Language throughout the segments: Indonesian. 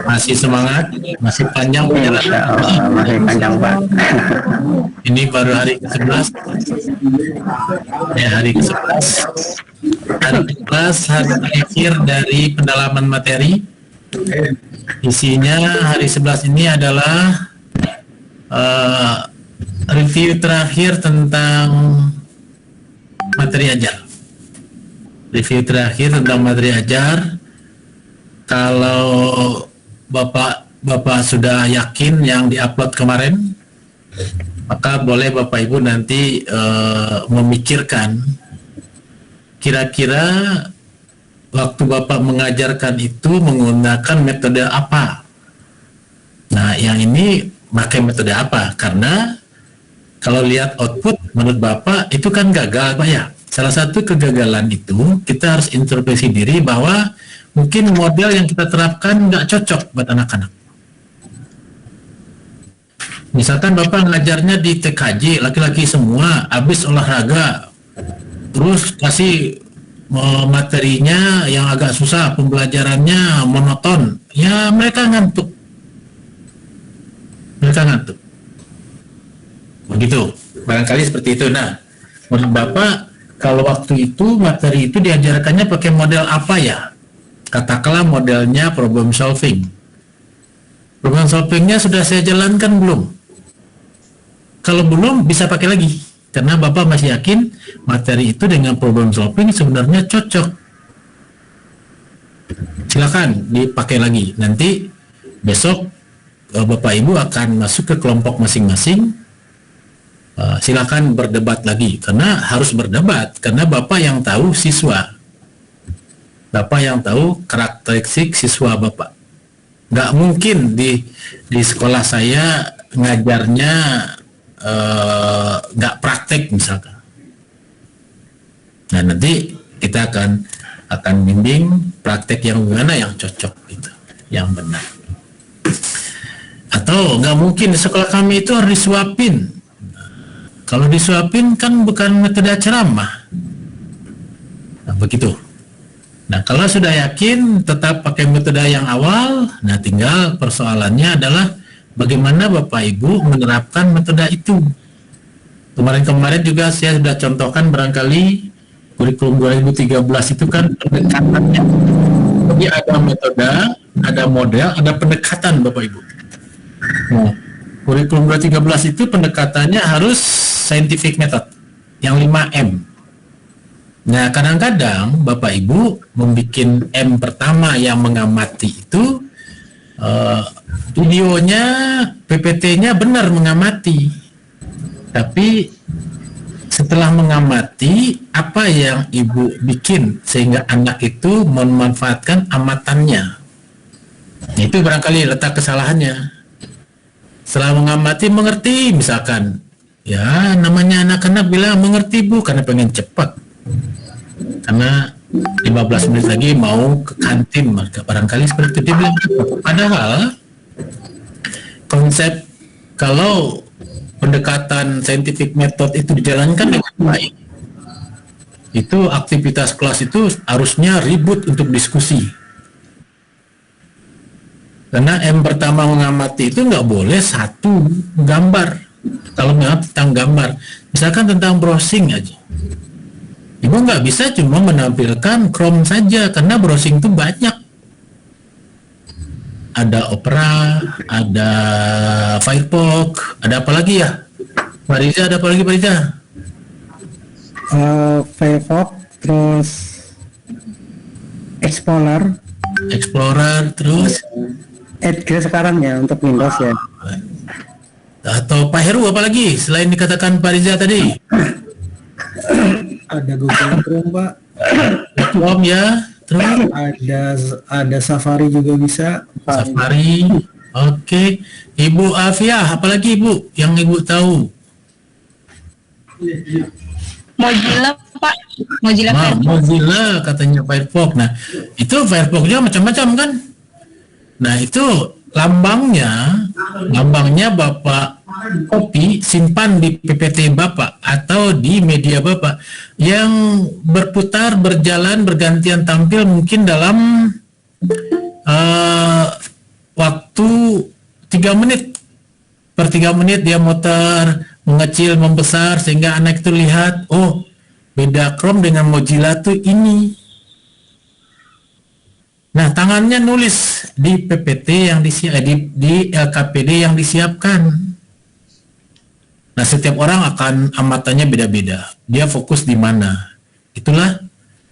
Masih semangat, masih panjang perjalanan. Insya Allah masih panjang Pak. Ini baru hari ke-11. Ya, hari ke-11. Hari ke-11, hari terakhir dari pendalaman materi. Isinya hari 11 ini adalah review terakhir tentang materi ajar. Review terakhir tentang materi ajar. Kalau Bapak sudah yakin yang diupload kemarin, maka boleh Bapak Ibu nanti memikirkan kira-kira waktu Bapak mengajarkan itu menggunakan metode apa. Nah, yang ini pakai metode apa? Karena kalau lihat output menurut Bapak itu kan gagal Pak ya. Salah satu kegagalan itu kita harus introspeksi diri bahwa mungkin model yang kita terapkan nggak cocok buat anak-anak. Misalkan Bapak ngajarnya di TKJ, laki-laki semua, habis olahraga, terus kasih materinya yang agak susah, pembelajarannya monoton, ya mereka ngantuk. Mereka ngantuk. Begitu, barangkali seperti itu. Nah, menurut Bapak, kalau waktu itu materi itu diajarkannya pakai model apa ya? Katakanlah modelnya problem solving. Problem solvingnya sudah saya jalankan belum? Kalau belum, bisa pakai lagi. Karena Bapak masih yakin materi itu dengan problem solving sebenarnya cocok. Silakan dipakai lagi. Nanti besok Bapak Ibu akan masuk ke kelompok masing-masing. Silakan berdebat lagi. Karena harus berdebat. Karena Bapak yang tahu siswa. Bapak yang tahu karakteristik siswa Bapak. Nggak mungkin di sekolah saya ngajarnya nggak praktek misalkan. Nah, nanti kita akan bimbing praktek yang mana yang cocok gitu, yang benar. Atau nggak mungkin di sekolah kami itu harus disuapin. Kalau disuapin kan bukan metode ceramah. Nah, begitu. Nah, kalau sudah yakin tetap pakai metode yang awal, nah tinggal persoalannya adalah bagaimana Bapak Ibu menerapkan metode itu. Kemarin-kemarin juga saya sudah contohkan barangkali kurikulum 2013 itu kan pendekatannya. Jadi ada metode, ada model, ada pendekatan Bapak Ibu. Nah, kurikulum 2013 itu pendekatannya harus scientific method, yang 5M. Nah, kadang-kadang Bapak Ibu membuat M pertama yang mengamati itu videonya, PPT-nya benar mengamati. Tapi setelah mengamati, apa yang Ibu bikin sehingga anak itu memanfaatkan amatannya? Nah, itu barangkali letak kesalahannya. Setelah mengamati, mengerti misalkan. Ya, namanya anak-anak bilang mengerti Bu, karena pengen cepat. Karena 15 menit lagi mau ke kantin, barangkali seperti itu dia bilang. Padahal konsep kalau pendekatan scientific method itu dijalankan dengan baik, itu aktivitas kelas itu harusnya ribut untuk diskusi. Karena M pertama mengamati itu nggak boleh satu gambar. Kalau mengamati tentang gambar, misalkan tentang browsing aja, Ibu nggak bisa cuma menampilkan Chrome saja, karena browsing itu banyak. Ada Opera, ada Firefox, ada apa lagi ya? Pak Riza, ada apa lagi Pak Riza? Firefox, terus Explorer, terus Edge sekarang ya untuk Windows ya. Atau Pak Heru apa lagi selain dikatakan Pak Riza tadi? Ada Google Chrome Pak. Chrome ya, terus ada Safari juga bisa. Safari. Oke. Ibu Afia, apalagi Ibu yang Ibu tahu? Mozilla Pak, Mozilla Firefox. Mozilla katanya Firefox. Nah, itu Firefox juga macam-macam kan? Nah, itu lambangnya Bapak copy, simpan di PPT Bapak atau di media Bapak yang berputar, berjalan, bergantian tampil mungkin dalam waktu 3 menit. Per 3 menit dia muter, mengecil, membesar, sehingga anak itu lihat, oh, beda Chrome dengan Mozilla tuh ini. Nah, tangannya nulis di PPT yang di LKPD yang disiapkan. Nah, setiap orang akan amatannya beda-beda. Dia fokus di mana. Itulah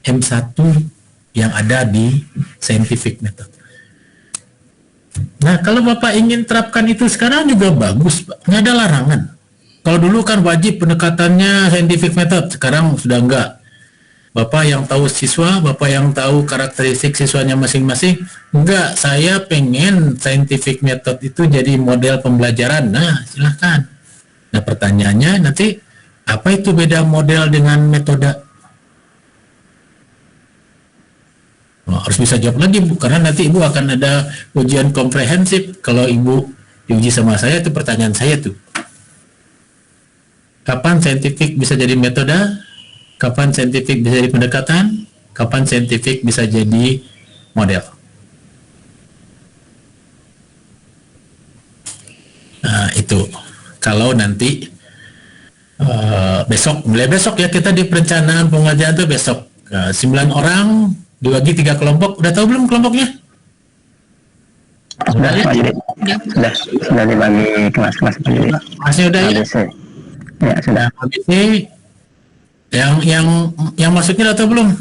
M1 yang ada di scientific method. Nah, kalau Bapak ingin terapkan itu sekarang juga bagus, Pak. Nggak ada larangan. Kalau dulu kan wajib pendekatannya scientific method, sekarang sudah enggak. Bapak yang tahu siswa, Bapak yang tahu karakteristik siswanya masing-masing. Enggak, saya pengen scientific method itu jadi model pembelajaran. Nah, silahkan. Nah, pertanyaannya nanti, apa itu beda model dengan metode? Nah, harus bisa jawab lagi, Bu, karena nanti Ibu akan ada ujian komprehensif. Kalau Ibu diuji sama saya, itu pertanyaan saya tuh. Kapan scientific bisa jadi metode? Kapan scientific bisa jadi pendekatan? Kapan scientific bisa jadi model? Nah, itu. Kalau nanti besok, mulai besok ya, kita di perencanaan pengajaran itu besok. 9 orang, dibagi 3 kelompok. Udah tahu belum kelompoknya? Sudah, Pak Yudi. Sudah dibagi kelas-kelas Pak Yudi. Masih udah ya? ABC. Ya, sudah. ABC. Yang masuknya atau belum?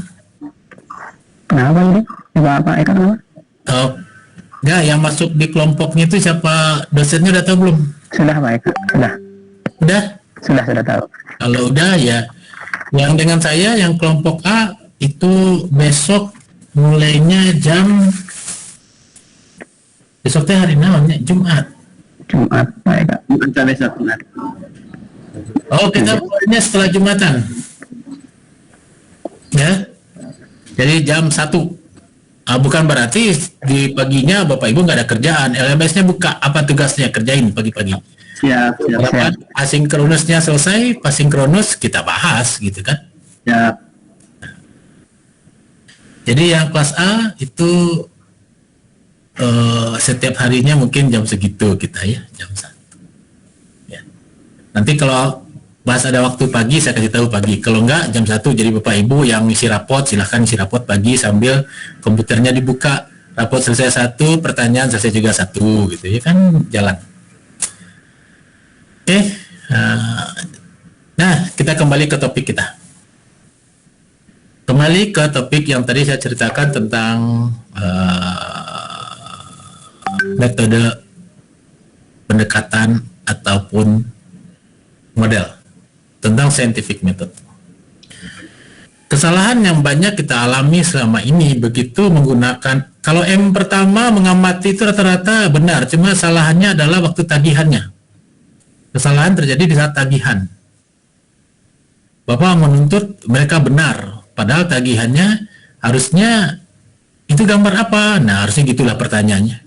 Kenapa ini? Pak Eka kenapa? Enggak, yang masuk di kelompoknya itu siapa, dosennya udah tahu belum? Sudah Pak Eka, sudah. Udah? Sudah tahu. Kalau udah ya, yang dengan saya, yang kelompok A itu besok mulainya besoknya hari namanya Jumat Pak Eka. Bukan besok, benar. Oh, kita mulainya setelah Jumatan. Ya, jadi jam 1. Bukan berarti di paginya Bapak Ibu nggak ada kerjaan. LMS-nya buka, apa tugasnya, kerjain pagi-pagi. Siap. Asinkronusnya selesai, pasinkronus kita bahas gitu kan. Siap. Jadi yang kelas A itu setiap harinya mungkin jam segitu kita ya, jam 1. Ya. Nanti kalau bahas ada waktu pagi, saya kasih tahu pagi. Kalau enggak, jam 1, jadi Bapak Ibu yang ngisi rapot, silahkan ngisi rapot pagi sambil komputernya dibuka. Rapot selesai 1, pertanyaan selesai juga 1, gitu ya kan, jalan. Oke, nah kita kembali ke topik kita. Kembali ke topik yang tadi saya ceritakan tentang metode pendekatan ataupun model. Tentang scientific method. Kesalahan yang banyak kita alami selama ini begitu menggunakan, kalau M pertama mengamati itu rata-rata benar, cuma salahnya adalah waktu tagihannya. Kesalahan terjadi di saat tagihan. Bapak menuntut mereka benar, padahal tagihannya harusnya itu gambar apa? Nah, harusnya gitulah pertanyaannya.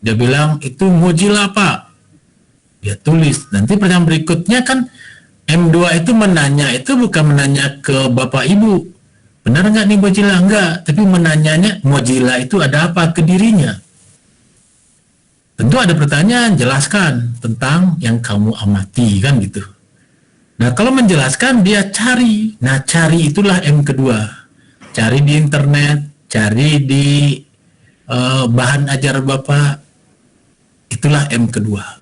Dia bilang itu Mozilla apa? Dia tulis. Nanti pertanyaan berikutnya kan M2 itu menanya, itu bukan menanya ke Bapak Ibu, benar nggak nih Mozilla? Enggak, tapi menanyanya Mozilla itu ada apa ke dirinya. Tentu ada pertanyaan, jelaskan tentang yang kamu amati, kan gitu. Nah, kalau menjelaskan dia cari. Nah, cari itulah M kedua. Cari di internet, cari di bahan ajar Bapak, itulah M kedua.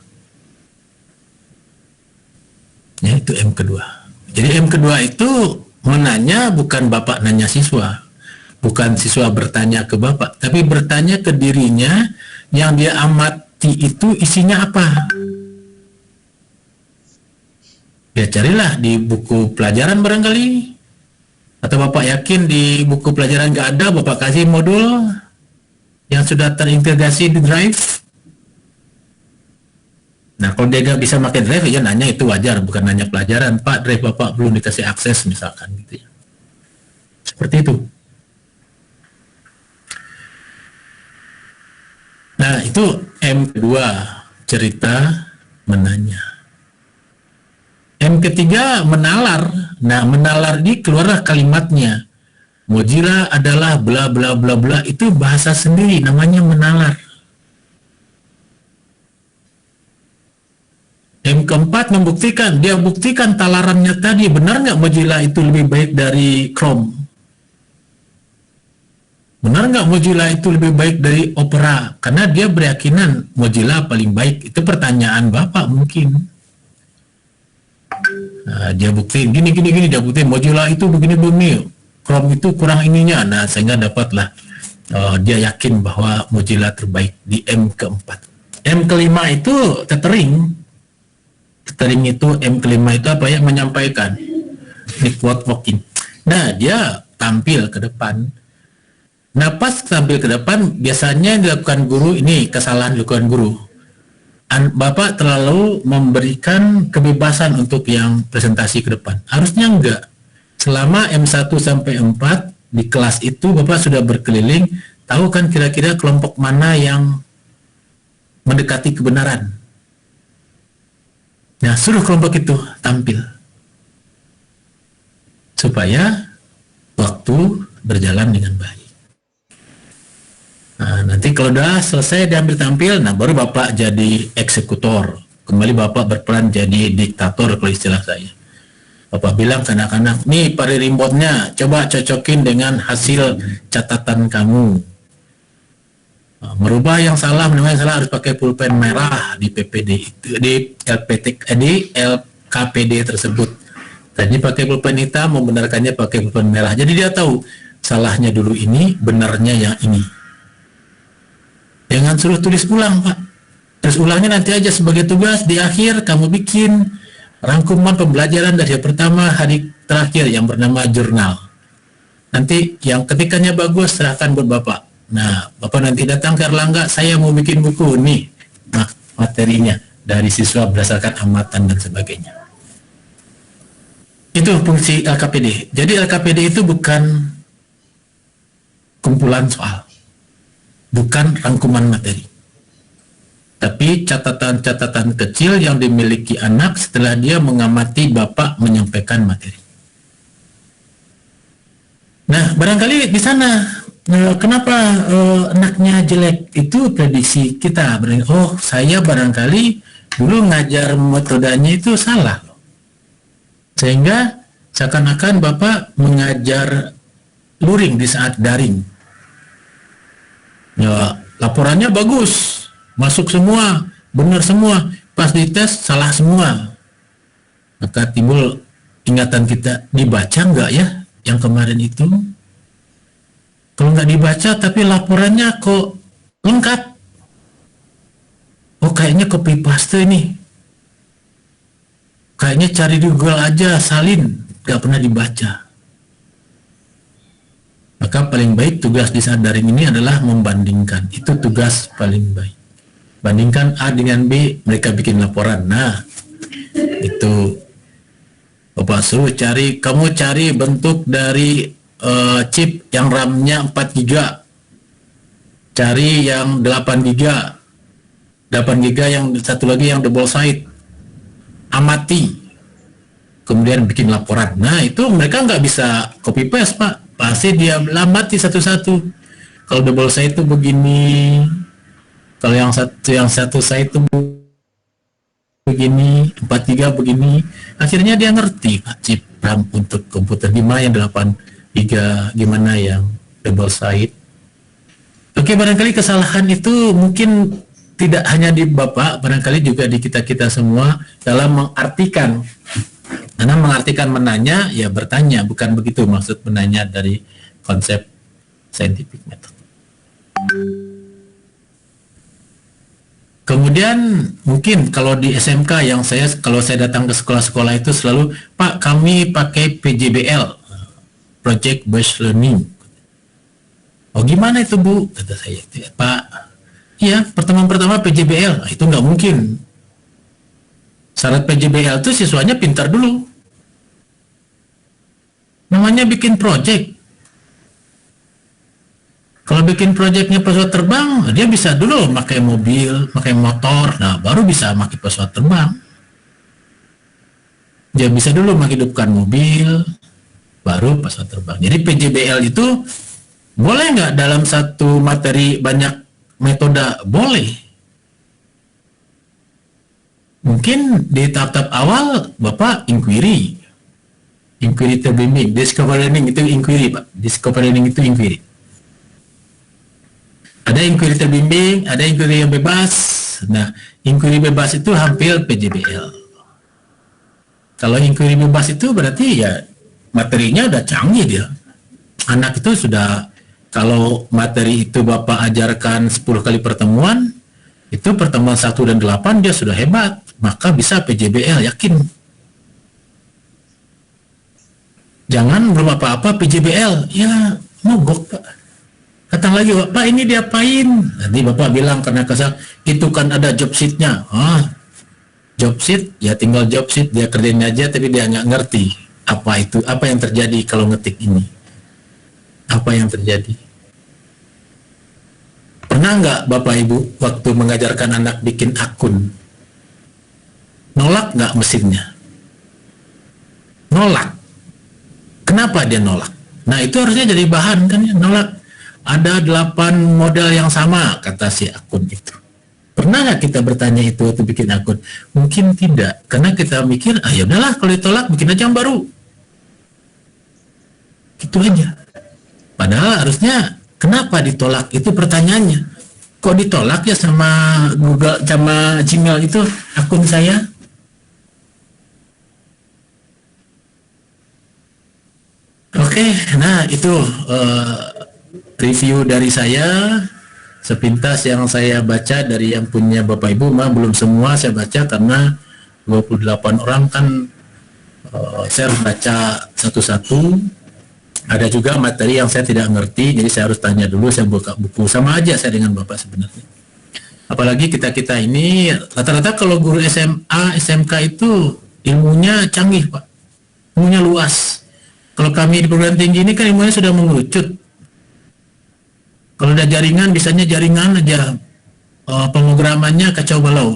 Ya, itu M kedua. Jadi M kedua itu menanya, bukan Bapak nanya siswa, bukan siswa bertanya ke Bapak, tapi bertanya ke dirinya, yang dia amati itu isinya apa. Ya carilah di buku pelajaran barangkali, atau Bapak yakin di buku pelajaran nggak ada, Bapak kasih modul yang sudah terintegrasi di Drive. Nah, kalau dia nggak bisa pakai Drive, ya nanya, itu wajar, bukan nanya pelajaran. Pak, Drive Bapak belum dikasih akses, misalkan gitu ya. Seperti itu. Nah, itu M kedua, cerita menanya. M ketiga, menalar. Nah, menalar ini keluarlah kalimatnya. Mozilla adalah bla bla bla bla, itu bahasa sendiri, namanya menalar. M keempat membuktikan, dia buktikan talarannya tadi, benar nggak Mozilla itu lebih baik dari Chrome? Benar nggak Mozilla itu lebih baik dari Opera? Karena dia berkeyakinan Mozilla paling baik. Itu pertanyaan Bapak mungkin. Nah, dia buktiin gini, dia buktiin Mozilla itu begini, Chrome itu kurang ininya. Nah, sehingga dapatlah dia yakin bahwa Mozilla terbaik di M keempat. M kelima itu tethering. Tethering itu M kelima itu apa ya? Menyampaikan. Network walking. Nah, dia tampil ke depan. Nah, pas tampil ke depan, biasanya yang dilakukan guru, ini kesalahan dilakukan guru. Bapak terlalu memberikan kebebasan untuk yang presentasi ke depan. Harusnya enggak. Selama M1 sampai 4 di kelas itu Bapak sudah berkeliling, tahu kan kira-kira kelompok mana yang mendekati kebenaran. Nah, suruh kelompok itu tampil. Supaya waktu berjalan dengan baik. Nah, nanti kalau udah selesai diambil tampil, nah baru Bapak jadi eksekutor. Kembali Bapak berperan jadi diktator kalau istilah saya. Bapak bilang ke anak-anak, nih pari remote-nya, coba cocokin dengan hasil catatan kamu. Nah, merubah yang salah, menambah yang salah harus pakai pulpen merah di PPD itu, di LKPD tersebut. Tadi pakai pulpen hitam, membenarkannya pakai pulpen merah. Jadi dia tahu salahnya dulu ini, benarnya yang ini. Jangan suruh tulis ulang, Pak. Terus ulangnya nanti aja sebagai tugas. Di akhir kamu bikin rangkuman pembelajaran dari yang pertama hari terakhir yang bernama jurnal. Nanti yang ketikannya bagus serahkan buat Bapak. Nah, Bapak nanti datang ke Erlangga, saya mau bikin buku nih. Nah, materinya dari siswa berdasarkan amatan dan sebagainya. Itu fungsi LKPD. Jadi LKPD itu bukan kumpulan soal. Bukan rangkuman materi, tapi catatan-catatan kecil yang dimiliki anak setelah dia mengamati Bapak menyampaikan materi. Nah, barangkali di sana kenapa anaknya jelek, itu prediksi kita. Oh, saya barangkali dulu ngajar metodenya itu salah, sehingga seakan-akan Bapak mengajar luring di saat daring. Ya, laporannya bagus, masuk semua, benar semua, pas dites salah semua. Maka timbul ingatan kita, dibaca nggak ya yang kemarin itu? Kalau nggak dibaca tapi laporannya kok lengkap, oh kayaknya copy paste ini, kayaknya cari di Google aja, salin, nggak pernah dibaca. Maka paling baik tugas di saat daring ini adalah membandingkan. Itu tugas paling baik. Bandingkan A dengan B, mereka bikin laporan. Nah, itu Bapak suruh cari, kamu cari bentuk dari chip yang RAM-nya 4 GB. Cari yang 8 GB. 8 GB yang satu lagi yang double side. Amati. Kemudian bikin laporan. Nah, itu mereka nggak bisa copy paste, Pak. Pasti dia lamati satu-satu. Kalau double side itu begini, kalau yang satu side itu begini, 4 GB begini. Akhirnya dia ngerti, Pak, chip RAM untuk komputer gimana yang 8 GB, gimana yang double side. Oke, barangkali kesalahan itu mungkin tidak hanya di Bapak, barangkali juga di kita-kita semua dalam mengartikan. Karena mengartikan menanya, ya bertanya, bukan begitu maksud menanya dari konsep scientific method. Kemudian mungkin kalau di SMK yang kalau saya datang ke sekolah-sekolah itu selalu, Pak, kami pakai PJBL, Project Based Learning. Oh gimana itu Bu? Kata saya, Pak, iya pertemuan-pertama PJBL, nah, itu nggak mungkin. Syarat PJBL itu siswanya pintar dulu. Namanya bikin project. Kalau bikin projectnya pesawat terbang, dia bisa dulu pakai mobil, pakai motor, nah baru bisa pakai pesawat terbang. Dia bisa dulu menghidupkan mobil, baru pesawat terbang. Jadi PJBL itu boleh nggak dalam satu materi banyak metode? Boleh. Mungkin di tahap-tahap awal Bapak inquiry terbimbing, discover learning itu inquiry Pak, discover learning itu inquiry. Ada inquiry terbimbing, ada inquiry yang bebas. Nah, inquiry bebas itu hampir PJBL. Kalau inquiry bebas itu berarti ya materinya udah canggih dia. Anak itu sudah, kalau materi itu Bapak ajarkan 10 kali pertemuan, itu pertemuan 1 dan 8 dia sudah hebat, maka bisa PJBL, yakin. Jangan belum apa-apa PJBL, ya mogok Pak. Datang lagi, Pak ini diapain? Nanti Bapak bilang karena kesal, itu kan ada job sheet-nya. Job sheet, ya tinggal job sheet, dia kerjain aja tapi dia nggak ngerti apa itu, apa yang terjadi kalau ngetik ini. Apa yang terjadi? Pernah nggak Bapak Ibu waktu mengajarkan anak bikin akun, nolak nggak mesinnya? Nolak. Kenapa dia nolak? Nah itu harusnya jadi bahan kan ya, nolak. Ada 8 model yang sama kata si akun itu. Pernah nggak kita bertanya itu waktu bikin akun? Mungkin tidak, karena kita mikir, ya udahlah kalau ditolak bikin aja yang baru. Gitu aja. Padahal harusnya kenapa ditolak? Itu pertanyaannya. Kok ditolak ya sama Google, sama Gmail itu akun saya? Oke, nah itu review dari saya sepintas yang saya baca dari yang punya Bapak Ibu. Belum semua saya baca karena 28 orang kan saya harus baca satu-satu. Ada juga materi yang saya tidak ngerti, jadi saya harus tanya dulu, saya buka buku. Sama aja saya dengan Bapak sebenarnya. Apalagi kita-kita ini, rata-rata kalau guru SMA, SMK itu ilmunya canggih Pak. Ilmunya luas. Kalau kami di perguruan tinggi ini kan ilmunya sudah mengerucut. Kalau udah jaringan, bisanya jaringan aja. Pemrogramannya kacau balau.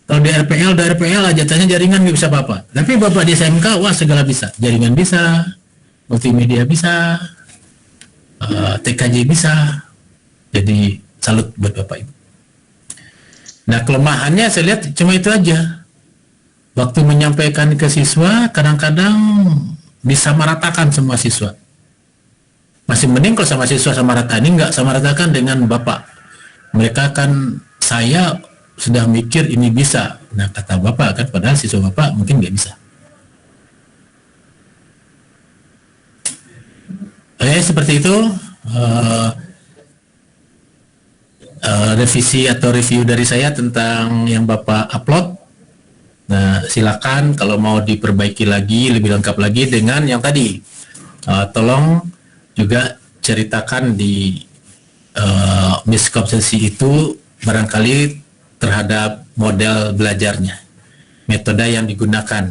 Kalau di RPL aja, tanya jaringan nggak bisa apa-apa. Tapi Bapak di SMK, wah segala bisa. Jaringan bisa, multimedia bisa, TKJ bisa. Jadi salut buat Bapak Ibu. Nah kelemahannya saya lihat cuma itu aja. Waktu menyampaikan ke siswa, kadang-kadang disamaratakan semua siswa. Masih mending kalau sama siswa sama rata, ini nggak sama ratakan dengan Bapak. Mereka kan, saya sudah mikir ini bisa. Nah kata Bapak kan, padahal siswa Bapak mungkin nggak bisa. Seperti itu revisi atau review dari saya tentang yang Bapak upload. Nah silakan kalau mau diperbaiki lagi lebih lengkap lagi dengan yang tadi. Tolong juga ceritakan di miskonsepsi itu barangkali terhadap model belajarnya, metode yang digunakan.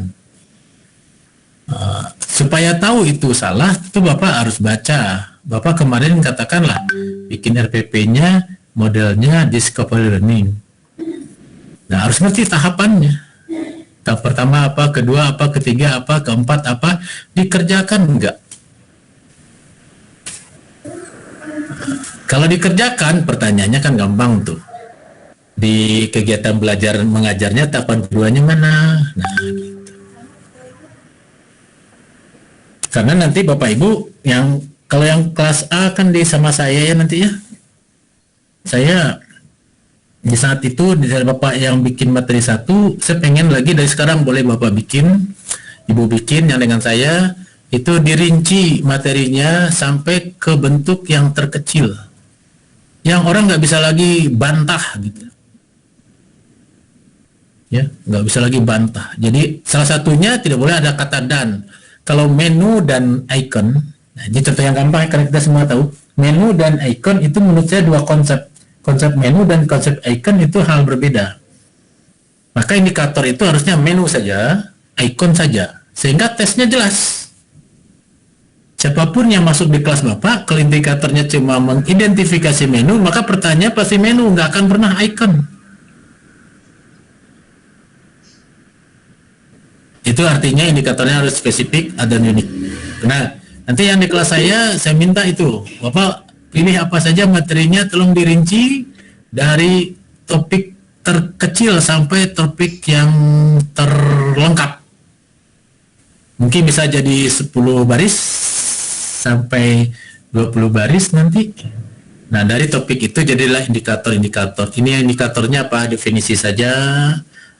Supaya tahu itu salah, itu Bapak harus baca. Bapak kemarin katakanlah bikin RPP-nya modelnya discovery learning. Nah harus ngerti tahapannya. Tahap pertama apa, kedua apa, ketiga apa, keempat apa, dikerjakan enggak? Kalau dikerjakan, pertanyaannya kan gampang tuh. Di kegiatan belajar mengajarnya tahapan keduanya mana? Nah, gitu. Karena nanti Bapak Ibu yang kalau yang kelas A kan di sama saya ya nanti ya. Saya di saat itu dari Bapak yang bikin materi 1, saya pengen lagi dari sekarang boleh Bapak bikin, Ibu bikin yang dengan saya itu dirinci materinya sampai ke bentuk yang terkecil, yang orang nggak bisa lagi bantah gitu. Ya, nggak bisa lagi bantah. Jadi salah satunya tidak boleh ada kata dan. Kalau menu dan icon, nah, ini contoh yang gampang karena kita semua tahu, menu dan icon itu menurut saya dua konsep. Konsep menu dan konsep icon itu hal berbeda. Maka indikator itu harusnya menu saja, icon saja, sehingga tesnya jelas. Siapapun yang masuk di kelas Bapak, kalau indikatornya cuma mengidentifikasi menu, maka pertanyaan pasti menu, nggak akan pernah icon. Itu artinya indikatornya harus spesifik dan unik. Nah, nanti yang di kelas saya minta itu, Bapak pilih apa saja materinya, tolong dirinci dari topik terkecil sampai topik yang terlengkap. Mungkin bisa jadi 10 baris sampai 20 baris nanti. Nah, dari topik itu jadilah indikator-indikator. Ini indikatornya apa? Definisi saja.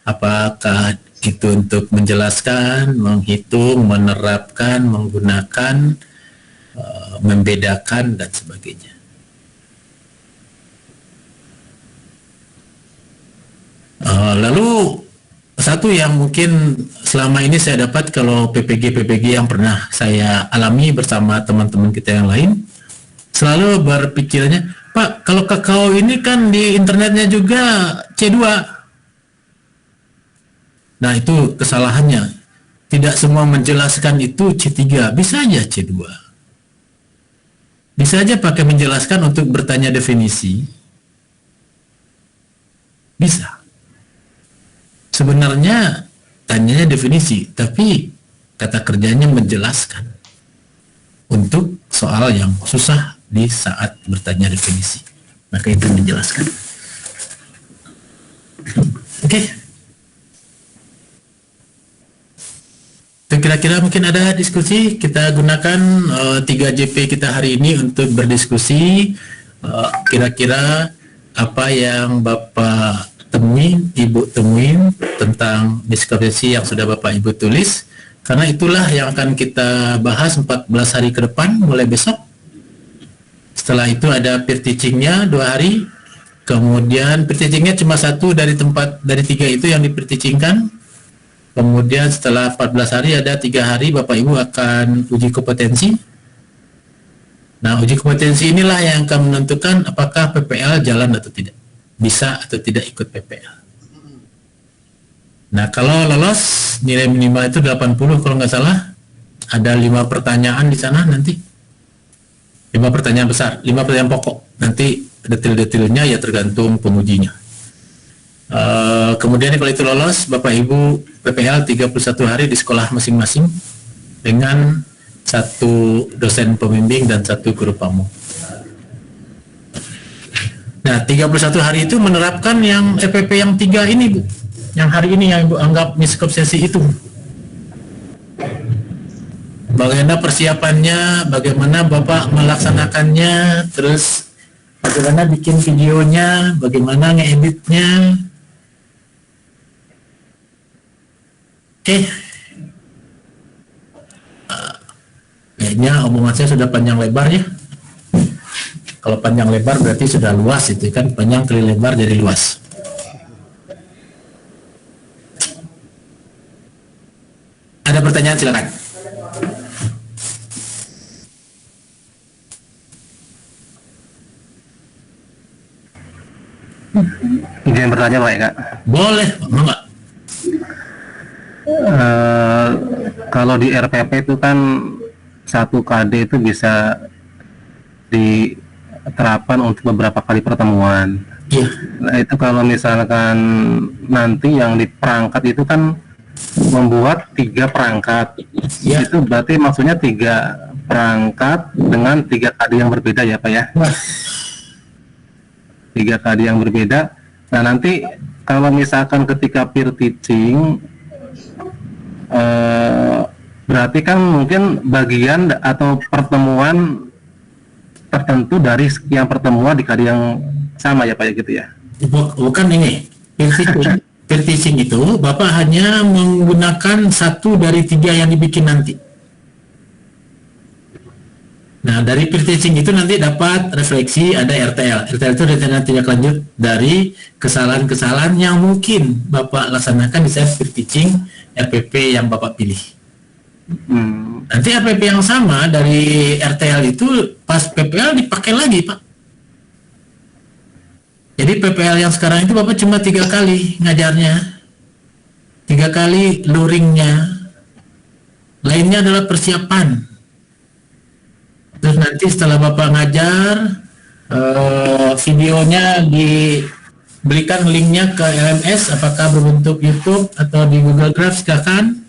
Apakah itu untuk menjelaskan, menghitung, menerapkan, menggunakan, membedakan, dan sebagainya. Lalu satu yang mungkin selama ini saya dapat kalau PPG yang pernah saya alami bersama teman-teman kita yang lain, selalu berpikirnya, Pak, kalau kakao ini kan di internetnya juga C2. Nah, itu kesalahannya. Tidak semua menjelaskan itu C3, bisa aja C2. Bisa aja pakai menjelaskan untuk bertanya definisi. Bisa. Sebenarnya tanyanya definisi, tapi kata kerjanya menjelaskan untuk soal yang susah di saat bertanya definisi. Maka itu menjelaskan. Oke. Itu kira-kira mungkin ada diskusi. Kita gunakan 3JP kita hari ini untuk berdiskusi. Kira-kira apa yang Bapak temuin, Ibu temuin tentang miskompetensi yang sudah Bapak Ibu tulis, karena itulah yang akan kita bahas 14 hari ke depan mulai besok. Setelah itu ada peer teachingnya 2 hari, kemudian peer teachingnya cuma 1 dari 3 itu yang di-peer teachingkan. Kemudian setelah 14 hari ada 3 hari Bapak Ibu akan uji kompetensi. Nah, uji kompetensi inilah yang akan menentukan apakah PPL jalan atau tidak, bisa atau tidak ikut PPL. Nah, kalau lolos nilai minimal itu 80 kalau nggak salah. Ada 5 pertanyaan di sana nanti. 5 pertanyaan besar, 5 pertanyaan pokok. Nanti detail-detailnya ya tergantung pengujinya. Kemudian kalau itu lolos, Bapak Ibu PPL 31 hari di sekolah masing-masing dengan 1 dosen pembimbing dan 1 guru pamong. Nah, 31 hari itu menerapkan yang EPP yang 3 ini, Bu. Yang hari ini yang Ibu anggap miskompetensi itu. Bagaimana persiapannya, bagaimana Bapak melaksanakannya, terus bagaimana bikin videonya, bagaimana ngeditnya. Oke. Kayaknya omongan saya sudah panjang lebar ya. Kalau panjang lebar berarti sudah luas, itu kan panjang kali lebar jadi luas. Ada pertanyaan silakan. Izin bertanya Pak ya Kak. Boleh, enggak? Kalau di RPP itu kan 1 KD itu bisa diterapkan untuk beberapa kali pertemuan. Iya. Nah, itu kalau misalkan nanti yang di perangkat itu kan membuat 3 perangkat. Iya. Itu berarti maksudnya 3 perangkat dengan 3 KD yang berbeda ya Pak ya? 3 KD yang berbeda. Nah, nanti kalau misalkan ketika peer teaching berarti kan mungkin bagian atau pertemuan tertentu dari sekian pertemuan di KD yang sama ya Pak ya, gitu ya? Bukan ini. Peer teaching itu Bapak hanya menggunakan 1 dari 3 yang dibikin nanti. Nah, dari peer teaching itu nanti dapat refleksi, ada RTL. RTL itu rencana tindak lanjut dari kesalahan-kesalahan yang mungkin Bapak laksanakan di saat peer teaching RPP yang Bapak pilih. Nanti RPP yang sama dari RTL itu pas PPL dipakai lagi, Pak. Jadi PPL yang sekarang itu Bapak cuma 3 kali ngajarnya. 3 kali luringnya. Lainnya adalah persiapan. Terus nanti setelah Bapak ngajar, videonya diberikan linknya ke LMS, apakah berbentuk YouTube atau di Google Drive, silakan.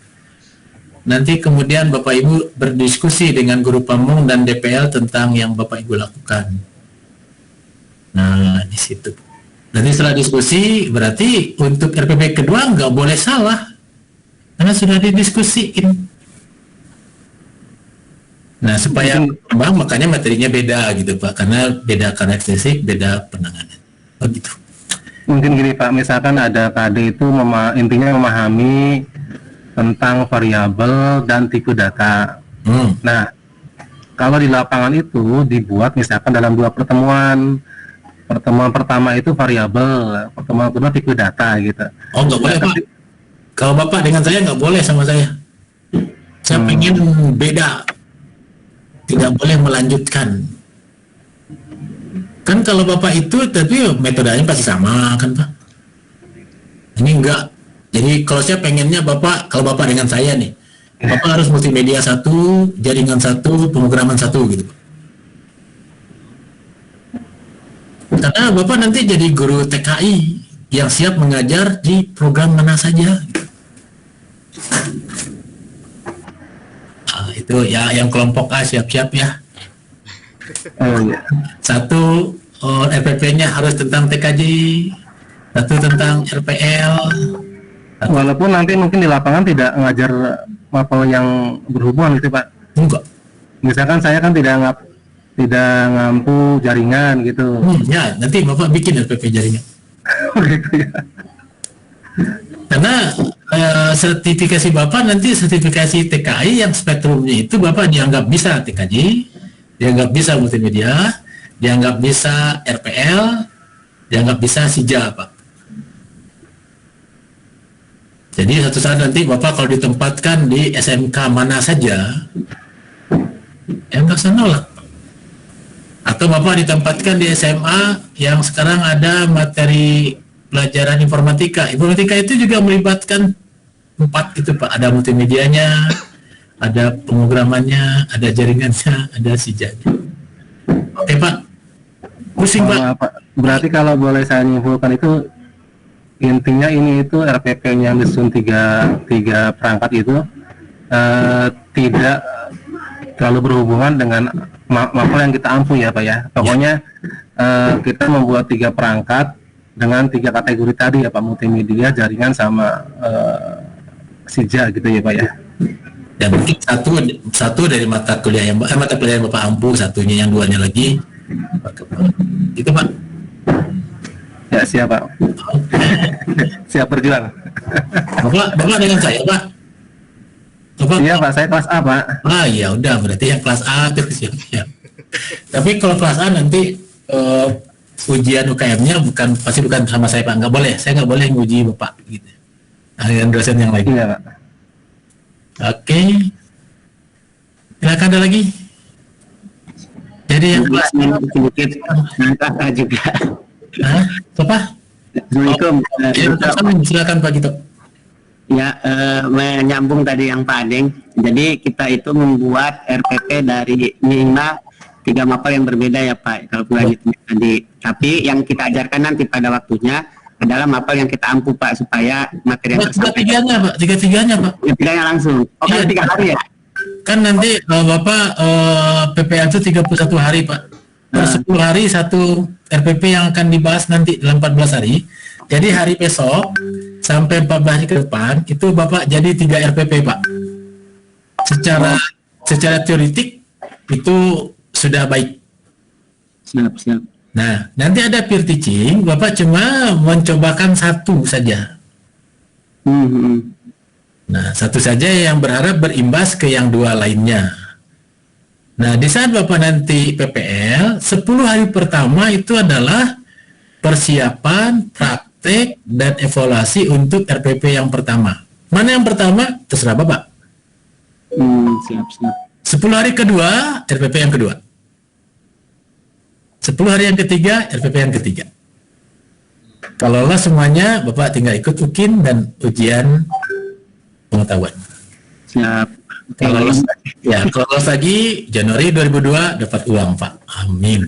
Nanti kemudian Bapak Ibu berdiskusi dengan guru pamong dan DPL tentang yang Bapak Ibu lakukan. Nah, di situ. Nanti setelah diskusi, berarti untuk RPP kedua nggak boleh salah, karena sudah didiskusiin. Nah, supaya berkembang, makanya materinya beda gitu Pak, karena beda karakteristik, beda penanganan. Begitu. Mungkin gini Pak, misalkan ada KD itu intinya memahami tentang variabel dan tipe data. Nah, kalau di lapangan itu dibuat misalkan dalam 2 pertemuan. Pertemuan pertama itu variabel, pertemuan kedua tipe data gitu. Oh, nggak boleh Pak. Kalau Bapak dengan saya nggak boleh sama saya. Saya pengen beda. Tidak boleh melanjutkan. Kan kalau Bapak itu, tapi metodenya pasti sama kan Pak. Ini enggak. Jadi kalau saya pengennya Bapak, kalau Bapak dengan saya nih, Bapak harus multimedia 1, jaringan 1, pemrograman 1 gitu. Karena Bapak nanti jadi guru TKI yang siap mengajar di program mana saja. Nah, itu ya yang kelompok A siap-siap ya. Satu, RPP-nya harus tentang TKJ, satu tentang RPL. Walaupun nanti mungkin di lapangan tidak ngajar mapel yang berhubungan gitu Pak. Enggak. Misalkan saya kan tidak ngampu jaringan gitu. Ya, nanti Bapak bikin RPP jaringan. Gitu ya. Karena sertifikasi Bapak nanti sertifikasi TKI yang spektrumnya itu Bapak dianggap bisa TKJ, dianggap bisa multimedia, dianggap bisa RPL, dianggap bisa SIJA Pak. Jadi satu saat nanti Bapak kalau ditempatkan di SMK mana saja, nggak usah nolak. Atau Bapak ditempatkan di SMA yang sekarang ada materi pelajaran informatika. Informatika itu juga melibatkan 4 gitu Pak. Ada multimedianya, ada pemrogramannya, ada jaringannya, ada SIJA-nya. Oke Pak. Pusing Pak. Berarti kalau boleh saya nyimpulkan itu intinya ini itu RPP-nya yang disusun tiga perangkat itu tidak terlalu berhubungan dengan mapel yang kita ampu ya Pak ya. Pokoknya kita membuat 3 perangkat dengan 3 kategori tadi ya Pak, multimedia, jaringan sama SIJA gitu ya Pak ya. Dan mungkin satu dari mata kuliah yang mata pelajaran Bapak ampu, satunya yang 2-nya lagi. Itu Pak. Ya siap Pak. Siap berjuang. Bapak dengan saya Pak. Bapak, iya Pak, saya kelas A Pak. Ya udah, berarti yang kelas A itu siap. Tapi kalau kelas A nanti ujian UKM-nya pasti bukan sama saya Pak, nggak boleh. Saya nggak boleh nguji Bapak gitu. Dengan dosen yang lain. Iya Pak. Oke. Silakan ada lagi. Jadi yang kelas sedikit nangka juga. Apa? Assalamualaikum. Silakan Pak Gito. Ya, menyambung tadi yang Pak Adeng. Jadi kita itu membuat RPP dari minimal 3 mapel yang berbeda ya Pak. Kalau lanjutnya tadi. Tapi yang kita ajarkan nanti pada waktunya adalah mapel yang kita ampu Pak, supaya materi yang tersampaikan. Tiga-tiganya Pak. Tiga-tiganya langsung. Oke, Iya. 3 hari ya. Kan nanti Bapak PPA itu 31 hari Pak. Per 10 hari 1 RPP yang akan dibahas nanti dalam 14 hari. Jadi hari besok sampai 14 hari ke depan itu Bapak jadi 3 RPP Pak. Secara teoritik itu sudah baik. Siap. Nah, nanti ada peer teaching, Bapak cuma mencobakan 1 saja. Nah, 1 saja yang berharap berimbas ke yang 2 lainnya. Nah, di saat Bapak nanti PPL, 10 hari pertama itu adalah persiapan, praktek, dan evaluasi untuk RPP yang pertama. Mana yang pertama? Terserah Bapak. Siap. 10 hari kedua, RPP yang kedua. 10 hari yang ketiga, RPP yang ketiga. Kalau lolos semuanya, Bapak tinggal ikut UKIN dan ujian pengetahuan. Siap. Kalau lolos lagi Januari 2002 dapat uang Pak. Amin.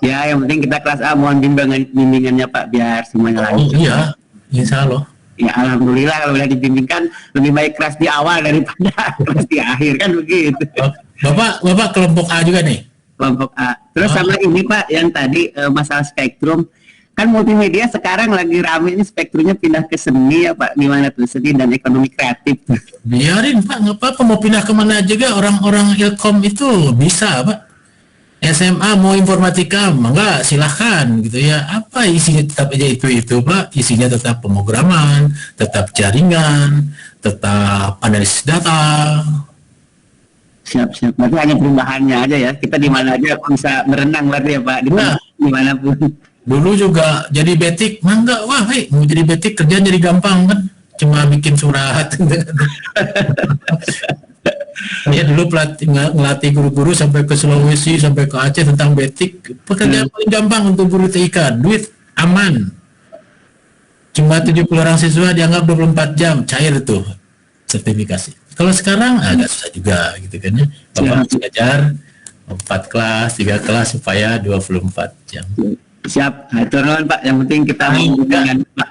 Ya, yang penting kita kelas A mohon bimbingannya Pak biar semuanya lancar. Oh iya, insya Allah. Ya alhamdulillah kalau udah dibimbingkan lebih baik kelas di awal daripada kelas di akhir kan begitu. Bapak kelompok A juga nih. Kelompok A. Terus sama ini Pak yang tadi masalah spektrum. kan multimedia sekarang lagi rame ini spektrumnya pindah ke seni ya Pak, gimana tuh seni dan ekonomi kreatif? Biarin Pak, nggak apa-apa, mau pindah kemana juga. Orang-orang Ilkom itu bisa Pak. SMA mau informatika, enggak, silahkan gitu ya. Apa isinya tetap aja itu Pak. Isinya tetap pemrograman, tetap jaringan, tetap analisis data. Siap. Berarti hanya perubahannya aja ya. Kita di mana aja bisa berenang berarti ya Pak. Dimanapun. Dulu juga jadi betik, enggak, wah, mau jadi betik kerjaan jadi gampang kan, cuma bikin surat. Ya dulu ngelatih guru-guru sampai ke Sulawesi, sampai ke Aceh tentang betik, pekerjaan paling gampang untuk guru TIK, duit aman. Cuma 70 orang siswa dianggap 24 jam, cair tuh sertifikasi. Kalau sekarang agak susah juga gitu kan ya. Bapak harus ngajar 4 kelas, 3 kelas supaya 24 jam. Siap, turun Pak. Yang penting kita dengan Pak.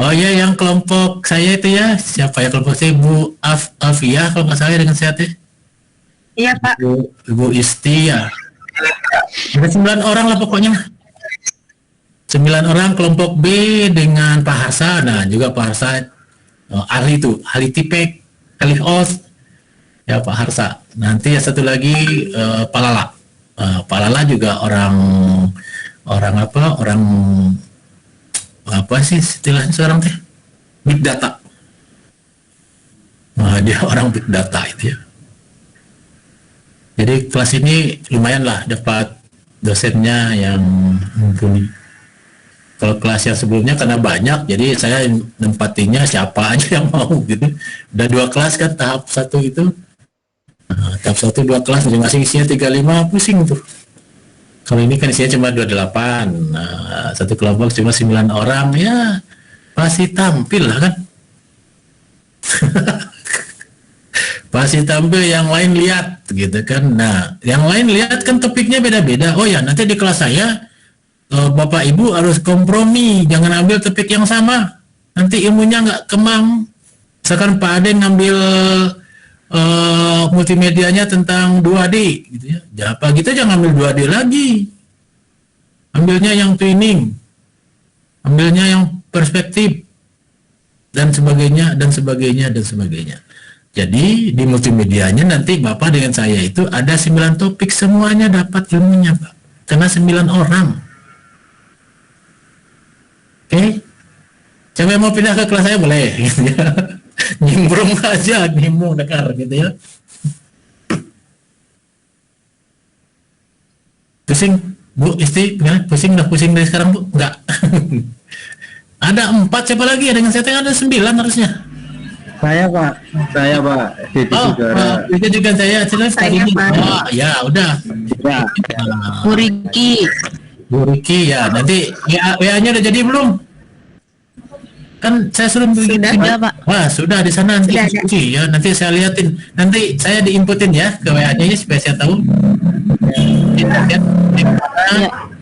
Oh ya, yang kelompok saya itu ya, siapa ya kelompok saya? Bu Alfia kalau nggak salah ya, dengan sehat ya. Iya Pak. Ibu Isti ya. Ada 9 orang lah pokoknya. 9 orang kelompok B dengan Pak Harsa. Nah juga Pak Harsa ahli itu, ahli tipek, ahli OS. Ya Pak Harsa. Nanti ya satu lagi Pak Lala. Pak Lala juga orang apa sih istilahnya sekarang teh, big data. Nah, dia orang big data itu ya. Jadi kelas ini lumayan lah dapat dosennya yang mumpuni. Kalau kelas yang sebelumnya karena banyak, jadi saya nempatinya siapa aja yang mau gitu. Udah 2 kelas kan tahap 1 itu. Nah, tahap 1 2 kelas masing-masing isinya 35, pusing tuh. Kalau ini kan isinya cuma 28, nah, satu kelompok cuma 9 orang, ya pasti tampil lah kan. Pasti tampil, yang lain lihat gitu kan. Nah, yang lain lihat kan topiknya beda-beda. Oh ya, nanti di kelas saya, Bapak Ibu harus kompromi, jangan ambil topik yang sama. Nanti ilmunya nggak kemang. Misalkan Pak Aden ngambil multimedianya tentang 2D gitu ya. Apa kita jangan ambil 2D lagi. Ambilnya yang twinning. Ambilnya yang perspektif dan sebagainya dan sebagainya dan sebagainya. Jadi di multimedianya nanti Bapak dengan saya itu ada 9 topik, semuanya dapat ilmunya Pak. Karena 9 orang. Oke. Siapa yang mau pindah ke kelas saya boleh gitu ya. Nimbrung aja, nimbrung dengar gitu ya. Pusing, Bu Isti, ya, pusing dari sekarang Bu? Enggak. Ada 4, siapa lagi ya dengan saya? Ada 9 harusnya. Saya Pak. Itu juga saya. Saya, Pak. Oh ya, udah. Ya. Bu Riki. Bu Riki ya, nanti WA-nya udah jadi belum? Kan saya suruh Sudah, Pak. Wah, sudah di sana nanti diskusi ya. Nanti saya liatin. Nanti saya diinputin ya ke WA-nya ya supaya saya tahu. Kita lihat.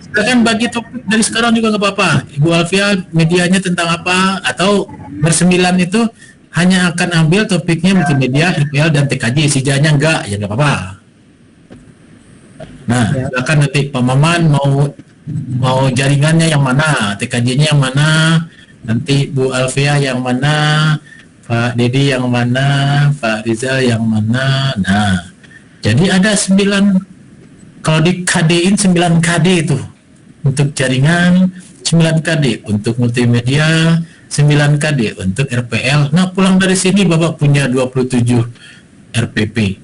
Silakan bagi topik dari sekarang juga nggak apa-apa. Ibu Alfia medianya tentang apa, atau bersembilan itu hanya akan ambil topiknya multimedia, RPL dan TKJ. Sisanya enggak, ya nggak apa-apa. Nah, silakan nanti Pak Maman mau jaringannya yang mana, TKJ-nya yang mana. Nanti Bu Alfia yang mana, Pak Dedi yang mana, Pak Rizal yang mana. Nah, jadi ada 9, kalau di KD-in 9 KD itu untuk jaringan, 9 KD untuk multimedia, 9 KD untuk RPL. Nah, pulang dari sini Bapak punya 27 RPP.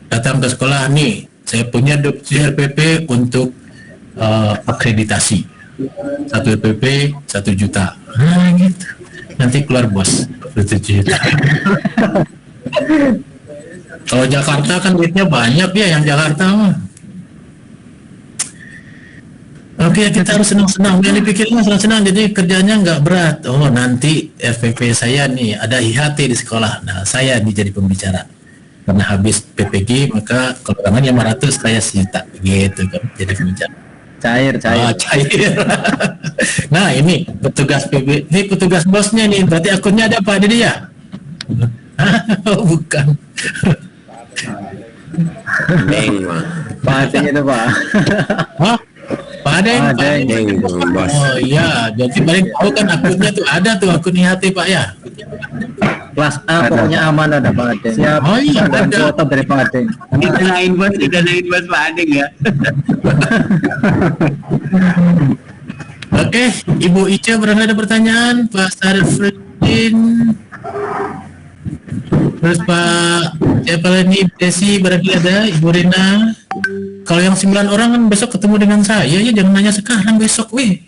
Datang ke sekolah nih, saya punya 27 RPP untuk akreditasi. 1 RPP 1 juta. Nah gitu. Nanti keluar bos 27 juta. Kalau Jakarta kan duitnya banyak ya, yang Jakarta mah. Oke, kita harus senang-senang. Yang dipikirnya senang-senang, jadi kerjanya nggak berat. Oh, nanti FPP saya nih ada IHT di sekolah. Nah, saya nih jadi pembicara. Karena habis PPG, maka kekurangannya 500, saya 1 juta. Gitu kan, jadi pembicara. Cair. Cair. Nah, ini petugas PB, ini petugas bosnya nih. Berarti akunnya ada Pak Dedi ya? Oh, bukan. Pak itu Pak. Hah? Pak Adeng, Pak Adeng. Oh iya, jadi paling tahu kan akunnya tuh ada tuh akun IHT Pak ya. Kelas A pokoknya aman ada Pak Ade. Siap. Oh iya, Dan ada. foto dari Pak Ade. Ditanain bos Pak Adeng ya. Oke, Ibu Ica barangkali ada pertanyaan, Pak Sarifudin, terus Pak siapa lagi, Desi barangkali ada, Ibu Rina. Kalau yang 9 orang kan besok ketemu dengan saya ya, jangan nanya sekarang, besok weh.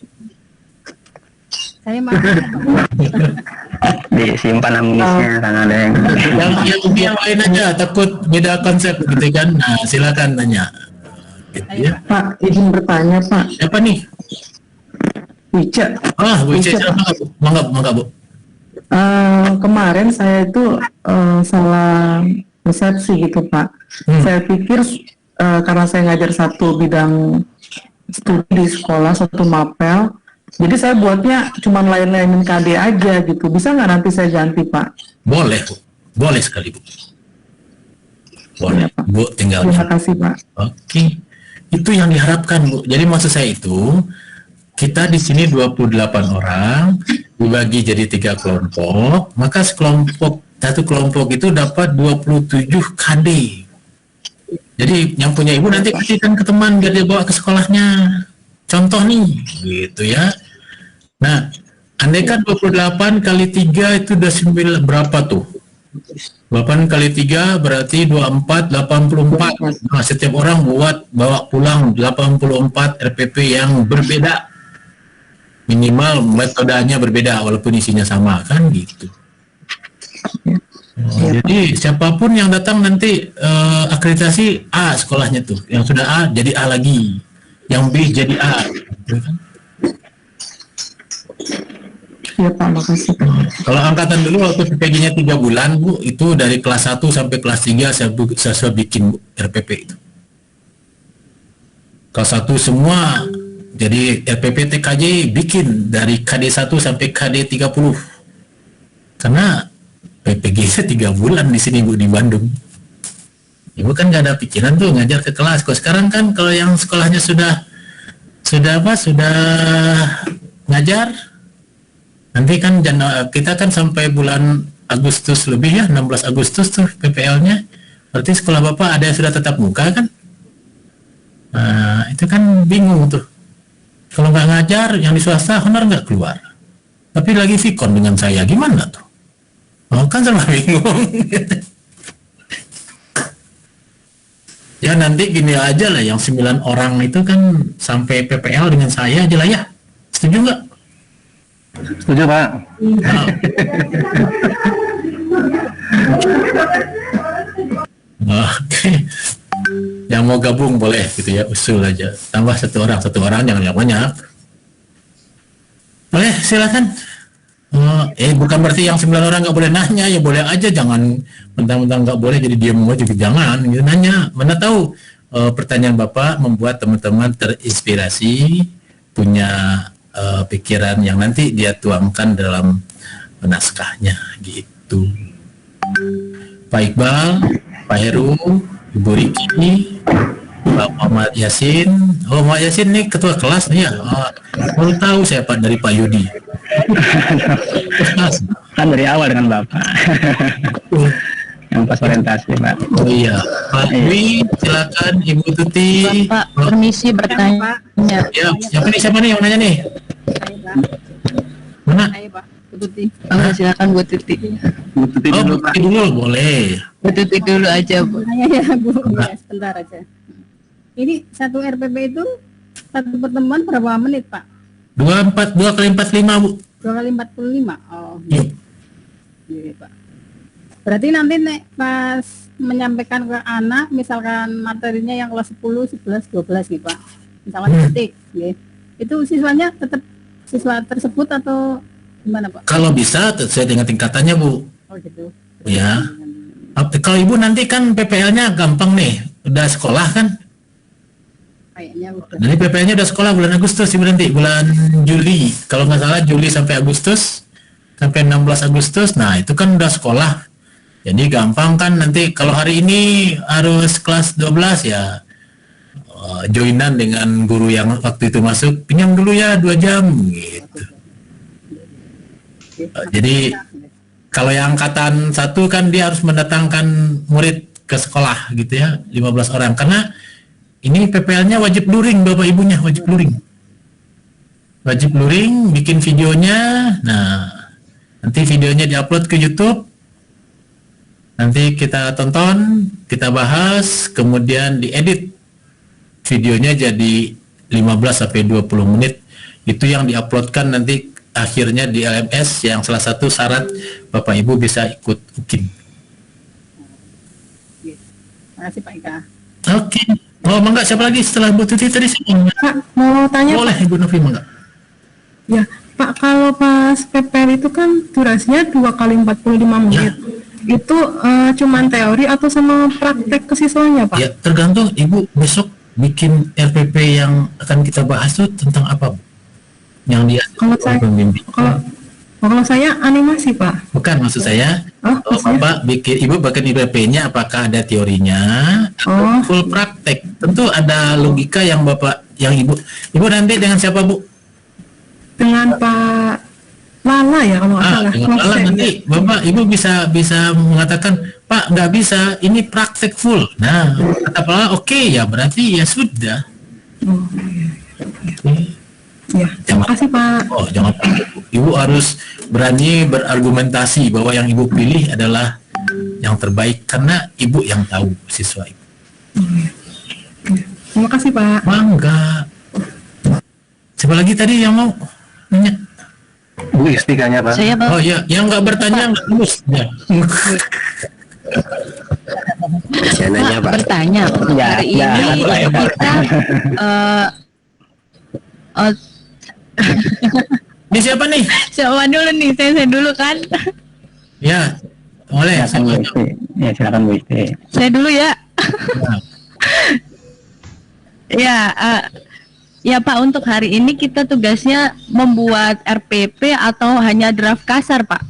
Saya mau. Disimpan amunisinya Kang Adeng. yang lain aja, takut beda konsep gitu kan. Nah, silakan tanya. Gitu ya. Pak, izin bertanya Pak. Siapa nih? Ica. Bu Ica, mangga Bu. Kemarin saya itu salah persepsi gitu Pak. Saya pikir karena saya ngajar satu bidang studi di sekolah, satu mapel, jadi saya buatnya cuma lain-lainin KD aja gitu. Bisa nggak nanti saya ganti Pak? Boleh Bu, boleh sekali Bu. Boleh Ya, Pak. Bu, tinggal. Terima kasih Pak. Oke, itu yang diharapkan Bu. Jadi maksud saya itu, kita di sini 28 orang, dibagi jadi 3 kelompok, maka satu kelompok itu dapat 27 KD. Jadi yang punya ibu nanti kasihkan ke teman biar dia bawa ke sekolahnya. Contoh nih, gitu ya. Nah, andaikan 28 kali 3 itu udah 9, berapa tuh? 8 kali 3 berarti 24, 84. Nah, setiap orang bawa pulang 84 RPP yang berbeda. Minimal metodenya berbeda walaupun isinya sama, kan gitu. Jadi siapapun yang datang nanti akreditasi A sekolahnya tuh, yang sudah A jadi A lagi, yang B jadi A. Gitu kan? Ya Pak, makasih Pak. Kalau angkatan dulu waktu PPG-nya 3 bulan Bu, itu dari kelas 1 sampai kelas 3 saya bikin Bu, RPP itu. Kelas 1 semua jadi RPP TKJ bikin dari KD 1 sampai KD 30. Karena PPG-nya 3 bulan di sini Bu, di Bandung. Ibu kan nggak ada pikiran tuh ngajar ke kelas. Kalau sekarang kan kalau yang sekolahnya sudah ngajar, nanti kan kita kan sampai bulan Agustus lebih ya, 16 Agustus tuh PPL-nya. Berarti sekolah Bapak ada yang sudah tatap muka kan? Nah, itu kan bingung tuh. Kalau nggak ngajar, yang di swasta honor nggak keluar. Tapi lagi vikon dengan saya, gimana tuh? Oh, kan sama bingung. Ya nanti gini aja lah, yang 9 orang itu kan sampai PPL dengan saya aja lah ya. Setuju nggak? Setuju Pak. Oke. Yang mau gabung boleh gitu ya, usul aja. Tambah satu orang jangan yang banyak. Boleh, silakan. Bukan berarti yang 9 orang nggak boleh nanya, ya boleh aja, jangan mentang-mentang nggak boleh jadi diam aja, jangan gitu nanya. Mana tahu pertanyaan Bapak membuat teman-teman terinspirasi, punya pikiran yang nanti dia tuangkan dalam naskahnya gitu. Pak Iqbal, Pak Heru, Ibu Riki, Pak Muhammad Yasin. Oh, Muhammad Yasin nih ketua kelas nih ya. Baru tahu saya Pak dari Pak Yudi. Kan dari awal dengan Bapak. Yang pas orientasi Pak. Oh iya, Pak Dwi, silakan Ibu Tuti. Bapak, permisi bertanya. Ya, siapa nih yang nanya nih? Mana? Ayo Pak, Bu Tuti. Oh, silakan Bu Tuti. Bu Tuti Oh, dulu Bu Pak. Tuti dulu boleh. Bu Tuti dulu aja Bu. Ya Bu, ya, sebentar aja. Ini satu RPP itu satu pertemuan berapa menit Pak? 2 kali 45 Bu. 2 kali 45. Oh, Iya. iya Pak. Berarti nanti pas menyampaikan ke anak, misalkan materinya yang kelas 10, 11, 12 nih Pak. Misalkan ketik, itu siswanya tetap siswa tersebut atau gimana Pak? Kalau bisa sesuai dengan tingkatannya Bu. Oh gitu. Ya. Kalau Ibu nanti kan PPL-nya gampang nih, udah sekolah kan? Kayaknya udah. Jadi PPL-nya udah sekolah bulan Agustus sih berhenti, bulan Juli. Kalau nggak salah Juli sampai Agustus, sampai 16 Agustus, nah itu kan udah sekolah. Jadi gampang kan nanti kalau hari ini harus kelas 12 ya joinan dengan guru yang waktu itu masuk, pinjam dulu ya 2 jam gitu. Jadi kalau yang angkatan 1 kan dia harus mendatangkan murid ke sekolah gitu ya, 15 orang, karena ini PPL-nya wajib luring, Bapak Ibunya wajib luring. Wajib luring, bikin videonya. Nah, nanti videonya diupload ke YouTube. Nanti kita tonton, kita bahas, kemudian diedit videonya jadi 15 sampai 20 menit. Itu yang diuploadkan nanti akhirnya di LMS, yang salah satu syarat Bapak Ibu bisa ikut UKIN. Terima kasih Pak Ika. Oke. Oh, mangga, siapa lagi setelah Bu Tuti tadi? Pak, mau tanya Boleh, Ibu Novi, mangga. ya Pak, kalau pas PPL itu kan durasinya 2 kali 45 menit. Itu cuman teori atau sama praktek ke siswanya, Pak? Ya, tergantung Ibu besok bikin RPP yang akan kita bahas itu tentang apa, Bu? Yang dia Kalau saya pembimbing. kalau saya animasi, Pak. Bukan, maksud saya, Oh, maksudnya? Bapak bikin, Ibu bikin IPP-nya apakah ada teorinya Oh. atau full praktek? Tentu ada logika yang Bapak, yang Ibu nanti dengan siapa, Bu? Dengan Pak Lala ya kalau nggak salah. Dengan Kalau Lala saya- nanti Bapak Ibu bisa mengatakan, Pak nggak bisa, ini praktek full. Nah, kata Pak Lala, oke ya, berarti ya sudah. Oh, ya, terima kasih, Pak. Oh, jangan takut, Bu. Ibu harus berani berargumentasi bahwa yang Ibu pilih adalah yang terbaik karena Ibu yang tahu siswa Ibu. Terima kasih, Pak. Mangga. Siapa lagi tadi yang mau nanya? Bu Isti kayaknya Pak. Saya Oh iya, yang nggak bertanya nggak lulus. Ya. Saya nanya, Pak. bertanya, Ya, hari ya, ini Pak. kita oh, Ini siapa nih? siapa dulu nih? Saya dulu kan. Ya, boleh. Silakan Bu Isti. Ya, silakan Bu Isti. Saya dulu ya. Nah, Ya, ya Pak, untuk hari ini kita tugasnya membuat RPP atau hanya draft kasar, Pak?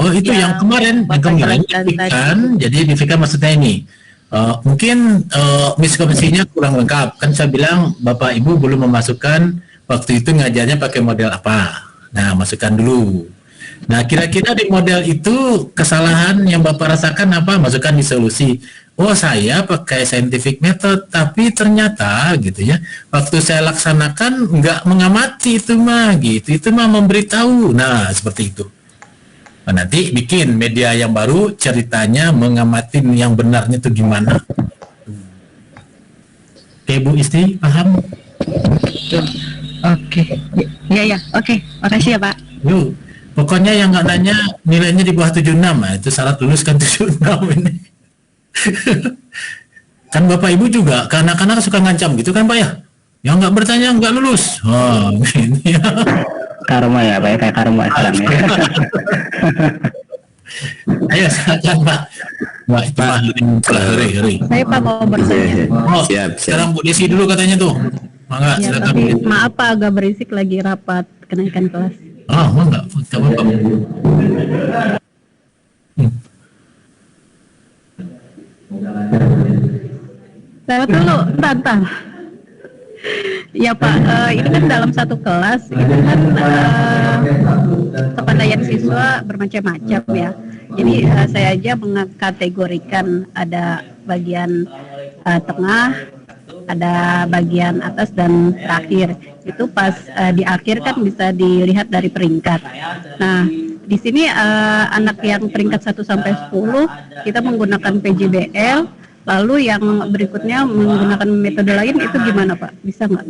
Oh itu Ya, yang kemarin, Bapak jelaskan kan? Jadi Divika maksudnya ini, mungkin miskomisinya kurang lengkap. Kan saya bilang Bapak Ibu belum memasukkan waktu itu ngajarnya pakai model apa. Nah, masukkan dulu. Nah, kira-kira di model itu kesalahan yang Bapak rasakan apa? Masukkan di solusi. Oh, saya pakai scientific method, tapi ternyata gitu ya, waktu saya laksanakan nggak mengamati itu mah, gitu. Itu mah memberitahu. Nah, seperti itu. Nah, nanti bikin media yang baru, ceritanya mengamatin yang benarnya itu gimana. Oke, Bu Isti, paham? Oke. Ya, oke. Makasih ya, Pak. Yuk, pokoknya yang nggak nanya nilainya di bawah 76, nah, itu syarat lulus kan 76 ini. Kan Bapak Ibu juga, ke anak-anak suka ngancam gitu kan Pak ya? Yang nggak bertanya nggak lulus. Oh, ini ya. Karma ya, Pak. Kayak karma sekarang ya. Ayo silakan Pak. Wah, itu Pak, heri. Saya Pak mau bertanya. Oh, sekarang Bu Desi dulu katanya tuh. Mangga, Ya, silakan. tapi maaf Pak, agak berisik lagi rapat kenaikan kelas. Oh, mangga, nggak apa-apa. Saya dulu, bentar. Ya Pak, ini kan dalam satu kelas, itu kan kepandaian siswa bermacam-macam ya. Jadi saya aja mengkategorikan ada bagian tengah, ada bagian atas dan terakhir. Itu pas di akhir kan bisa dilihat dari peringkat. Nah, di sini anak yang peringkat 1 sampai 10 kita menggunakan PJBL. Lalu yang berikutnya menggunakan metode lain itu gimana Pak? Bisa nggak?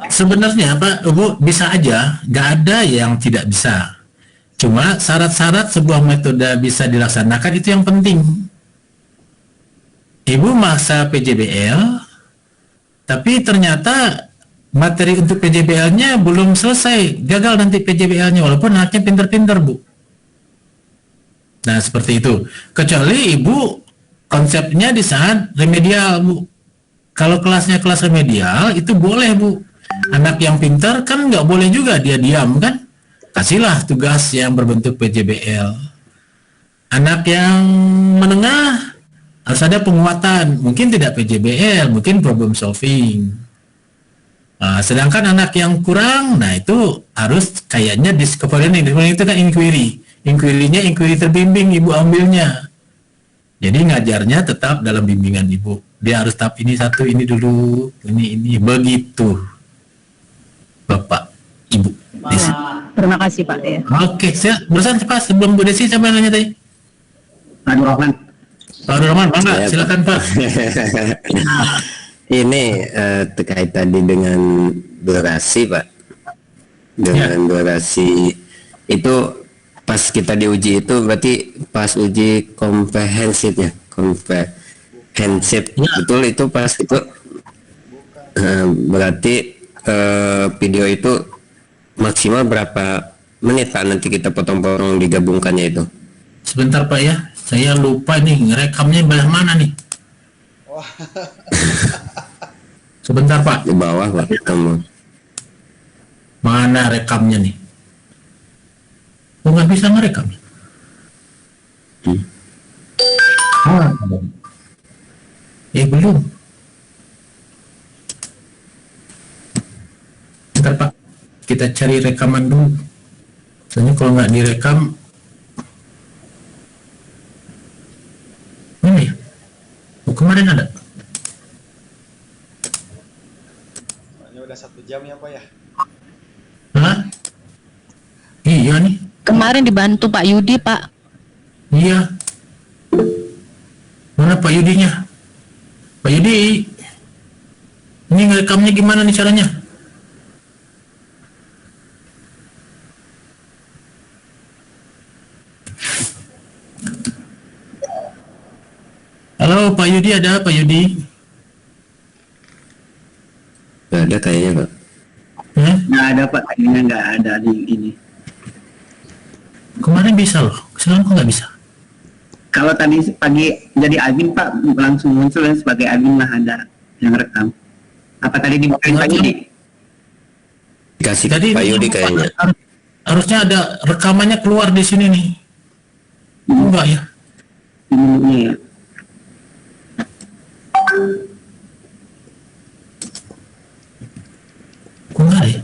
Sebenarnya Pak, Bu, bisa aja, nggak ada yang tidak bisa. Cuma syarat-syarat sebuah metode bisa dilaksanakan itu yang penting. Ibu maksa PJBL, tapi ternyata materi untuk PJBL-nya belum selesai, gagal nanti PJBL-nya walaupun anaknya pinter-pinter Bu. Nah seperti itu. Kecuali Ibu konsepnya di saat remedial Bu. Kalau kelasnya kelas remedial itu boleh Bu. Anak yang pintar kan nggak boleh juga dia diam kan. Kasihlah tugas yang berbentuk PJBL. Anak yang menengah harus ada penguatan, mungkin tidak PJBL, mungkin problem solving. Sedangkan anak yang kurang, nah itu harus kayaknya discovery itu kan inquiry-nya inquiry terbimbing ibu ambilnya. Jadi ngajarnya tetap dalam bimbingan ibu. Dia harus tahap ini satu, ini dulu, ini begitu. Bapak, Ibu. Desi. Terima kasih Pak ya. Oke, saya berusaha Pak sebelum Bu Desi sampai nanya tadi. Pak Rahman. Pak Rahman, bangga, silakan Pak. Ini terkait tadi dengan durasi, Pak. Dengan durasi itu pas kita diuji itu berarti pas uji komprehensifnya, komprehensif. Betul itu pas itu berarti video itu maksimal berapa menit Pak, nanti kita potong-potong digabungkannya itu? Sebentar Pak ya, saya lupa nih ngerekamnya belah mana nih. Sebentar Pak. Di bawah Pak, kamu. Mana rekamnya nih? Oh, nggak bisa ngerekam. Belum. Bentar Pak, kita cari rekaman dulu. Soalnya kalau nggak direkam, ini ya? Oh, kemarin ada. Ini udah 1 jam ya Pak ya? Hah? Iya nih. Kemarin dibantu Pak Yudi, Pak. Iya. Mana Pak Yudinya? Pak Yudi, ini ngerekamnya gimana nih caranya? Halo Pak Yudi, ada Pak Yudi? Nggak ada kayaknya Pak. Nggak ada Pak, kayaknya nggak ada di ini. Kemarin bisa loh, sekarang kok nggak bisa? Kalau tadi pagi jadi admin Pak, langsung muncul sebagai admin lah ada yang rekam. Apa tadi dibukain Pak Yudi? Dikasih Jadi Pak Yudi kayaknya. harusnya ada rekamannya keluar di sini nih. Enggak ya? Ini ya. Kok nggak ada ya?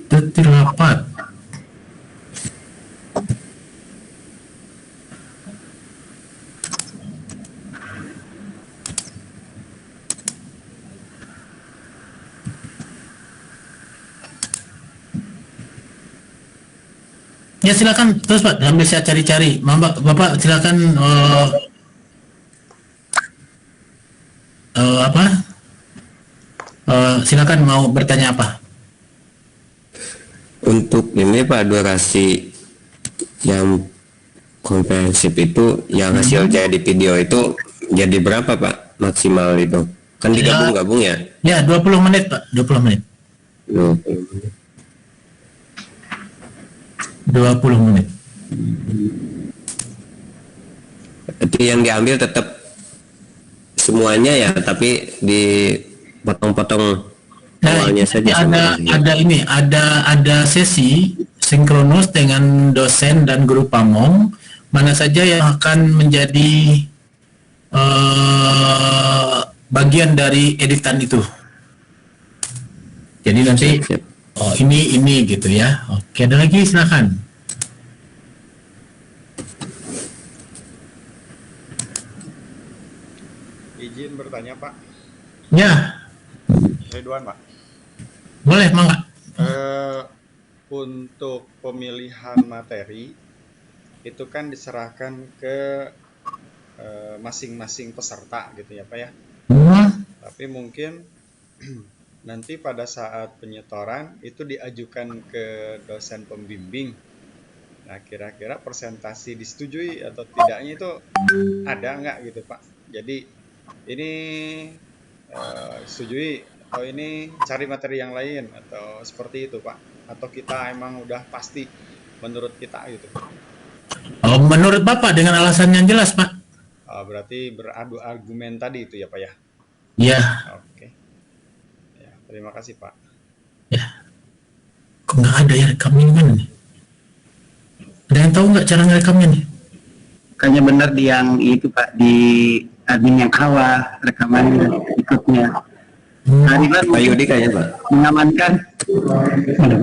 Detil rapat. Ya silakan terus Pak, sambil saya cari-cari. Bapak silakan silakan mau bertanya apa? Untuk ini Pak, durasi yang komprehensif itu yang hasil jadi video itu jadi berapa Pak maksimal itu? Kan digabung-gabung ya? Ya 20 menit Pak, 20 menit. 20 menit. 20 menit. Berarti yang diambil tetap semuanya ya, tapi dipotong-potong awalnya saja. Ada sesi sinkronus dengan dosen dan guru pamong, mana saja yang akan menjadi bagian dari editan itu. Jadi nanti oh ini gitu ya. Oke, ada lagi silakan. Izin bertanya Pak. Ya. Ridwan Pak. Boleh, mangga. Untuk pemilihan materi itu kan diserahkan ke masing-masing peserta gitu ya Pak ya. Tapi mungkin nanti pada saat penyetoran itu diajukan ke dosen pembimbing. Nah kira-kira persentasi disetujui atau tidaknya itu ada nggak gitu Pak? Jadi ini setujui atau ini cari materi yang lain atau seperti itu Pak? Atau kita emang udah pasti menurut kita gitu? Oh, menurut Bapak dengan alasan yang jelas Pak? Berarti beradu argumen tadi itu ya Pak ya? Iya. Oke. Ya, terima kasih Pak. Ya. Kok nggak ada ya rekamnya gimana nih? Ada yang tahu nggak cara ngerekamnya nih? kayaknya benar di yang itu Pak, di admin yang awal rekaman ikutnya. Hariman Pak Yudi kayaknya Pak. mengamankan.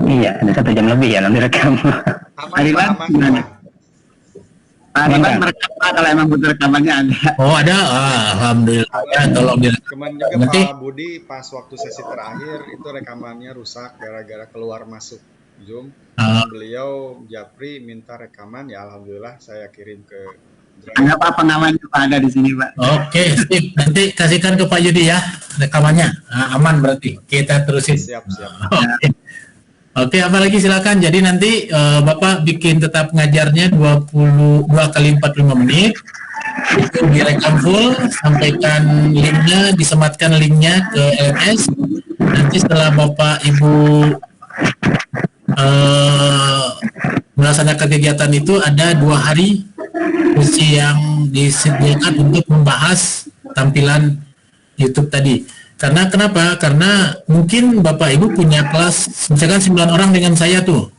Iya, ada 1 jam lebih ya nanti rekam. Hariman gimana? Pak Hariman merekam Pak, kalau emang butuh rekamannya ada. Oh ada, alhamdulillah. Ya, tolong direkam. Kemarin juga Nanti Pak Budi pas waktu sesi terakhir itu rekamannya rusak gara-gara keluar masuk Zoom. Beliau Japri minta rekaman, ya alhamdulillah saya kirim ke Drive. Anggap apa pengaman Pak ada di sini Pak. oke, sip. Nanti kasihkan ke Pak Yudi ya rekamannya. Aman berarti. Kita terusin. Siap. Oke. Oke, apalagi silakan. Jadi nanti Bapak bikin tetap ngajarnya 2 kali 45 menit. Itu direkam full, sampaikan linknya, disematkan linknya ke LMS. Nanti setelah Bapak Ibu melaksanakan kegiatan itu ada 2 hari sesi yang disediakan untuk membahas tampilan YouTube tadi. Karena kenapa? Karena mungkin Bapak Ibu punya kelas, misalkan 9 orang dengan saya tuh.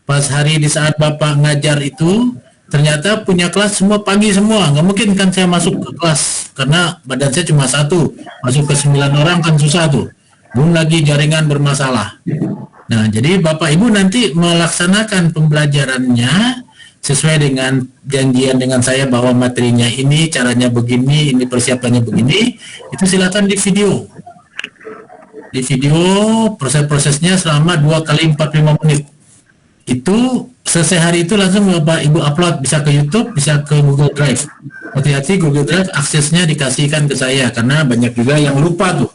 Pas hari di saat Bapak ngajar itu, ternyata punya kelas semua pagi semua. Nggak mungkin kan saya masuk ke kelas, karena badan saya cuma 1. Masuk ke 9 orang kan susah tuh. Belum lagi jaringan bermasalah. Nah, jadi Bapak Ibu nanti melaksanakan pembelajarannya sesuai dengan janjian dengan saya bahwa materinya ini, caranya begini, ini persiapannya begini, itu silakan di video. Di video proses-prosesnya selama 2 kali 45 menit. Itu selesai hari itu langsung Bapak Ibu upload, bisa ke YouTube, bisa ke Google Drive. Hati-hati, Google Drive aksesnya dikasihkan ke saya, karena banyak juga yang lupa tuh.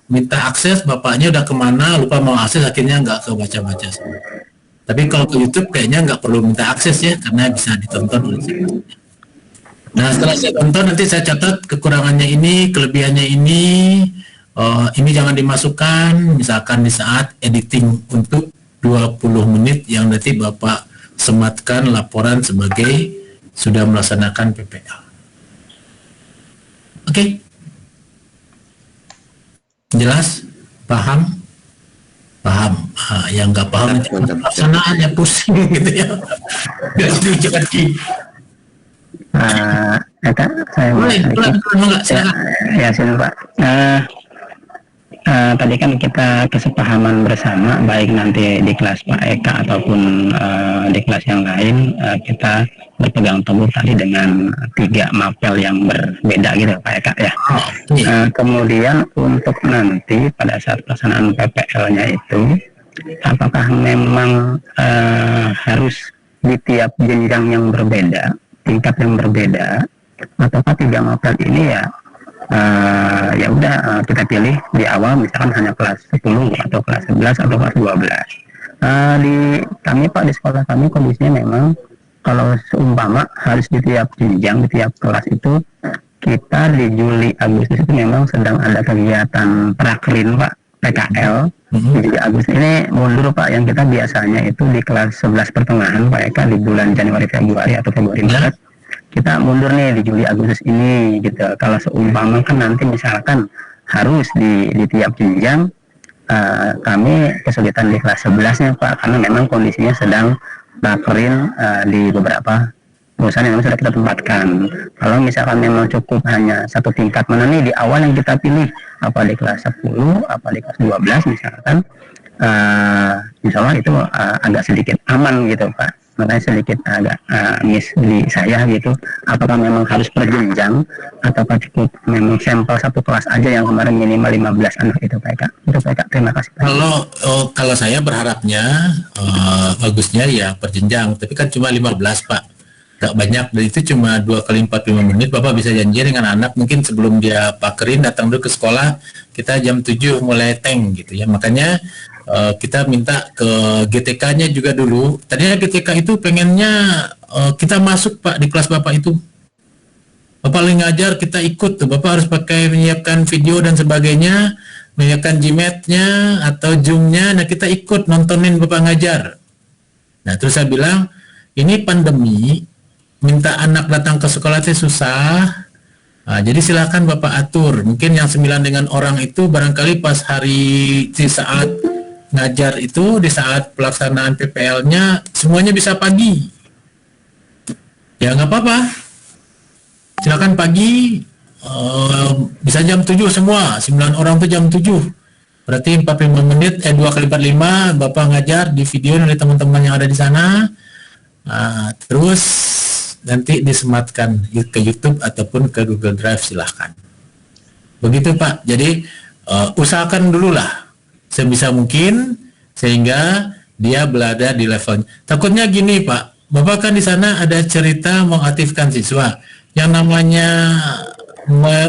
Minta akses, bapaknya udah kemana, lupa mau akses, akhirnya nggak kebaca-baca. Tapi kalau ke YouTube kayaknya nggak perlu minta akses ya, karena bisa ditonton oleh saya. Nah, setelah saya tonton nanti saya catat kekurangannya ini, kelebihannya ini jangan dimasukkan, misalkan di saat editing untuk 20 menit yang nanti Bapak sematkan laporan sebagai sudah melaksanakan PPL. Oke? Jelas? Paham? Paham. Yang nggak paham itu pelaksanaannya pusing gitu ya. Jangan Eka, saya silakan Pak. Tadi kan kita kesepahaman bersama, baik nanti di kelas Pak Eka ataupun di kelas yang lain, kita berpegang teguh tadi dengan 3 mapel yang berbeda gitu Pak Eka ya. Kemudian untuk nanti pada saat pelaksanaan PPL-nya itu, apakah memang harus di tiap jenjang yang berbeda, tingkat yang berbeda, ataukah 3 mapel ini ya udah kita pilih di awal, misalkan hanya kelas 10 atau kelas 11 atau kelas 12. Di kami Pak, di sekolah kami kondisinya memang kalau seumpama harus di tiap jenjang, di tiap kelas itu, kita di Juli Agustus itu memang sedang ada kegiatan prakrin Pak, PKL. Di Juli Agustus ini mundur Pak, yang kita biasanya itu di kelas 11 pertengahan Pak Eka, di bulan Januari Februari atau Februari Maret, kita mundur nih di Juli Agustus ini gitu. Kalau seumpama kan nanti misalkan harus di tiap jenjang, kami kesulitan di kelas 11-nya Pak, karena memang kondisinya sedang prakrin di beberapa perusahaan yang sudah kita tempatkan. Kalau misalkan memang cukup hanya 1 tingkat mana nih di awal yang kita pilih, apa di kelas 10, apa di kelas 12 misalkan, insya Allah itu agak sedikit aman gitu Pak. Makanya sedikit agak miss di saya gitu, apakah memang harus per jenjang ataukah cukup memang sampel 1 kelas aja yang kemarin minimal 15 anak itu Pak Eka. Itu Pak Eka, terima kasih Pak. Kalau saya berharapnya bagusnya ya per jenjang, tapi kan cuma 15 Pak, gak banyak, dan itu cuma 2 kali 45 menit. Bapak bisa janji dengan anak, mungkin sebelum dia pakerin datang dulu ke sekolah, kita jam 7 mulai tank gitu ya. Makanya kita minta ke GTK-nya juga dulu. Tadinya GTK itu pengennya kita masuk Pak di kelas Bapak itu. Bapak lagi ngajar, kita ikut tuh. Bapak harus pakai menyiapkan video dan sebagainya, menyiapkan Gmat-nya atau Zoom-nya. Nah, kita ikut nontonin Bapak ngajar. Nah, terus saya bilang, ini pandemi, minta anak datang ke sekolah itu susah. Nah, jadi silakan Bapak atur. Mungkin yang 9 dengan orang itu barangkali pas hari di saat ngajar itu, di saat pelaksanaan PPL-nya semuanya bisa pagi. Ya nggak apa-apa. silakan pagi, bisa jam 7 semua, 9 orang tuh jam 7. Berarti 45 menit, 2 kali 45, Bapak ngajar di video oleh teman-teman yang ada di sana. Terus nanti disematkan ke YouTube ataupun ke Google Drive, silahkan. Begitu Pak. Jadi usahakan dulu lah sebisa mungkin sehingga dia berada di levelnya. Takutnya gini Pak, Bapak kan di sana ada cerita mengaktifkan siswa. Yang namanya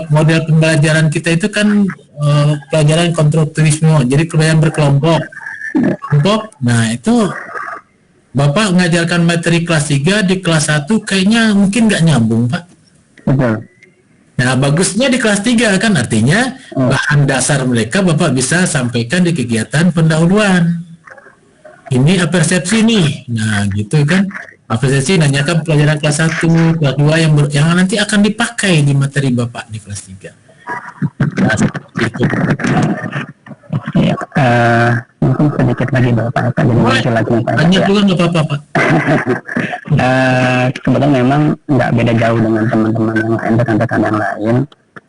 model pembelajaran kita itu kan pelajaran konstruktivisme, jadi pelajaran berkelompok. Nah itu Bapak mengajarkan materi kelas 3 di kelas 1 kayaknya mungkin nggak nyambung Pak. Betul. Nah bagusnya di kelas 3 kan artinya bahan dasar mereka Bapak bisa sampaikan di kegiatan pendahuluan. Ini persepsi nih, nah gitu kan. Persepsi nanyakan pelajaran kelas 1, kelas 2 yang nanti akan dipakai di materi Bapak di kelas 3. Nah, itu. Ya, mungkin sedikit lagi Bapak Eka, jadi muncul lagi Pak Eka. Banyak juga nggak apa-apa Pak. Kebetulan memang nggak beda jauh dengan teman-teman yang lain, rekan-rekan yang lain.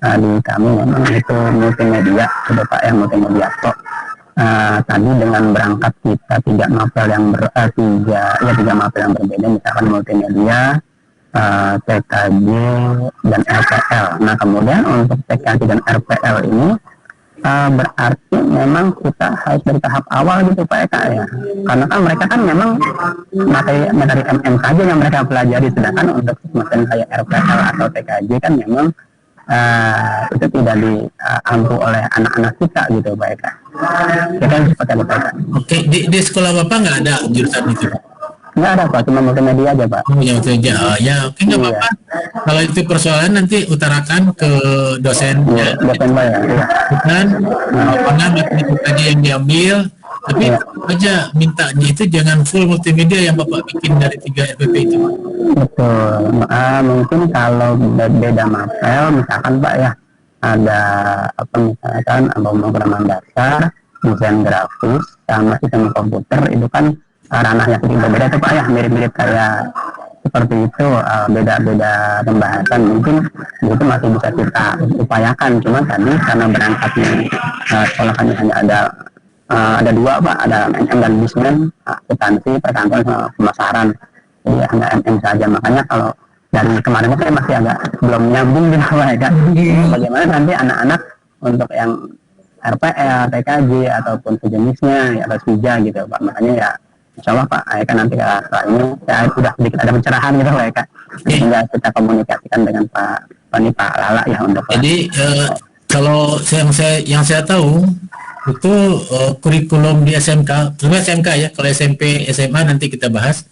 Di kami memang itu multimedia, sudah Pak, yang multimedia kok. Tadi dengan berangkat kita tiga mapel yang berbeda, misalkan multimedia, TKJ dan RPL. Nah kemudian untuk TKJ dan RPL ini berarti memang kita harus dari tahap awal gitu Pak Eka ya, karena kan mereka kan memang materi MM saja yang mereka pelajari, sedangkan untuk materi kayak RPL atau TKJ kan memang itu tidak diampu oleh anak-anak kita gitu Pak Eka. Kita seperti apa Pak Eka? Oke, di sekolah Bapak nggak ada jurusan itu Pak? Nggak ada Pak, cuma multimedia aja Pak. Ya oke nggak apa-apa. Kalau itu persoalan nanti utarakan ke dosennya. Dosen Pak ya. Dan mana materi tadi yang diambil, tapi aja mintanya itu jangan full multimedia yang Bapak bikin dari 3 RPP itu. Betul. Mungkin kalau beda mapel, misalkan Pak ya, ada misalkan pemrograman dasar, desain grafis, sama sistem komputer, itu kan ranahnya sedikit berbeda tuh Pak ya, mirip-mirip kayak seperti itu, beda-beda pembahasan. Mungkin itu masih bisa kita upayakan, cuma tadi karena berangkatnya sekolah kami hanya ada 2 Pak, ada MM dan Bismen, akuntansi, perkantoran sama pemasaran. Jadi hanya MM saja, makanya kalau dari kemarin saya masih agak belum nyambung gitu Pak ya. Bagaimana nanti anak-anak untuk yang RPL, TKJ ataupun sejenisnya ya atau SPIJA gitu Pak, makanya ya insya Allah Pak Eka nanti setelah ini ya sudah sedikit ada pencerahan gitu Pak Eka, sehingga kita komunikasikan dengan Pak Lala ya untuk jadi kalau yang saya tahu itu kurikulum di SMK, terutama SMK ya, kalau SMP, SMA nanti kita bahas.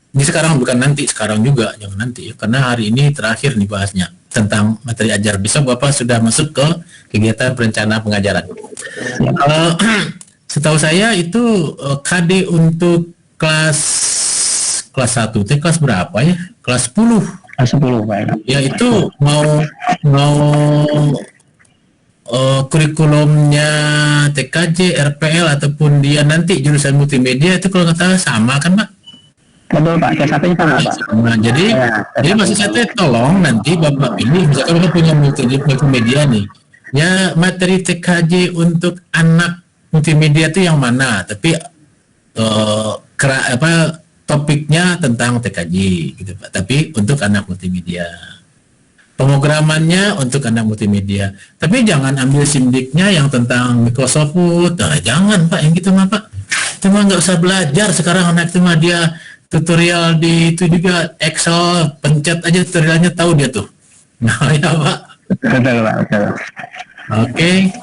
Ini sekarang bukan nanti, sekarang juga, jangan nanti ya, karena hari ini terakhir nih bahasnya tentang materi ajar. Besok Bapak sudah masuk ke kegiatan perencanaan pengajaran. Setahu saya itu KD untuk kelas 1 itu kelas berapa ya? Kelas 10. Kelas 10 Pak. Ya itu mau kurikulumnya TKJ, RPL ataupun dia nanti jurusan multimedia itu kalau nggak salah sama kan Pak? Betul Pak, kelas 1 sama Pak. Nah, jadi maksud saya tolong nanti Bapak ini misalkan Bapak punya multimedia nih, ya materi TKJ untuk anak multimedia itu yang mana, tapi topiknya tentang TKJ gitu Pak, tapi untuk anak multimedia, pemrogramannya untuk anak multimedia, tapi jangan ambil sindiknya yang tentang Microsoft Word. Nah, jangan Pak yang gitu mah Pak, cuma nggak usah belajar sekarang anak itu mah, dia tutorial di itu juga Excel, pencet aja tutorialnya tahu dia tuh. Nah ya Pak. Betul Pak, betul. Oke.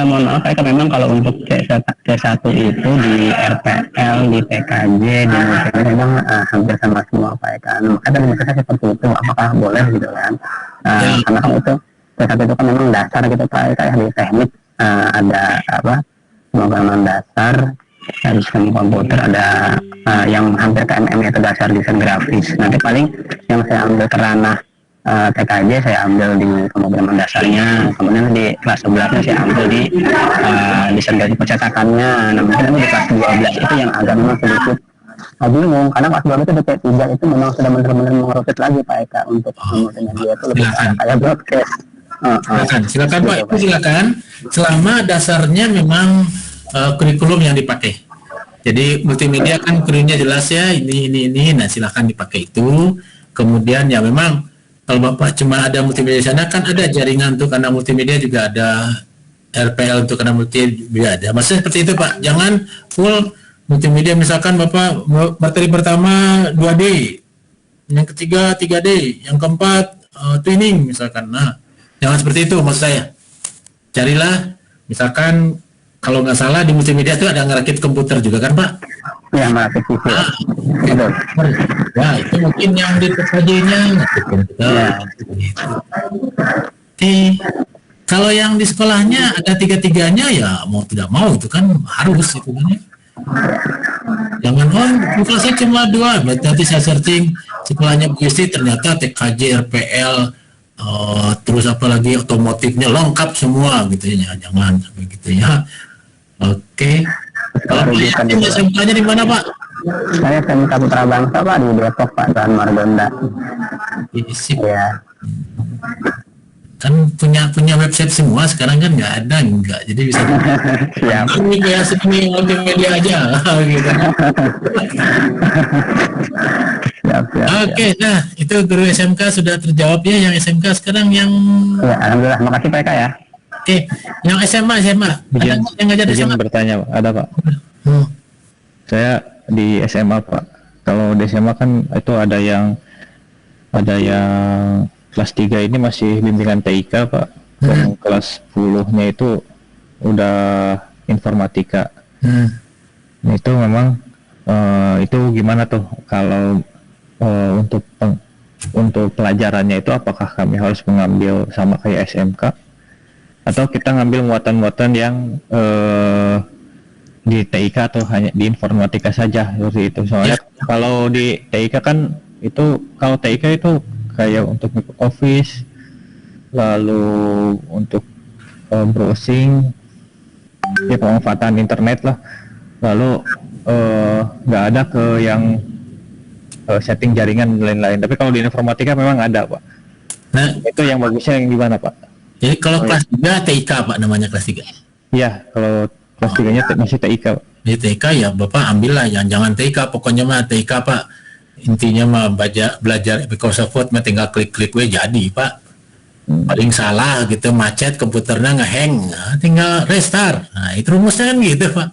Mohon maaf Pak, memang kalau untuk C1 itu di RPL, di TKJ, di multimedia memang hampir sama semua Pak Eka. Maka tadi saya seperti itu, apakah boleh gitu kan? Karena kan itu C1 itu kan memang dasar gitu Pak Eka, di teknik ada pemrograman dasar, dari sistem komputer, ada yang hampir ke MM itu dasar desain grafis. Nanti paling yang saya ambil ke ranah TKJ saya ambil di pemrograman dasarnya, kemudian di kelas 11 saya ambil di desain grafis percetakannya. Nah mungkin di kelas 12 itu yang agak memang sedikit bingung karena kelas 2 itu DP 3 itu memang sudah benar-benar mengerucut lagi Pak Eka untuk multimedia itu lebih kayak broadcast. Silakan Pak, itu silakan. Selama dasarnya memang kurikulum yang dipakai. Jadi multimedia kan kurikulumnya jelas ya, ini. Nah silakan dipakai itu. Kemudian ya memang kalau Bapak cuma ada multimedia di sana kan ada jaringan untuk anak multimedia juga ada RPL untuk anak multimedia ada. Maksudnya seperti itu Pak. Jangan full multimedia misalkan Bapak materi pertama 2D, yang ketiga 3D, yang keempat twinning misalkan. Nah jangan seperti itu maksud saya. Carilah misalkan kalau nggak salah di multimedia itu ada ngerakit komputer juga kan Pak? Ya merakit TV. Ya itu mungkin yang di TKJ-nya ngerakit komputer. Oke. Kalau yang di sekolahnya ada tiga-tiganya ya mau tidak mau itu kan harus itu kan ya. Jangan kelasnya cuma 2, nanti saya searching sekolahnya Bu Isti ternyata TKJ, RPL, terus apalagi otomotifnya lengkap semua gitu ya, jangan sampai gitu ya. Oke. Kalau SMK-nya di mana Pak? Saya SMK Putra Bangsa Pak di Depok Pak, Jalan Margonda. Ya. Kan punya website semua sekarang kan nggak ada jadi bisa. Ini kayak seni multimedia aja gitu. Oke, nah itu guru SMK sudah terjawab ya. Yang SMK sekarang yang alhamdulillah, makasih Pak Eka ya. Oke, yang SMA ada yang ngajar SMA? Bertanya Pak, ada Pak. Saya di SMA Pak. Kalau di SMA kan itu ada yang kelas 3 ini masih bimbingan TIK Pak. Dan kelas 10-nya itu udah informatika. Nah, itu memang itu gimana tuh kalau untuk pelajarannya itu apakah kami harus mengambil sama kayak SMK atau kita ngambil muatan-muatan yang di TIK atau hanya di informatika saja seperti itu. Soalnya kalau di TIK kan itu, kalau TIK itu kayak untuk Office, lalu untuk browsing, ya pemanfaatan internet lah, lalu nggak ada ke yang setting jaringan dan lain-lain. Tapi kalau di informatika memang ada Pak. Nah itu yang bagusnya yang gimana Pak? Jadi kalau kelas 3 TIK Pak namanya kelas 3? Iya, kalau kelas 3-nya masih TIK Pak. Di TIK ya Bapak ambillah, jangan TIK, pokoknya mah TIK Pak. Intinya mah belajar Microsoft Word mah tinggal klik-klik we jadi Pak. Paling salah gitu macet komputernya ngehang, nah, tinggal restart. Nah itu rumusnya kan gitu Pak.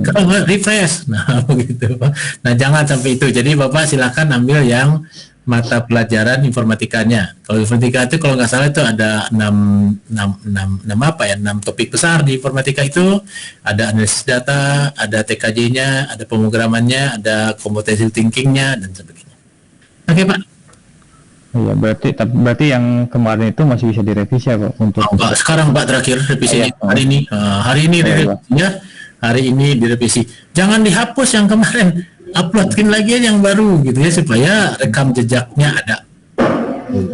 Kalau nggak refresh, nah begitu Pak. Nah jangan sampai itu. Jadi Bapak silakan ambil yang mata pelajaran informatikanya. Kalau informatika itu kalau nggak salah itu ada 6 topik besar di informatika itu. Ada analisis data, ada TKJ-nya, ada pemrogramannya, ada computational thinking-nya dan sebagainya. Oke Pak. Iya, berarti yang kemarin itu masih bisa direvisi ya Pak untuk sekarang Pak terakhir revisinya hari ini direvisinya. Hari ini direvisi. Jangan dihapus yang kemarin, uploadin lagi yang baru gitu ya supaya rekam jejaknya ada.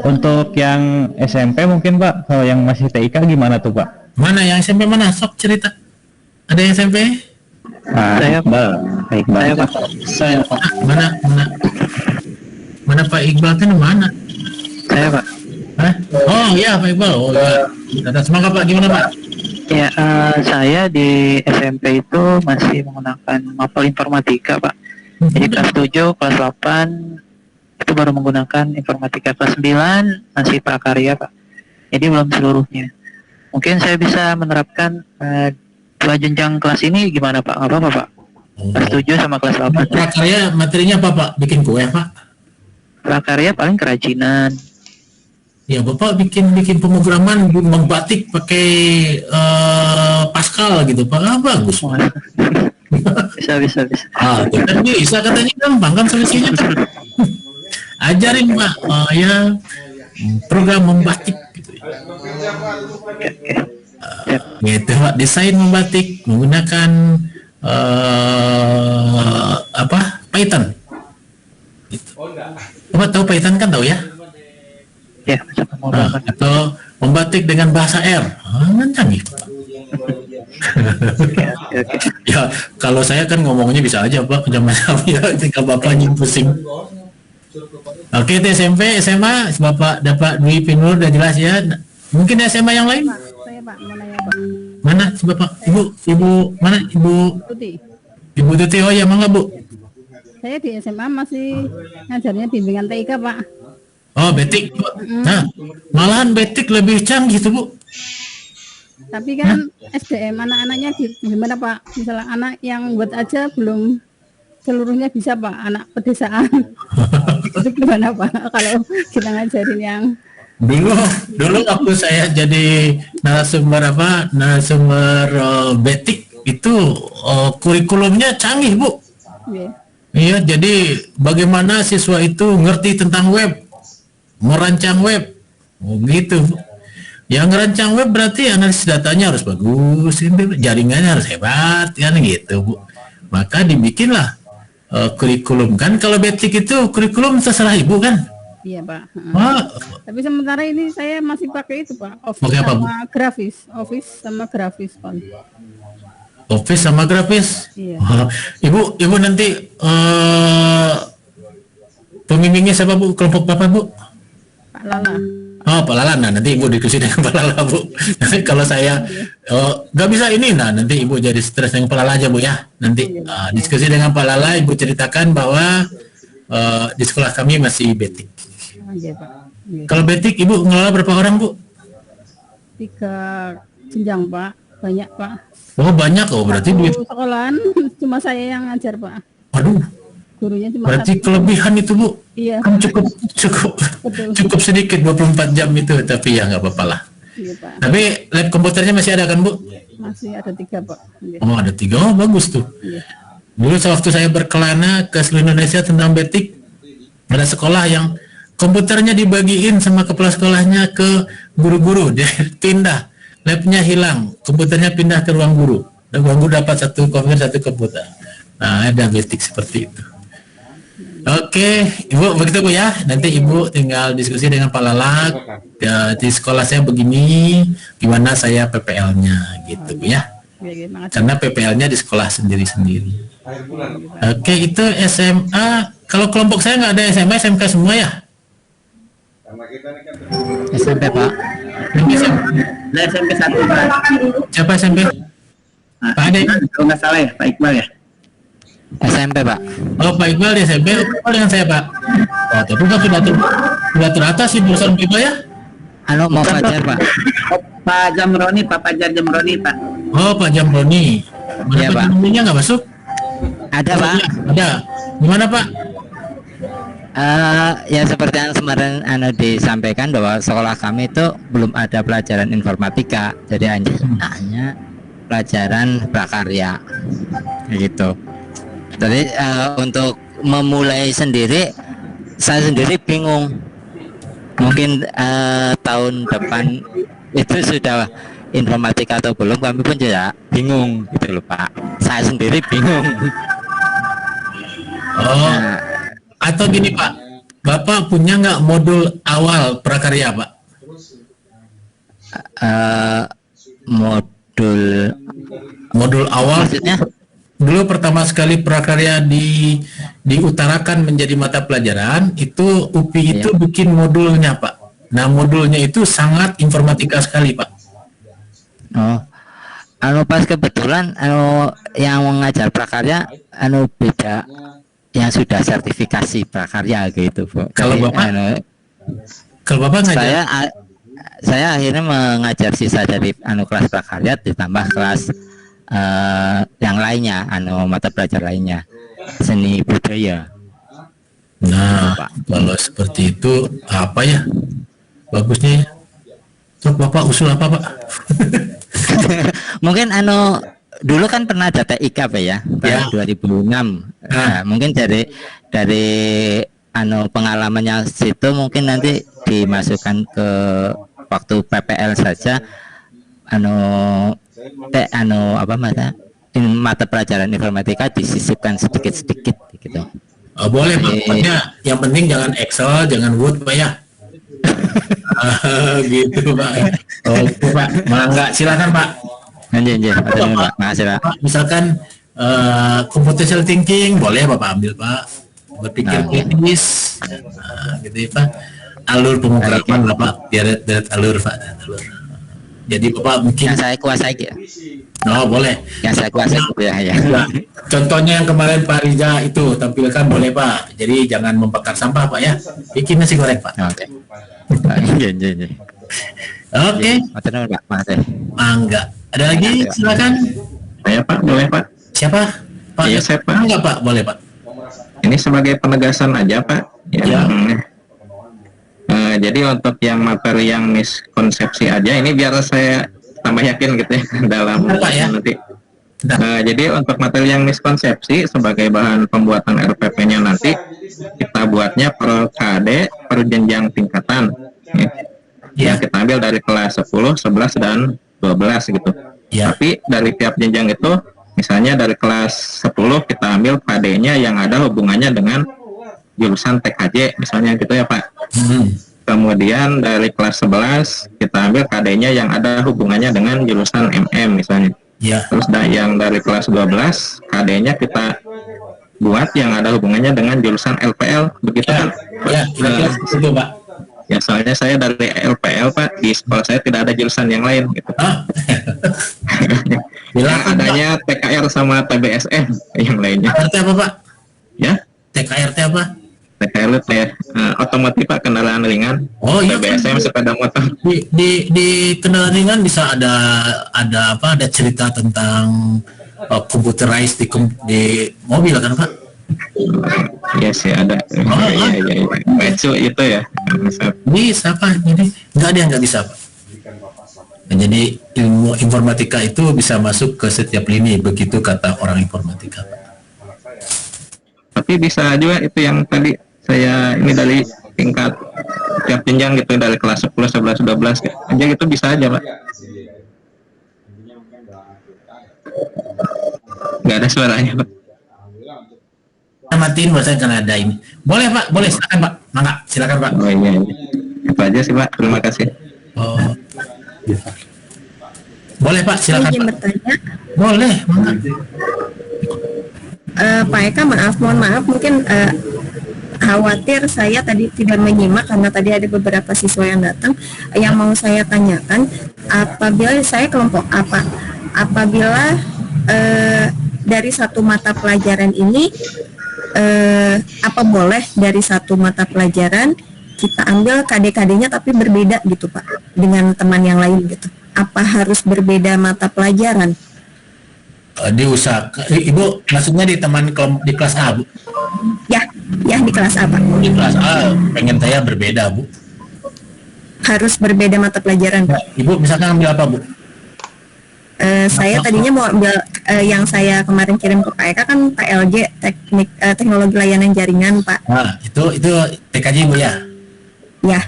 Untuk yang SMP mungkin Pak, kalau yang masih TIK gimana tuh Pak? Mana yang SMP mana? Sok cerita. Ada yang SMP? Saya Pak. Saya Pak. Mana Pak Iqbal kan mana? Saya Pak. Hah? Oh iya Pak Iqbal. Oh iya. Semangat Pak, gimana Pak? Ya, saya di SMP itu masih menggunakan mapel informatika, Pak. Jadi kelas 7, kelas 8 itu baru menggunakan informatika. Kelas 9 masih prakarya, Pak. Jadi belum seluruhnya. Mungkin saya bisa menerapkan 2 jenjang kelas ini gimana Pak? Nggak apa-apa Pak? Kelas 7 sama kelas 8. Prakarya materinya apa Pak? Bikin kue Pak? Prakarya paling kerajinan. Ya Bapak bikin pemrograman membatik pakai Pascal gitu Pak, bagus. Bisa. Kan bisa katanya gampang kan solusinya kan. Ajarin Pak, ya program membatik gitu. Gitu Pak, desain membatik menggunakan Python. Gitu. Bapak tahu Python kan tahu ya? Ya, atau membatik dengan bahasa R, kan canggih. oke. Ya, kalau saya kan ngomongnya bisa aja Pak, macam-macam ya, tinggal Bapaknya yang pusing. Oke, itu SMP, SMA, Bapak dapat Dwi Pinur udah jelas ya. Mungkin SMA yang lain? Saya Pak, mau nanya Pak. Mana si Bapak? Ibu mana? Tuti. Ibu Tuti, oh ya mangga Bu. Saya di SMA masih ngajarnya bimbingan TIK Pak. Oh, betik. Nah, malahan betik lebih canggih tuh Bu. Tapi kan SDM anak-anaknya gimana Pak? Misalnya anak yang buat aja belum seluruhnya bisa Pak, anak pedesaan. Itu gimana Pak kalau kita ngajarin yang dulu waktu saya jadi narasumber betik itu kurikulumnya canggih Bu. Iya, jadi bagaimana siswa itu ngerti tentang web, merancang web, gitu. Yang ngerancang web berarti analisis datanya harus bagus, jaringannya harus hebat, kan gitu Bu. Maka dibikinlah kurikulum, kan kalau betik itu kurikulum terserah Ibu kan? Iya Pak. Wah. Tapi sementara ini saya masih pakai itu Pak, Office Pakai apa, Bu? sama grafis, Office sama grafis Pak. Office sama grafis. Iya. Ibu nanti pembimbingnya siapa Bu? Kelompok Bapak Bu? Pak Lala. Oh, Pak Lala, nah nanti Ibu diskusi dengan Pak Lala Bu. Nanti kalau saya nggak bisa ini, nah nanti Ibu jadi stres dengan Pak Lala aja Bu ya. Nanti diskusi dengan Pak Lala, Ibu ceritakan bahwa di sekolah kami masih betik. Iya Pak. Iya. Kalau betik Ibu ngelola berapa orang Bu? 3 jenjang Pak, banyak Pak. Oh banyak, oh berarti duit. Sekolahan cuma saya yang ngajar Pak. Waduh. Gurunya cuma Berarti 1. kelebihan itu Bu. Iya. Kan cukup sedikit 24 jam itu, tapi ya nggak apa-apa lah. Iya Pak. Tapi lab komputernya masih ada kan Bu? Masih ada 3 Pak. Iya. Oh ada 3, oh bagus tuh. Iya. Dulu waktu saya berkelana ke seluruh Indonesia tentang betik, ada sekolah yang komputernya dibagiin sama kepala sekolahnya ke guru-guru, dia pindah, labnya hilang, komputernya pindah ke ruang guru, dan ruang guru dapat 1 komputer 1 komputer. Nah ada betik seperti itu. Oke, Ibu begitu Bu ya. Nanti Ibu tinggal diskusi dengan Pak Lala. Ya, di sekolah saya begini, gimana saya PPL-nya gitu Bu ya. Karena PPL-nya di sekolah sendiri-sendiri. Oke, itu SMA. Kalau kelompok saya nggak ada SMA, SMK semua ya? SMP Pak. SMP 1 Pak. Siapa SMP? Pak Ade? Kalau nggak salah ya, Pak Iqbal ya. SMP Pak. Oh Pak Iqbal di SMP, apa dengan saya Pak? Oh tapi kan sudah teratas sih jurusan Pak Iqbal ya? Mau Fajar Pak. Pak Jamroni, Pak Fajar Jamroni Pak. Oh Pak Jamroni. Iya Pak. Jamroninya nggak masuk? Ada Pak. Ada. Gimana Pak? Ya seperti yang kemarin disampaikan bahwa sekolah kami itu belum ada pelajaran informatika, jadi hanya pelajaran prakarya gitu. Jadi untuk memulai sendiri, saya sendiri bingung. Mungkin tahun depan itu sudah informatika atau belum, kami pun juga bingung gitu loh Pak. Saya sendiri bingung. Oh, atau gini Pak, Bapak punya nggak modul awal prakarya Pak? Modul awal maksudnya? Dulu pertama sekali prakarya diutarakan menjadi mata pelajaran, itu UPI itu bikin modulnya Pak. Nah modulnya itu sangat informatika sekali Pak. Oh, pas kebetulan yang mengajar prakarya beda, yang sudah sertifikasi prakarya gitu Bu. Kalau Bapak? Kalau Bapak ngajar? Saya akhirnya mengajar sisa dari kelas prakarya ditambah kelas yang lainnya, mata pelajar lainnya, seni budaya. Nah, kalau seperti itu apa ya bagusnya? Terus Bapak usul apa Pak? Mungkin dulu kan pernah ada TIK Pak ya, tahun 2006. Nah, mungkin dari pengalamannya situ mungkin nanti dimasukkan ke waktu PPL saja mata pelajaran informatika disisipkan sedikit-sedikit gitu. Oh, boleh Pak, pokoknya yang penting jangan Excel, jangan Word Pak ya. Gitu Pak. Oke Pak, mangga silakan Pak. Pak. Misalkan computational thinking boleh Bapak ambil Pak, berpikir kritis, gitu ya Pak. Alur pemrograman Bapak, deret alur Pak, alur. Jadi Bapak mungkin yang saya kuasai ya. Oh boleh. Yang saya kuasai ya. Contohnya yang kemarin Pak Riza itu tampilkan boleh Pak. Jadi jangan membakar sampah Pak ya. Bikin nasi goreng Pak. Oke. Oke. Pak, makasih. Enggak. Ada lagi? Silakan. Saya Pak, boleh Pak? Siapa? Pak. Iya saya Pak. Enggak Pak, boleh Pak. Ini sebagai penegasan aja Pak. Ya. Jadi untuk yang materi yang miskonsepsi aja, ini biar saya tambah yakin gitu ya dalam nanti. Jadi untuk materi yang miskonsepsi sebagai bahan pembuatan RPP-nya nanti kita buatnya per KD per jenjang tingkatan. Ya. Kita ambil dari kelas 10, 11 dan 12 gitu. Ya. Tapi dari tiap jenjang itu, misalnya dari kelas 10 kita ambil KD-nya yang ada hubungannya dengan jurusan TKJ misalnya gitu ya Pak. Kemudian dari kelas 11 kita ambil KD-nya yang ada hubungannya dengan jurusan MM misalnya. Ya. Terus yang dari kelas 12 KD-nya kita buat yang ada hubungannya dengan jurusan LPL, begitu kan? Ya, itu Pak. Ya soalnya saya dari LPL Pak, di sekolah saya tidak ada jurusan yang lain gitu. Yang adanya TKR sama TBSM yang lainnya. TKR apa Pak? Ya? TKR apa? TKR otomotif Pak, kendaraan ringan. Oh iya. TBSM sepeda motor. Di kendaraan ringan bisa ada apa? Ada cerita tentang computerized di mobil kan Pak? Iya sih ada. Iya. Itu ya. Bisa Pak. Jadi nggak ada yang nggak bisa Pak. Nah, jadi ilmu informatika itu bisa masuk ke setiap lini, begitu kata orang informatika Pak. Tapi bisa juga itu yang tadi saya ini dari tingkat tiap jenjang gitu, dari kelas 10, 11, 12 aja gitu bisa aja Pak. Nggak ada suaranya Pak. Matiin bahasanya karena ada ini. Boleh Pak, boleh silakan Pak. Mangga, silakan Pak. Oh iya. Itu aja sih Pak. Terima kasih. Oh. Boleh Pak, silakan. Izin bertanya. Boleh, mangga. Pak Eka, mohon maaf mungkin khawatir saya tadi tidak menyimak karena tadi ada beberapa siswa yang datang. Yang mau saya tanyakan, apabila saya kelompok apa? Apabila dari satu mata pelajaran ini apa boleh dari satu mata pelajaran kita ambil KD-KD-nya tapi berbeda gitu Pak dengan teman yang lain gitu? Apa harus berbeda mata pelajaran? Diusahakan, Ibu maksudnya di teman di kelas A Bu? Ya di kelas A Pak. Di kelas A pengen saya berbeda Bu. Harus berbeda mata pelajaran Pak. Ibu misalkan ambil apa Bu? Saya tadinya mau ambil yang saya kemarin kirim ke Pak Eka kan TLJ, teknologi layanan jaringan Pak. Nah itu TKJ Bu ya? Ya.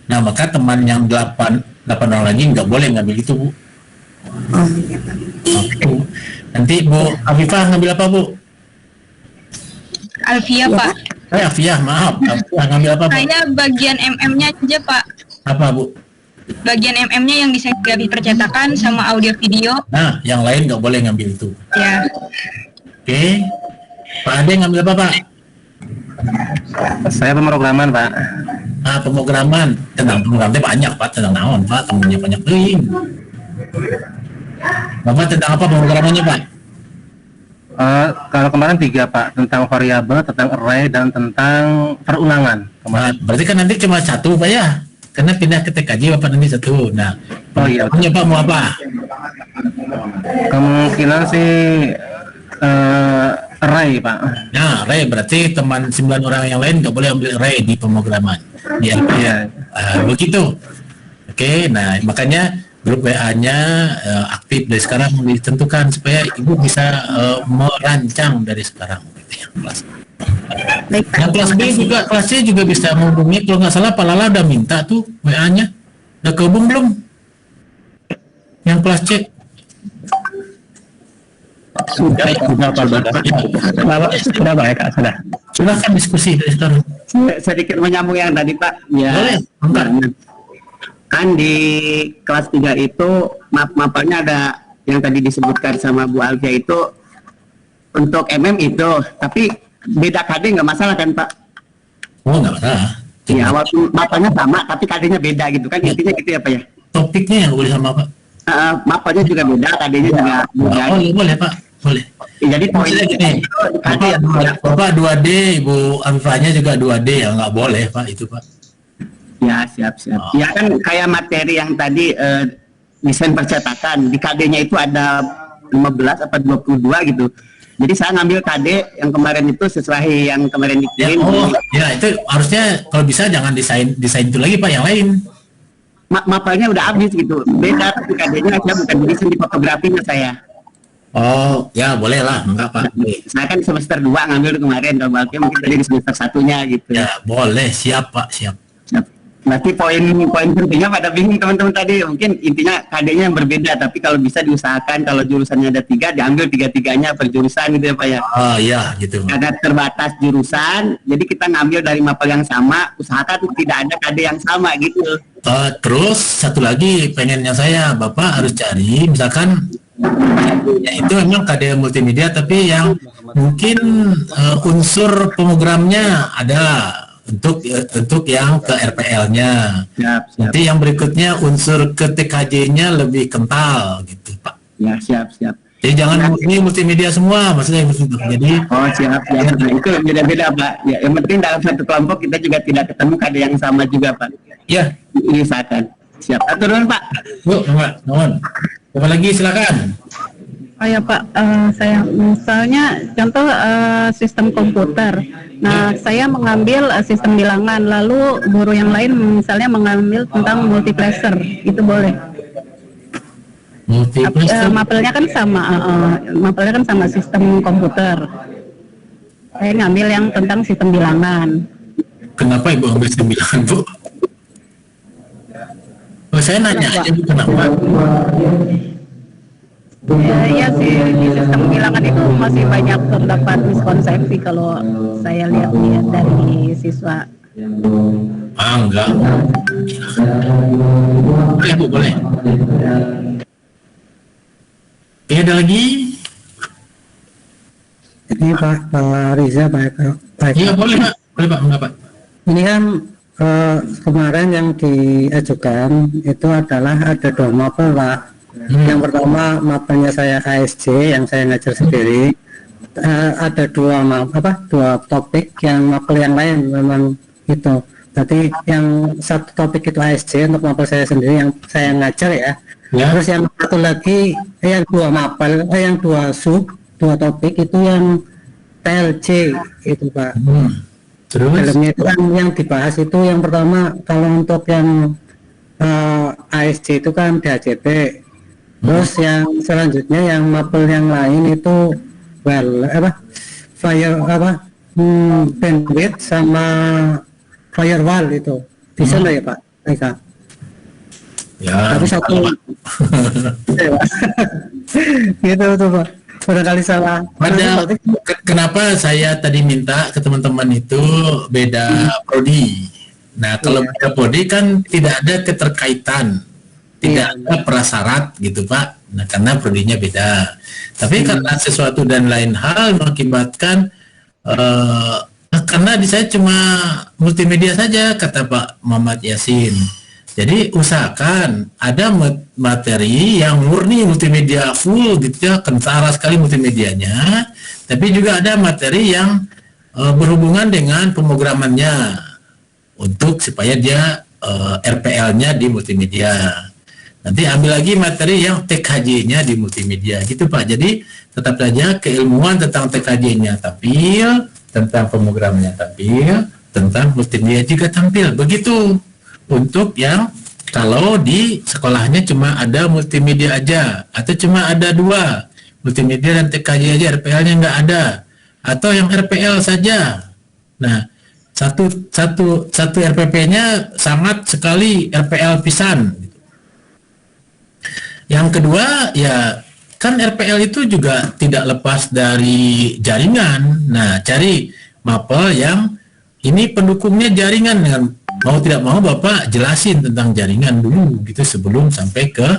Nah maka teman yang 8 orang lagi nggak boleh ngambil itu Bu. Oh iya Pak. Oke. Nanti Bu Afifah ngambil apa Bu? Alfia Pak. Alfia, maaf. Alfia ngambil apa Bu? Saya bagian MM-nya aja Pak. Apa Bu? Bagian MM-nya yang desain grafis percetakan sama audio video. Nah, yang lain nggak boleh ngambil itu. Ya. Oke. Pak Ade ngambil apa Pak? Saya pemrograman Pak. Ah, pemrograman. Tentang pemrograman banyak Pak, tentang naon Pak, temennya banyak lagi. Bapak tentang apa pemrogramannya Pak? Kalau kemarin 3 Pak, tentang variabel, tentang array, dan tentang perulangan. Nah, berarti kan nanti cuma 1 Pak ya? Karena pindah ke TKJ Bapak nanti 1. Nah, oh iya. Pak mau apa? Kemungkinan sih array Pak. Nah, array berarti teman 9 orang yang lain nggak boleh ambil array di pemrograman. Iya. Begitu. Oke, nah makanya grup WA-nya aktif dari sekarang ditentukan supaya Ibu bisa merancang dari sekarang gitu ya, kelas. Yang kelas B juga, kelas C juga bisa menghubungi. Kalau nggak salah Pak Lala udah minta tuh WA-nya. Udah kehubung belum? Yang kelas C? Sudah Pak. Sudah baik Kak, sudah. Silahkan diskusi dari sekarang. Sedikit menyambung yang tadi Pak. Ya. Boleh, enggak. Kan di kelas 3 itu mapelnya ada yang tadi disebutkan sama Bu Alfia itu untuk itu, tapi beda KD nggak masalah kan Pak? Oh, nggak masalah. Iya, walaupun mapelnya sama, tapi KD-nya beda gitu kan, intinya gitu ya Pak ya? Topiknya yang boleh sama Pak? Mapelnya juga beda, KD-nya juga beda. Oh, boleh Pak, boleh. Jadi poinnya gini, Bapak 2D, Ibu Alfanya juga 2D ya, nggak boleh Pak itu Pak. Ya, siap. Ya kan kayak materi yang tadi desain percetakan, di KD-nya itu ada 15 atau 22 gitu. Jadi saya ngambil KD yang kemarin itu sesuai yang kemarin dikirim. Ya itu harusnya kalau bisa jangan desain itu lagi Pak, yang lain. Mapelnya udah habis gitu. Beda tapi KD-nya saya bukan desain di fotografinya saya. Oh, ya boleh lah, enggak Pak. Saya kan semester 2 ngambil kemarin, kalau Balki mungkin tadi di semester 1-nya gitu. Ya, boleh, siap Pak, siap. Berarti poin pentingnya pada bingung teman-teman tadi, mungkin intinya KD-nya yang berbeda, tapi kalau bisa diusahakan kalau jurusannya ada 3, diambil 3-3-nya per jurusan gitu ya Pak ya. Oh iya gitu. Ada terbatas jurusan, jadi kita ngambil dari mapel yang sama, usahakan tidak ada KD yang sama gitu. Terus satu lagi pengennya saya, Bapak harus cari misalkan ya itu memang KD multimedia tapi yang mungkin unsur pemrogramnya ada untuk yang ke RPL-nya. Nanti yang berikutnya unsur ke TKJ-nya lebih kental gitu Pak. Ya, siap. Jadi jangan ini multimedia semua maksudnya gitu. Jadi siap. Nah, itu beda-beda Pak. Ya, yang penting dalam satu kelompok kita juga tidak ketemu KD yang sama juga Pak. Ya, usahakan. Siap. Aturun Pak. Bu, mohon. Apa lagi silakan. Oh ya Pak, saya misalnya contoh sistem komputer. Nah, saya mengambil sistem bilangan, lalu guru yang lain misalnya mengambil tentang multiplexer, itu boleh? Multiplexer? Mapelnya kan sama sistem komputer. Saya ngambil yang tentang sistem bilangan. Kenapa Ibu ambil sistem bilangan Bu? Oh, saya nanya aja Bu, kenapa? Ya sih, di sistem bilangan itu masih banyak terdapat miskonsepsi kalau saya lihat dari siswa. Enggak. Boleh Bu, boleh. Ada lagi? Ini Pak Riza, Pak. Iya boleh Pak, enggak. Ini kan kemarin yang diajukan itu adalah ada 2 mapel Pak. Yang pertama mapelnya saya ASC yang saya ngajar sendiri, ada 2 topik, yang mapel yang lain memang itu. Berarti yang satu topik itu ASC untuk mapel saya sendiri yang saya ngajar ya. Terus yang satu lagi yang 2 mapel, yang 2 topik itu yang TLC itu Pak. Terus dalamnya itu kan yang dibahas itu yang pertama kalau untuk yang ASC itu kan DHCP. Terus yang selanjutnya yang mapel yang lain itu bandwidth sama firewall itu bisa nggak ya Pak Eka? Ya. Tapi satu gitu tuh Pak. Barangkali salah. Kenapa saya tadi minta ke teman-teman itu beda prodi. Nah kalau beda prodi kan tidak ada keterkaitan. Tidak ada prasyarat gitu Pak. Nah karena prodinya beda. Tapi karena sesuatu dan lain hal mengakibatkan karena di saya cuma multimedia saja kata Pak Muhammad Yasin. Jadi usahakan ada materi yang murni multimedia full gitu ya, kentara sekali multimedianya. Tapi juga ada materi yang berhubungan dengan pemrogramannya untuk supaya dia RPL-nya di multimedia. Nanti ambil lagi materi yang TKJ-nya di multimedia gitu Pak. Jadi tetap saja keilmuan tentang TKJ-nya tampil, tentang pemrogramannya tampil, tentang multimedia juga tampil. Begitu untuk yang kalau di sekolahnya cuma ada multimedia aja atau cuma ada 2 multimedia dan TKJ aja, RPL-nya nggak ada, atau yang RPL saja. Nah satu RPP-nya sangat sekali RPL pisan. Yang kedua ya kan RPL itu juga tidak lepas dari jaringan. Nah cari mapel yang ini pendukungnya jaringan, dengan mau tidak mau Bapak jelasin tentang jaringan dulu gitu sebelum sampai ke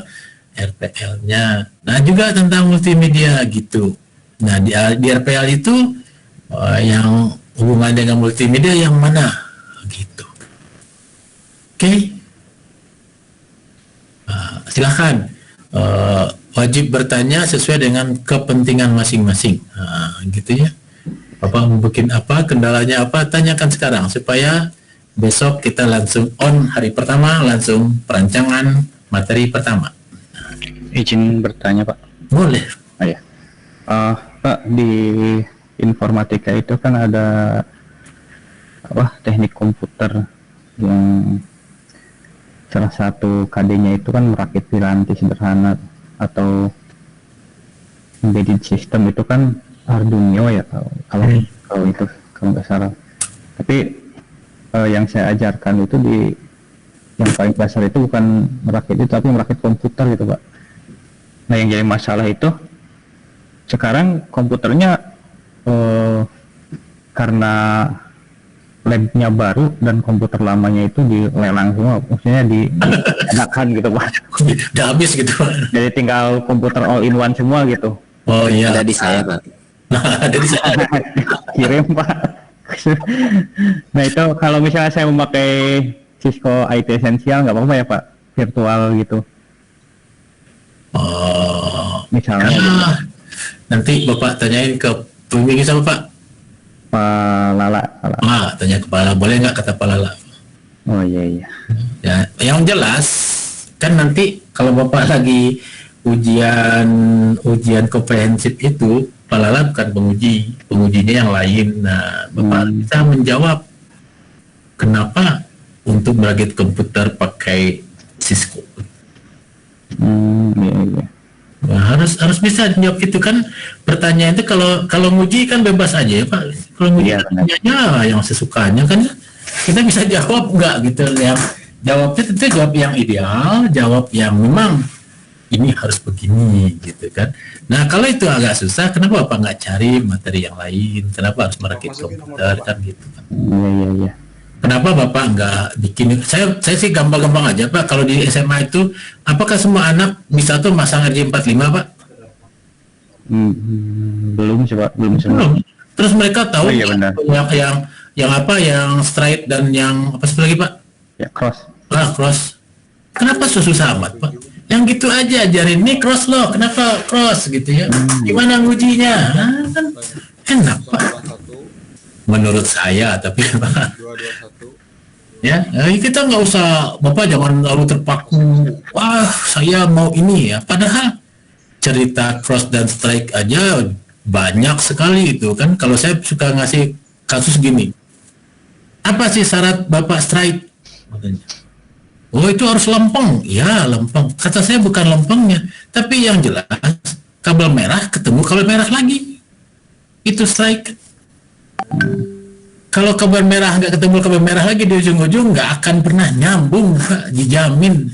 RPL-nya. Nah juga tentang multimedia gitu. Nah di RPL itu yang hubungan dengan multimedia yang mana gitu. Oke. Silakan. Wajib bertanya sesuai dengan kepentingan masing-masing. Gitu ya. Bapak bikin apa, kendalanya apa, tanyakan sekarang supaya besok kita langsung on hari pertama, langsung perancangan materi pertama. Izin bertanya Pak. Boleh. Ya. Pak, di informatika itu kan ada teknik komputer yang salah satu KD-nya itu kan merakit piranti sederhana atau embedded system itu kan Arduino ya kalau itu kalau nggak salah. Tapi yang saya ajarkan itu yang paling dasar itu bukan merakit itu tapi merakit komputer gitu Pak. Nah yang jadi masalah itu sekarang komputernya karena labnya baru dan komputer lamanya itu dilelang semua, maksudnya diadakan gitu Pak. Udah habis gitu Pak. Jadi tinggal komputer all in one semua gitu. Oh iya. Ada di saya Pak. Ada di saya. Kirim Pak. Nah itu kalau misalnya saya memakai Cisco IT Essential nggak apa-apa ya Pak, virtual gitu. Misalnya gitu. Nanti Bapak tanyain ke pembimbing sama Pak Lala. Tanya ke Lala, boleh nggak kata Pak Lala? Oh iya. Ya, yang jelas kan nanti kalau Bapak lagi ujian komprehensif itu, Pak Lala bukan pengujinya yang lain. Nah, Bapak bisa menjawab kenapa untuk merakit komputer pakai Cisco. Iya. Nah, harus bisa jawab itu kan. Pertanyaan itu kalau nguji kan bebas aja ya Pak. Kalau nguji tanyanya yang sesukanya kan kita bisa jawab nggak gitu. Yang jawabnya tentu jawab yang ideal, jawab yang memang ini harus begini gitu kan. Nah kalau itu agak susah, kenapa Bapak nggak cari materi yang lain? Kenapa harus merakit komputer kan gitu kan? Iya. Kenapa Bapak nggak bikin? Saya sih gampang-gampang aja Pak. Kalau di SMA itu, apakah semua anak bisa tuh masang RJ45 Pak? Belum sih Pak, belum semua. Terus mereka tahu iya, benar. yang straight dan yang apa satu lagi Pak? Ya cross. Cross. Kenapa susah amat Pak? Yang gitu aja ajarin nih cross loh. Kenapa cross gitu ya? Gimana ngujinya? Kan enak Pak. Menurut saya, tapi ya kita nggak usah, Bapak jangan lalu terpaku. Wah, saya mau ini ya. Padahal cerita cross dan strike aja banyak sekali itu kan. Kalau saya suka ngasih kasus gini, apa sih syarat Bapak strike? Oh itu harus lempeng. Ya lempeng. Kata saya bukan lempengnya, tapi yang jelas kabel merah ketemu kabel merah lagi. Itu strike. Kalau kabel merah nggak ketemu kabel merah lagi di ujung-ujung nggak akan pernah nyambung Pak, dijamin.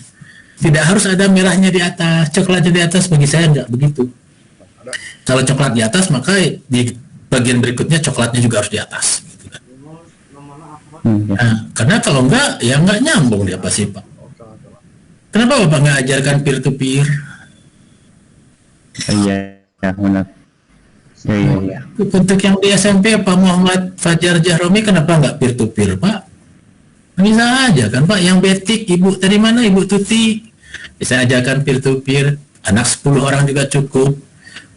Tidak harus ada merahnya di atas, coklatnya di atas. Bagi saya nggak begitu. Kalau coklat di atas maka di bagian berikutnya coklatnya juga harus di atas. Gitu kan. Nah, karena kalau nggak ya nggak nyambung dia pasti Pak. Kenapa Bapak nggak ajarkan peer to peer? Iya benar. Iya. Untuk yang di SMP Pak Muhammad Fajar Jahromi kenapa nggak peer to peer Pak? Bisa aja kan Pak, yang betik ibu dari mana Ibu Tuti bisa ajarkan peer to peer, anak 10 orang juga cukup,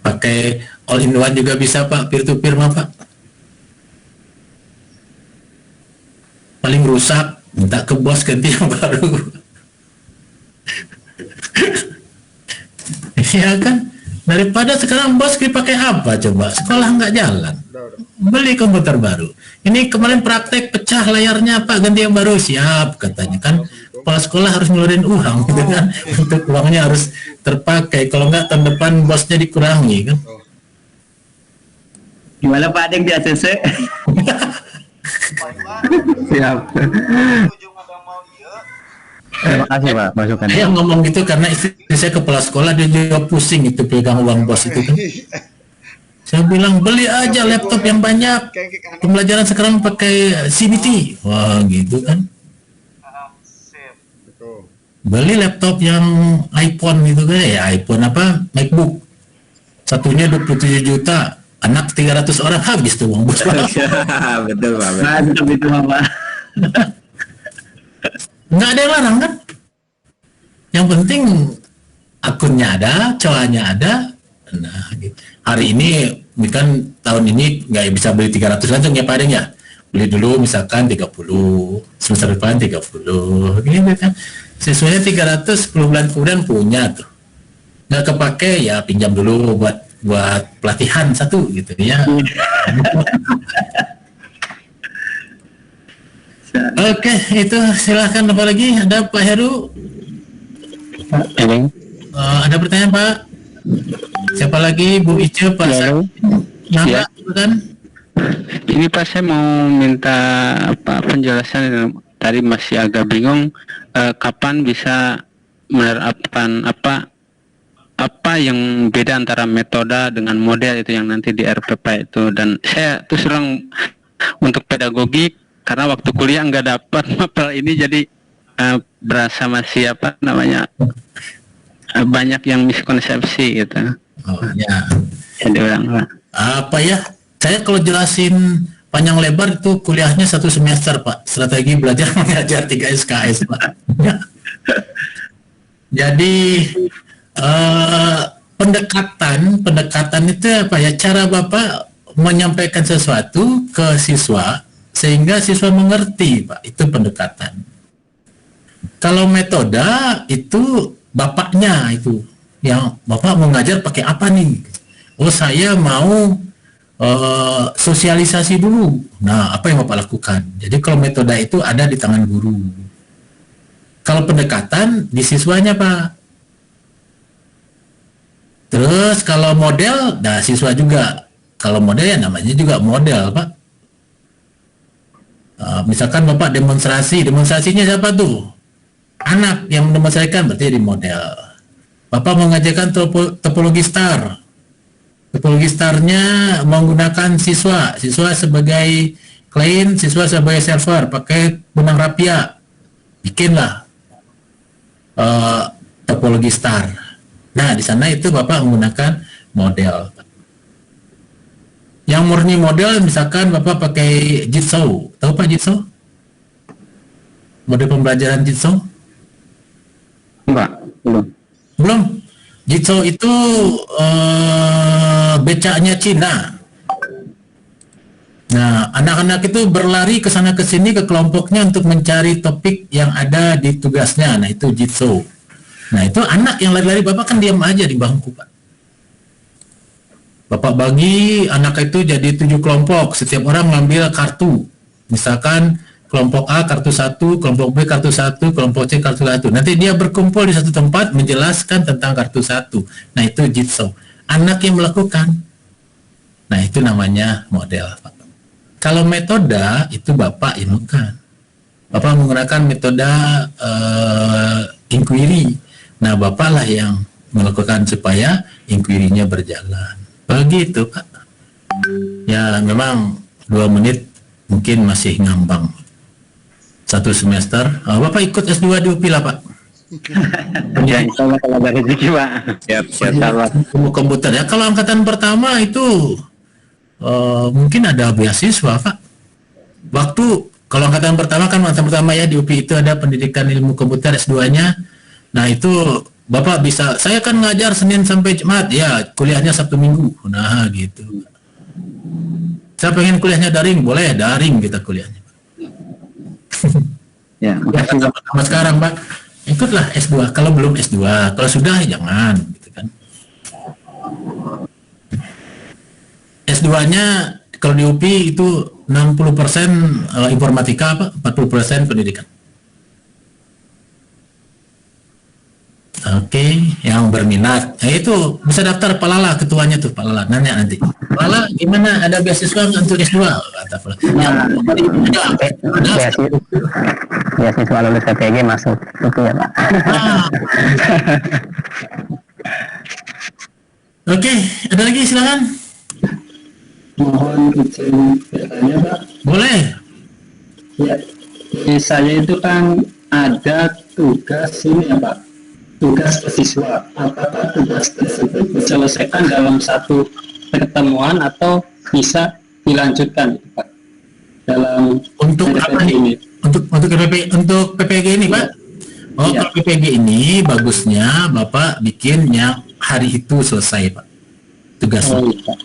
pakai all in one juga bisa Pak, peer to peer mah Pak. Paling rusak minta ke bos ganti yang baru. Iya kan? Daripada sekarang bos dipakai apa coba? Sekolah nggak jalan. Beli komputer baru. Ini kemarin praktek pecah layarnya Pak, ganti yang baru. Siap katanya kan. Kepala sekolah harus ngeluarin uang gitu kan. Untuk uangnya harus terpakai. Kalau nggak tahun depan bosnya dikurangi kan. Gimana Pak Adeng di ACC? Siap. Terima kasih Pak masukan. Saya ngomong gitu karena istri saya kepala sekolah, dia juga pusing itu pegang uang bos itu kan. Saya bilang beli aja laptop yang banyak. Pembelajaran sekarang pakai CBT. Wah gitu kan. beli laptop yang iPhone gitu kan ya, iPhone apa, MacBook. Satunya 27 juta, anak 300 orang habis tuh uang bos. Betul Pak. Mantap itu Pak. Nggak ada yang larang kan? Yang penting akunnya ada, coanya ada. Nah, gitu. Hari ini kan tahun ini nggak bisa beli 300 langsung ya Pak Adeng ya. Beli dulu misalkan 30, semester depan 30, gitu kan. Siswanya 300, 10 bulan kemudian punya tuh. Nggak kepake ya pinjam dulu buat pelatihan satu gitu ya. Oke, itu silahkan apa lagi? Ada Pak Heru? Ada pertanyaan Pak? Siapa lagi? Bu Ice, Pak? Ya. Kan? Ini Pak, saya mau minta penjelasan. Tadi masih agak bingung kapan bisa menerapkan apa yang beda antara metode dengan model itu yang nanti di RPP itu. Dan saya terus terang untuk pedagogik karena waktu kuliah nggak dapat mapel ini, jadi berasa masih banyak yang miskonsepsi gitu. Oh ya. Jadi orang apa ya? Saya kalau jelasin panjang lebar itu kuliahnya 1 semester Pak. Strategi belajar mengajar 3 SKS Pak. Jadi pendekatan itu apa ya? Cara Bapak menyampaikan sesuatu ke siswa sehingga siswa mengerti Pak. Itu pendekatan. Kalau metode itu bapaknya itu yang Bapak mau ngajar pakai apa nih? Oh saya mau sosialisasi dulu. Nah, apa yang Bapak lakukan? Jadi kalau metode itu ada di tangan guru. Kalau pendekatan di siswanya Pak. Terus kalau model, nah siswa juga. Kalau model ya namanya juga model Pak. Misalkan Bapak demonstrasinya siapa tuh? Anak yang mendemonstrasikan berarti di model. Bapak mengajarkan topologi star. Topologi starnya menggunakan siswa sebagai klien, siswa sebagai server, pakai benang rapia, bikinlah topologi star. Nah di sana itu Bapak menggunakan model. Yang murni model misalkan Bapak pakai Jitsaw, tahu Pak Jitsaw? Model pembelajaran Jitsaw? Enggak, belum. Jitsaw itu becaknya Cina. Nah, anak-anak itu berlari ke sana ke sini ke kelompoknya untuk mencari topik yang ada di tugasnya. Nah, itu Jitsaw. Nah, itu anak yang lari-lari, Bapak kan diam aja di bangku, Pak. Bapak bagi anak itu jadi 7 kelompok, setiap orang ngambil kartu. Misalkan kelompok A kartu 1, kelompok B kartu 1, kelompok C kartu 1. Nanti dia berkumpul di satu tempat menjelaskan tentang kartu 1. Nah, itu Jitsaw. Anak yang melakukan. Nah, itu namanya model, Pak. Kalau metode itu Bapak yang melakukan. Bapak menggunakan metode inquiry. Nah, Bapak lah yang melakukan supaya inquiry-nya berjalan. Begitu, Pak. Ya, memang 2 menit mungkin masih ngambang. 1 semester. Bapak ikut S2 di UPI lah, Pak. Ya, insya Allah kalau ada rezeki, Pak. Siap. Ilmu komputer ya. Kalau angkatan pertama itu mungkin ada beasiswa, Pak. Kalau angkatan pertama kan angkatan pertama ya di UPI itu ada pendidikan ilmu komputer S2-nya. Nah, itu Bapak bisa, saya kan ngajar Senin sampai Jumat, ya kuliahnya Sabtu Minggu. Nah, gitu. Saya pengen kuliahnya daring, boleh daring kita kuliahnya. Ya, sama sekarang Pak, ikutlah S2 kalau belum S2, kalau sudah jangan gitu kan. S2-nya kalau di UPI itu 60% informatika, Pak, 40% pendidikan. Oke, yang berminat, itu bisa daftar Pak Lala, ketuanya tuh Pak Lala, nanya nanti. Pak Lala, gimana ada beasiswa untuk S2? Kata Pak Lala. Beasiswa lulus KPG masuk itu ya Pak. Oke, ada lagi silakan. Mohon izin bertanya Pak. Boleh. Ya, di saya itu kan ada tugas ini ya Pak, tugas ke siswa. Apakah tugas tersebut diselesaikan dalam satu pertemuan atau bisa dilanjutkan gitu, Pak? Dalam untuk apa ini? Untuk PPG ini Pak? Oh, Iya. kalau PPG ini bagusnya Bapak bikin yang hari itu selesai Pak tugasnya. Oh, iya.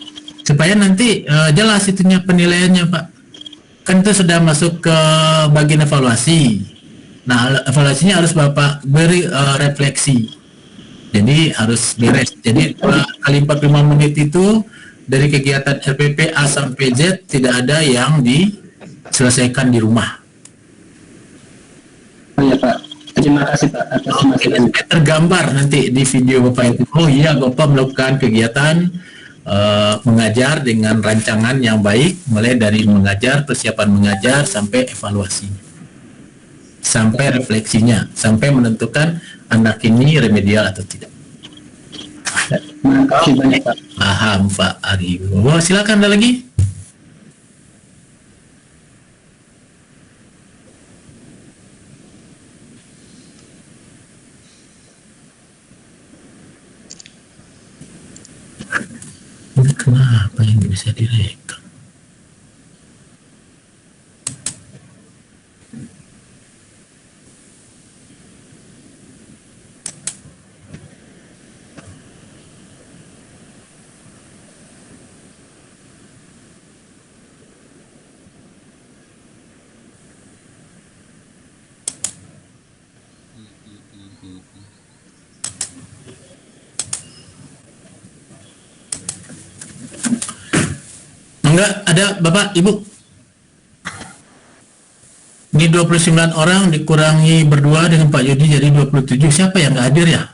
Supaya nanti jelas itunya penilaiannya Pak. Kan itu sudah masuk ke bagian evaluasi. Nah, evaluasinya harus Bapak beri refleksi. Jadi harus beres. Jadi kali 45 menit itu dari kegiatan RPP A sampai Z tidak ada yang diselesaikan di rumah. Oh iya Pak, terima kasih Pak atas masukan. Tergambar nanti di video Bapak itu. Oh iya, Bapak melakukan kegiatan mengajar dengan rancangan yang baik, mulai dari mengajar, persiapan mengajar, sampai evaluasinya, sampai refleksinya, sampai menentukan anak ini remedial atau tidak. Terima kasih banyak Pak. Paham Pak Ari. Oh, silakan ada lagi. Ini kenapa yang bisa direkam? Enggak ada Bapak Ibu. Ini 29 orang dikurangi berdua dengan Pak Yudi jadi 27. Siapa yang nggak hadir ya?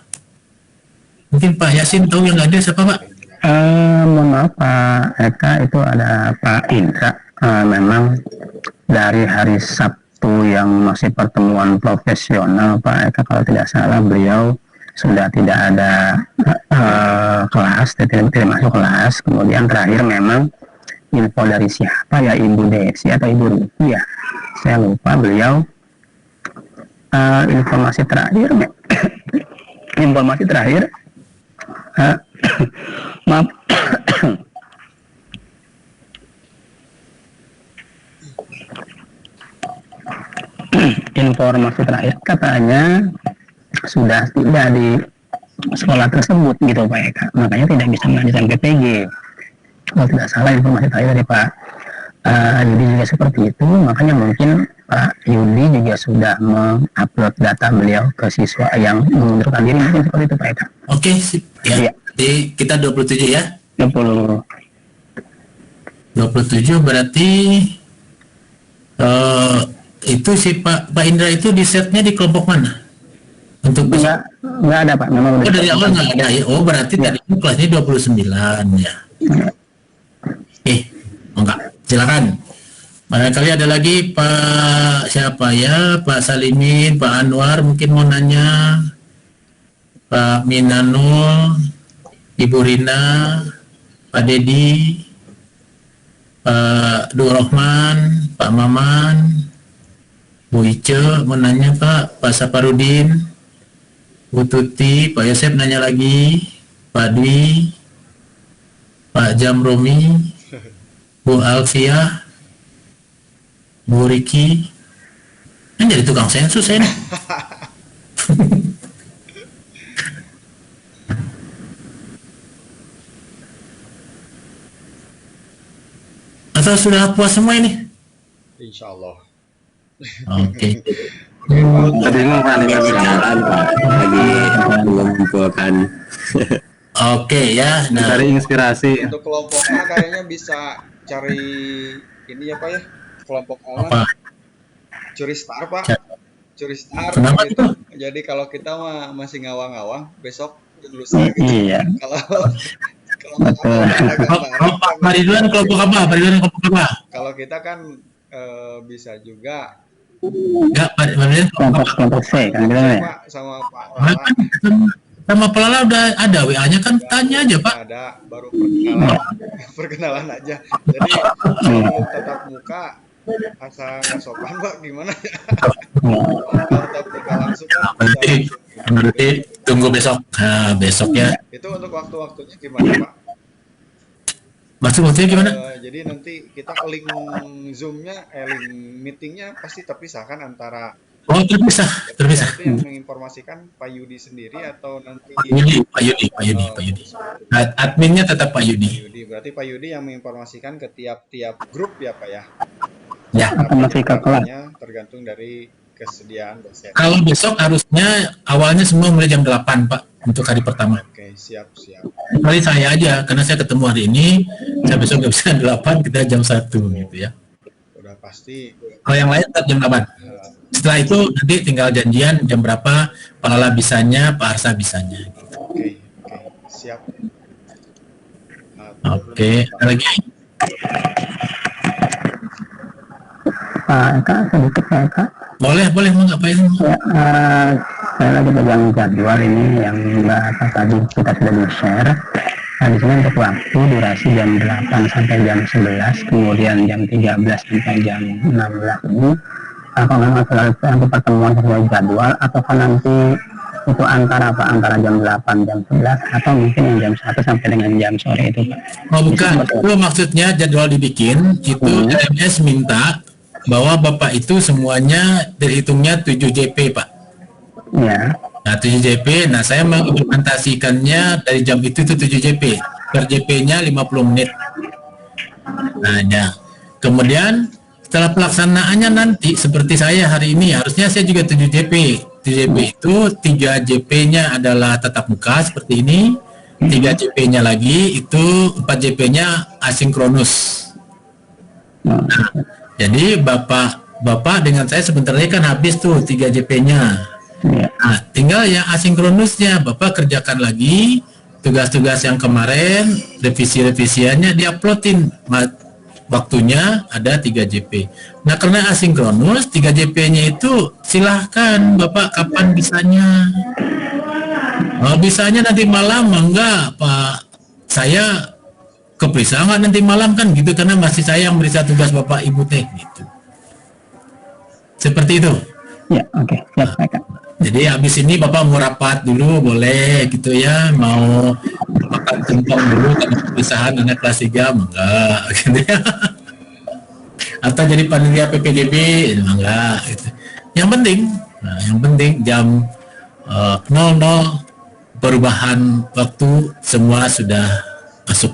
Mungkin Pak Yasin tahu yang nggak hadir siapa Pak? Mohon maaf Pak Eka, itu ada Pak Indra. Memang dari hari Sabtu yang masih pertemuan profesional Pak Eka, kalau tidak salah beliau sudah tidak ada kelas, tidak masuk kelas. Kemudian terakhir memang info dari siapa ya, Ibu Desi atau Ibu Rupi ya, saya lupa. Beliau informasi terakhir maaf informasi terakhir katanya sudah tidak di sekolah tersebut gitu Pak Eka, makanya tidak bisa melanjutkan PPG. Kalau tidak salah informasi terakhir dari Pak Yudi juga seperti itu, makanya mungkin Pak Yudi juga sudah mengupload data beliau ke siswa yang mengundurkan diri, mungkin seperti itu Pak Eka. Oke, sip. Ya. Jadi kita 27 ya? 27 berarti itu si Pak Indra itu di setnya di kelompok mana? Untuk enggak ada Pak, memang oh, dari awal nggak ada ya? Oh berarti tadi itu kelasnya 29 ya? Enggak, silakan. Barangkali ada lagi Pak siapa ya, Pak Salimin, Pak Anwar mungkin mau nanya, Pak Minanul, Ibu Rina, Pak Dedi, Pak Durrahman, Pak Maman, Bu Ice mau nanya Pak Saparudin, Bu Tuti, Pak Yosef nanya lagi, Pak Dwi, Pak Jamromi, Bu Alfia, Bu Riki, ini jadi tukang sensus saya nih. Atau sudah puas semua ini? Insya Allah. Oke. Tadi jalan Pak, lagi mengumpulkan. Oke ya. Nah, dari inspirasi. Untuk kelompok A kayaknya bisa cari ini ya Pak ya, kelompok online. Curi star Pak. Curi star gitu. Jadi kalau kita masih ngawang-ngawang, besok lusa gitu. Iya. Kalau Pak Ridwan kelompok apa? Kalau kita kan bisa juga. Enggak, Pak Ridwan kelompok C kan kita ya. Sama Pak sama Pelala udah ada WA-nya kan, tanya aja Pak. Ada, baru perkenalan aja. Jadi tatap muka asal nggak sopan Pak, gimana ya? Tatap muka langsung Berarti tunggu besok. Nah, besok ya. Itu untuk waktu-waktunya gimana, Pak? Maksud waktunya gimana? Jadi nanti kita link Zoom-nya, link meetingnya pasti terpisahkan antara. Oh, terpisah. Itu yang menginformasikan Pak Yudi sendiri atau nanti Pak Yudi. Nah, adminnya tetap Pak Yudi. Berarti Pak Yudi yang menginformasikan ke tiap-tiap grup ya, Pak ya? Ya, masih ke kelas. Tergantung dari kesediaan dosen. Kalau besok harusnya awalnya semua mulai jam 8, Pak, untuk hari pertama. Oke, siap. Kali saya aja, karena saya ketemu hari ini, saya besok nggak bisa 8, kita jam 1 gitu ya. Udah pasti. Kalau yang lain tetap jam 8. Setelah itu nanti tinggal janjian jam berapa Pak Lala bisanya, Pak Arsa bisanya. Gitu. Oke, siap. Oke, ada lagi? Pak Eka, sedikit Pak Eka. Boleh, mau ngapain? Ya, saya lagi pegang jadwal ini yang tadi kita sudah di-share. Nah, di sini untuk waktu durasi jam 8 sampai jam 11, kemudian jam 13 sampai jam 16 ini. Apakah memang nanti pertemuan sesuai jadwal ataukah nanti itu antara jam 8 jam 11 atau mungkin yang jam 1 sampai dengan jam sore itu, Pak? Oh bukan, itu maksudnya jadwal dibikin, itu LMS minta bahwa Bapak itu semuanya terhitungnya 7 JP, Pak. Ya. Nah 7 JP, nah saya mengimplementasikannya dari jam itu 7 JP, per JP-nya 50 menit. Nah ya, kemudian setelah pelaksanaannya nanti seperti saya hari ini harusnya saya juga 7 JP. 7 JP itu 3 JP-nya adalah tatap muka seperti ini, 3 JP-nya lagi itu 4 JP-nya asinkronus. Nah, jadi Bapak dengan saya sebenarnya kan habis tuh 3 JP-nya. Nah, tinggal yang asinkronusnya Bapak kerjakan lagi tugas-tugas yang kemarin, revisi-revisiannya diuploadin. Waktunya ada 3 JP. Nah karena asinkronus 3 JP-nya itu silahkan Bapak kapan bisanya. Oh, bisanya nanti malam enggak Pak, saya keperisa enggak nanti malam kan gitu, karena masih saya yang meriksa tugas Bapak Ibu teh gitu. Seperti itu. Ya, oke. Siap. Jadi habis ini Bapak mau rapat dulu boleh gitu ya, mau makan kentang dulu karena perpisahan anak kelas 3 enggak gitu ya. Atau jadi panitia PPDB enggak gitu. Yang penting jam 00 perubahan waktu semua sudah masuk.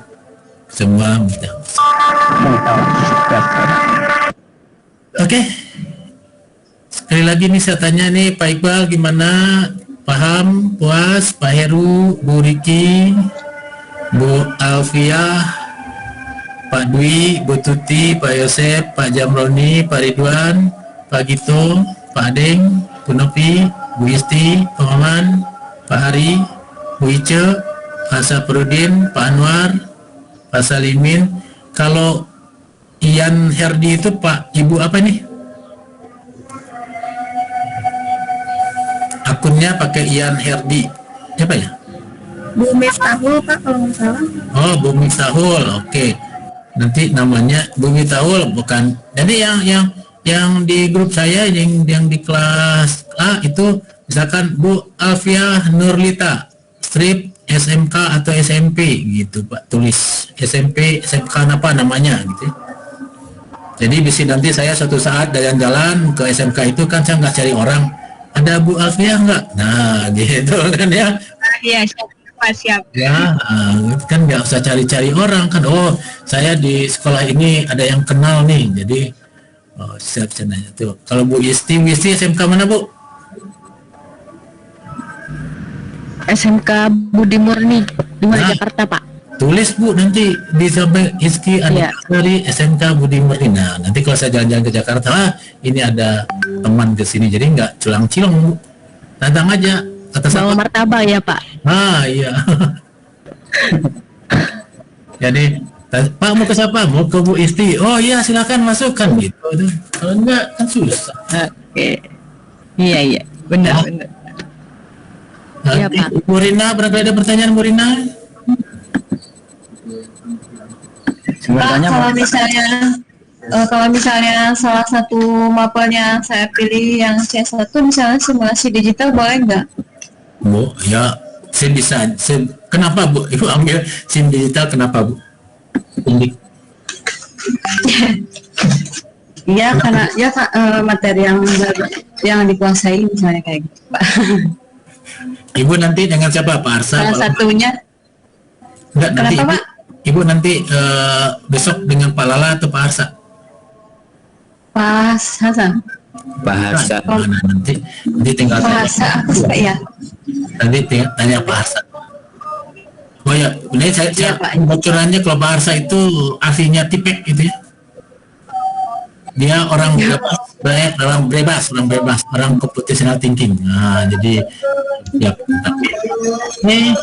Semua sudah masuk. Oke. Sekali lagi nih saya tanya nih Pak Iqbal gimana? Paham? Puas? Pak Heru? Bu Riki? Bu Alfiah? Pak Dwi? Bu Tuti? Pak Yosep? Pak Jamroni? Pak Ridwan? Pak Gito? Pak Adeng? Bu Nopi? Bu Isti? Pak Maman? Pak Hari? Bu Ice? Pak Saprudin? Pak Anwar? Pak Salimin? Kalau Ian Herdi itu Pak Ibu apa nih? Akunnya pakai Ian Herdi. Siapa ya? Bu Miftahul, Pak, kalau nggak salah. Oh, Bu Miftahul. Oke. Nanti namanya Bu Miftahul bukan. Jadi yang di grup saya yang di kelas A itu misalkan Bu Alfiah Nurlita, strip SMK atau SMP gitu, Pak. Tulis SMP, SMK apa namanya gitu. Jadi bisa nanti saya suatu saat jalan-jalan ke SMK itu kan saya nggak cari orang. Ada Bu Alfiah enggak? Nah, gitu kan ya. Iya, siap. Ya, kan nggak usah cari-cari orang kan. Oh, saya di sekolah ini ada yang kenal nih. Jadi, oh, siap nanya tuh. Kalau Bu Isti SMK mana Bu? SMK Budi Murni di Jakarta, Pak. Tulis Bu nanti di sampai Iski ada dari SMK Budi Murni. Nah, nanti kalau saya jalan-jalan ke Jakarta, ini ada teman ke sini, jadi nggak culang-cilong Bu. Datang aja kata bawa martabak ya Pak. Ah iya. Jadi Pak mau ke siapa? Mau ke Bu Isti. Oh iya silakan masukkan gitu. Kalau enggak kan susah. Oke. Iya benar. Iya Pak. Bu Rina, barangkali ada pertanyaan Bu Rina? Pak, kalau misalnya kalau misalnya salah satu mapelnya saya pilih yang C1, misalnya simulasi digital, boleh nggak? Bu, ya SIM bisa. Kenapa Bu? Ibu ambil SIM digital kenapa Bu? Iya, karena ya materi yang dikuasai misalnya kayak gitu, Pak. Ibu nanti dengan siapa, Pak Arsa? Salah satunya. Enggak, nanti Kenapa, Pak? Ibu nanti besok dengan Pak Lala atau Pak Arsa? Pas Hasan. Bahasa. Nah, nanti tinggal Bahasa apa sih, Pak, ya? nanti tinggal tanya Pak Arsa. Oh ya, ini saya bocorannya kalau Pak Arsa itu aslinya tipek gitu ya. Dia orang bebas, orang computational thinking. Nah, jadi ya. Nih,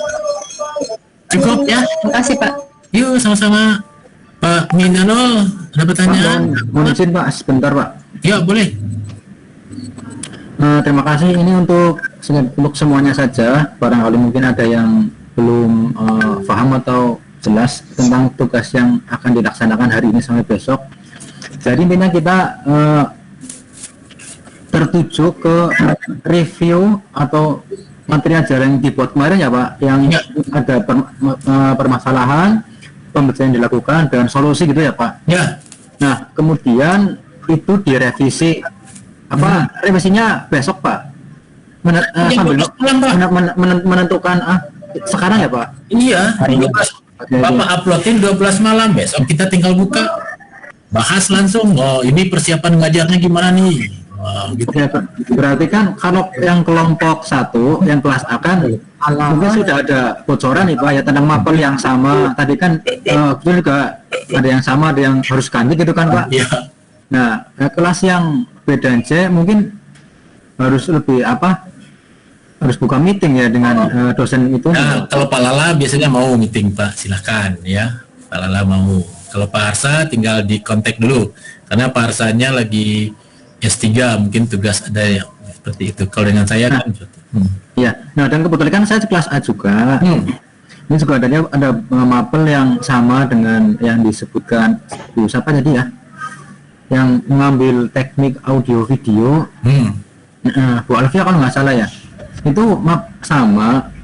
cukup ya. Terima kasih, Pak. Yuk, sama-sama. Pak Minano, ada pertanyaan? Mohon izin Pak, sebentar Pak. Ya, boleh. Terima kasih. Ini untuk semuanya saja. Barangkali mungkin ada yang belum paham atau jelas tentang tugas yang akan dilaksanakan hari ini sampai besok. Jadi intinya kita tertuju ke review atau materi ajaran yang dibuat kemarin ya Pak, yang ada permasalahan, pembelajaran yang dilakukan dan solusi gitu ya Pak. Ya. Nah kemudian itu direvisi, revisinya besok Pak. Sambil menentukan sekarang ya Pak. Iya. Bapak uploadin 12 malam, besok kita tinggal buka. Bahas langsung, oh ini persiapan ngajarnya gimana nih. Gitu. Ya, berarti kan kalau yang kelompok 1 yang kelas A kan mungkin sudah ada bocoran nih Pak ya tentang mapel yang sama tadi kan itu juga ada yang sama, ada yang harus ganti gitu kan Pak. Iya. Nah kelas yang B dan C mungkin harus lebih harus buka meeting ya dengan dosen itu. Nah, kalau Pak Lala biasanya mau meeting Pak, silahkan ya. Pak Lala mau. Kalau Pak Arsa tinggal di kontak dulu karena Pak Arsanya lagi S3 mungkin tugas ada yang seperti itu. Kalau dengan saya kan ya. Nah dan kebetulan kan saya kelas A juga. Ini juga ada mapel yang sama dengan yang disebutkan Bu siapa tadi ya, yang mengambil teknik audio video. Bu Alfia kalau nggak salah ya, itu map sama.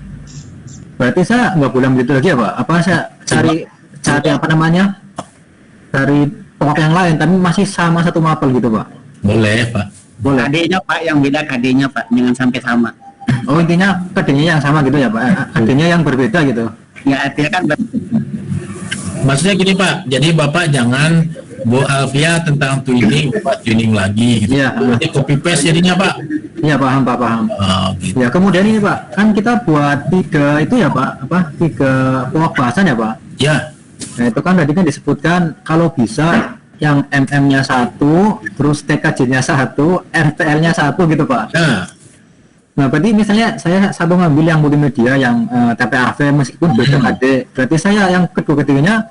Berarti saya nggak boleh begitu lagi ya Pak? Apa saya cari apa namanya? Dari pokok yang lain tapi masih sama satu mapel gitu Pak? Boleh Pak. Boleh. KD-nya Pak, yang beda KD-nya Pak, jangan sampai sama. Oh intinya KD-nya yang sama gitu ya Pak? KD-nya yang berbeda gitu? Ya artinya kan maksudnya gini Pak, jadi Bapak jangan Bu Alfia tentang tuning, Bapak tuning lagi gitu. Iya. Nanti copy paste jadinya Pak. Iya paham Pak, paham. Gitu. Ya kemudian ini Pak, kan kita buat 3 itu ya Pak, 3 pokok bahasan ya Pak? Ya. Nah itu kan tadi kan disebutkan kalau bisa yang MM-nya 1, terus TKJ-nya 1, RTL-nya 1 gitu Pak. Nah berarti misalnya saya satu ngambil yang multimedia yang TPAV meskipun beda KD, berarti saya yang kedua-ketiganya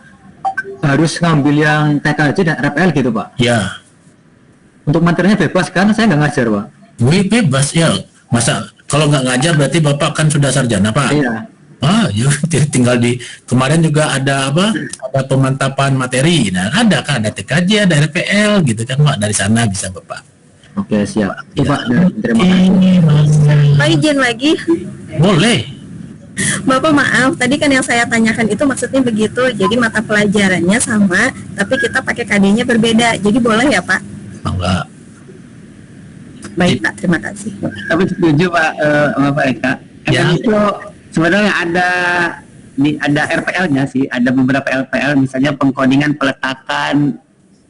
harus ngambil yang TKJ dan RPL gitu Pak? Ya. Untuk materinya bebas kan, saya nggak ngajar Pak? Wih bebas ya, masa kalau nggak ngajar berarti Bapak kan sudah sarjana Pak? Iya. Ya tinggal di kemarin juga ada ada pemantapan materi. Nah ada TKJ, ada RPL gitu kan Pak, dari sana bisa Bapak. Oke siap. Pak terima kasih. Pak izin lagi. Boleh. Bapak maaf, tadi kan yang saya tanyakan itu maksudnya begitu. Jadi mata pelajarannya sama, tapi kita pakai KD-nya berbeda. Jadi boleh ya Pak? Enggak. Baik Pak, terima kasih. Tapi setuju Pak sama Pak Eka. Ya. Itu sebenarnya ada RPL-nya sih, ada beberapa RPL, misalnya pengkodingan peletakan